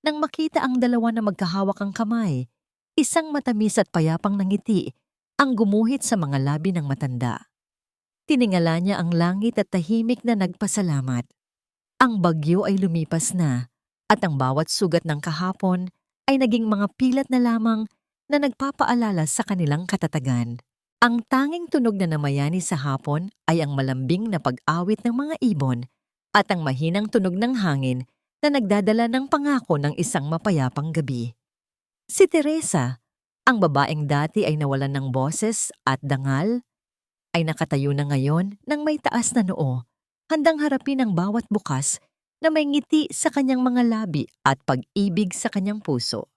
Nang makita ang dalawa na magkahawak ang kamay, isang matamis at payapang nangiti ang gumuhit sa mga labi ng matanda. Tiningala niya ang langit at tahimik na nagpasalamat. Ang bagyo ay lumipas na at ang bawat sugat ng kahapon ay naging mga pilat na lamang na nagpapaalala sa kanilang katatagan. Ang tanging tunog na namayani sa hapon ay ang malambing na pag-awit ng mga ibon at ang mahinang tunog ng hangin na nagdadala ng pangako ng isang mapayapang gabi. Si Teresa, ang babaeng dati ay nawalan ng boses at dangal, ay nakatayo na ngayon ng may taas na noo, handang harapin ang bawat bukas na may ngiti sa kanyang mga labi at pag-ibig sa kanyang puso.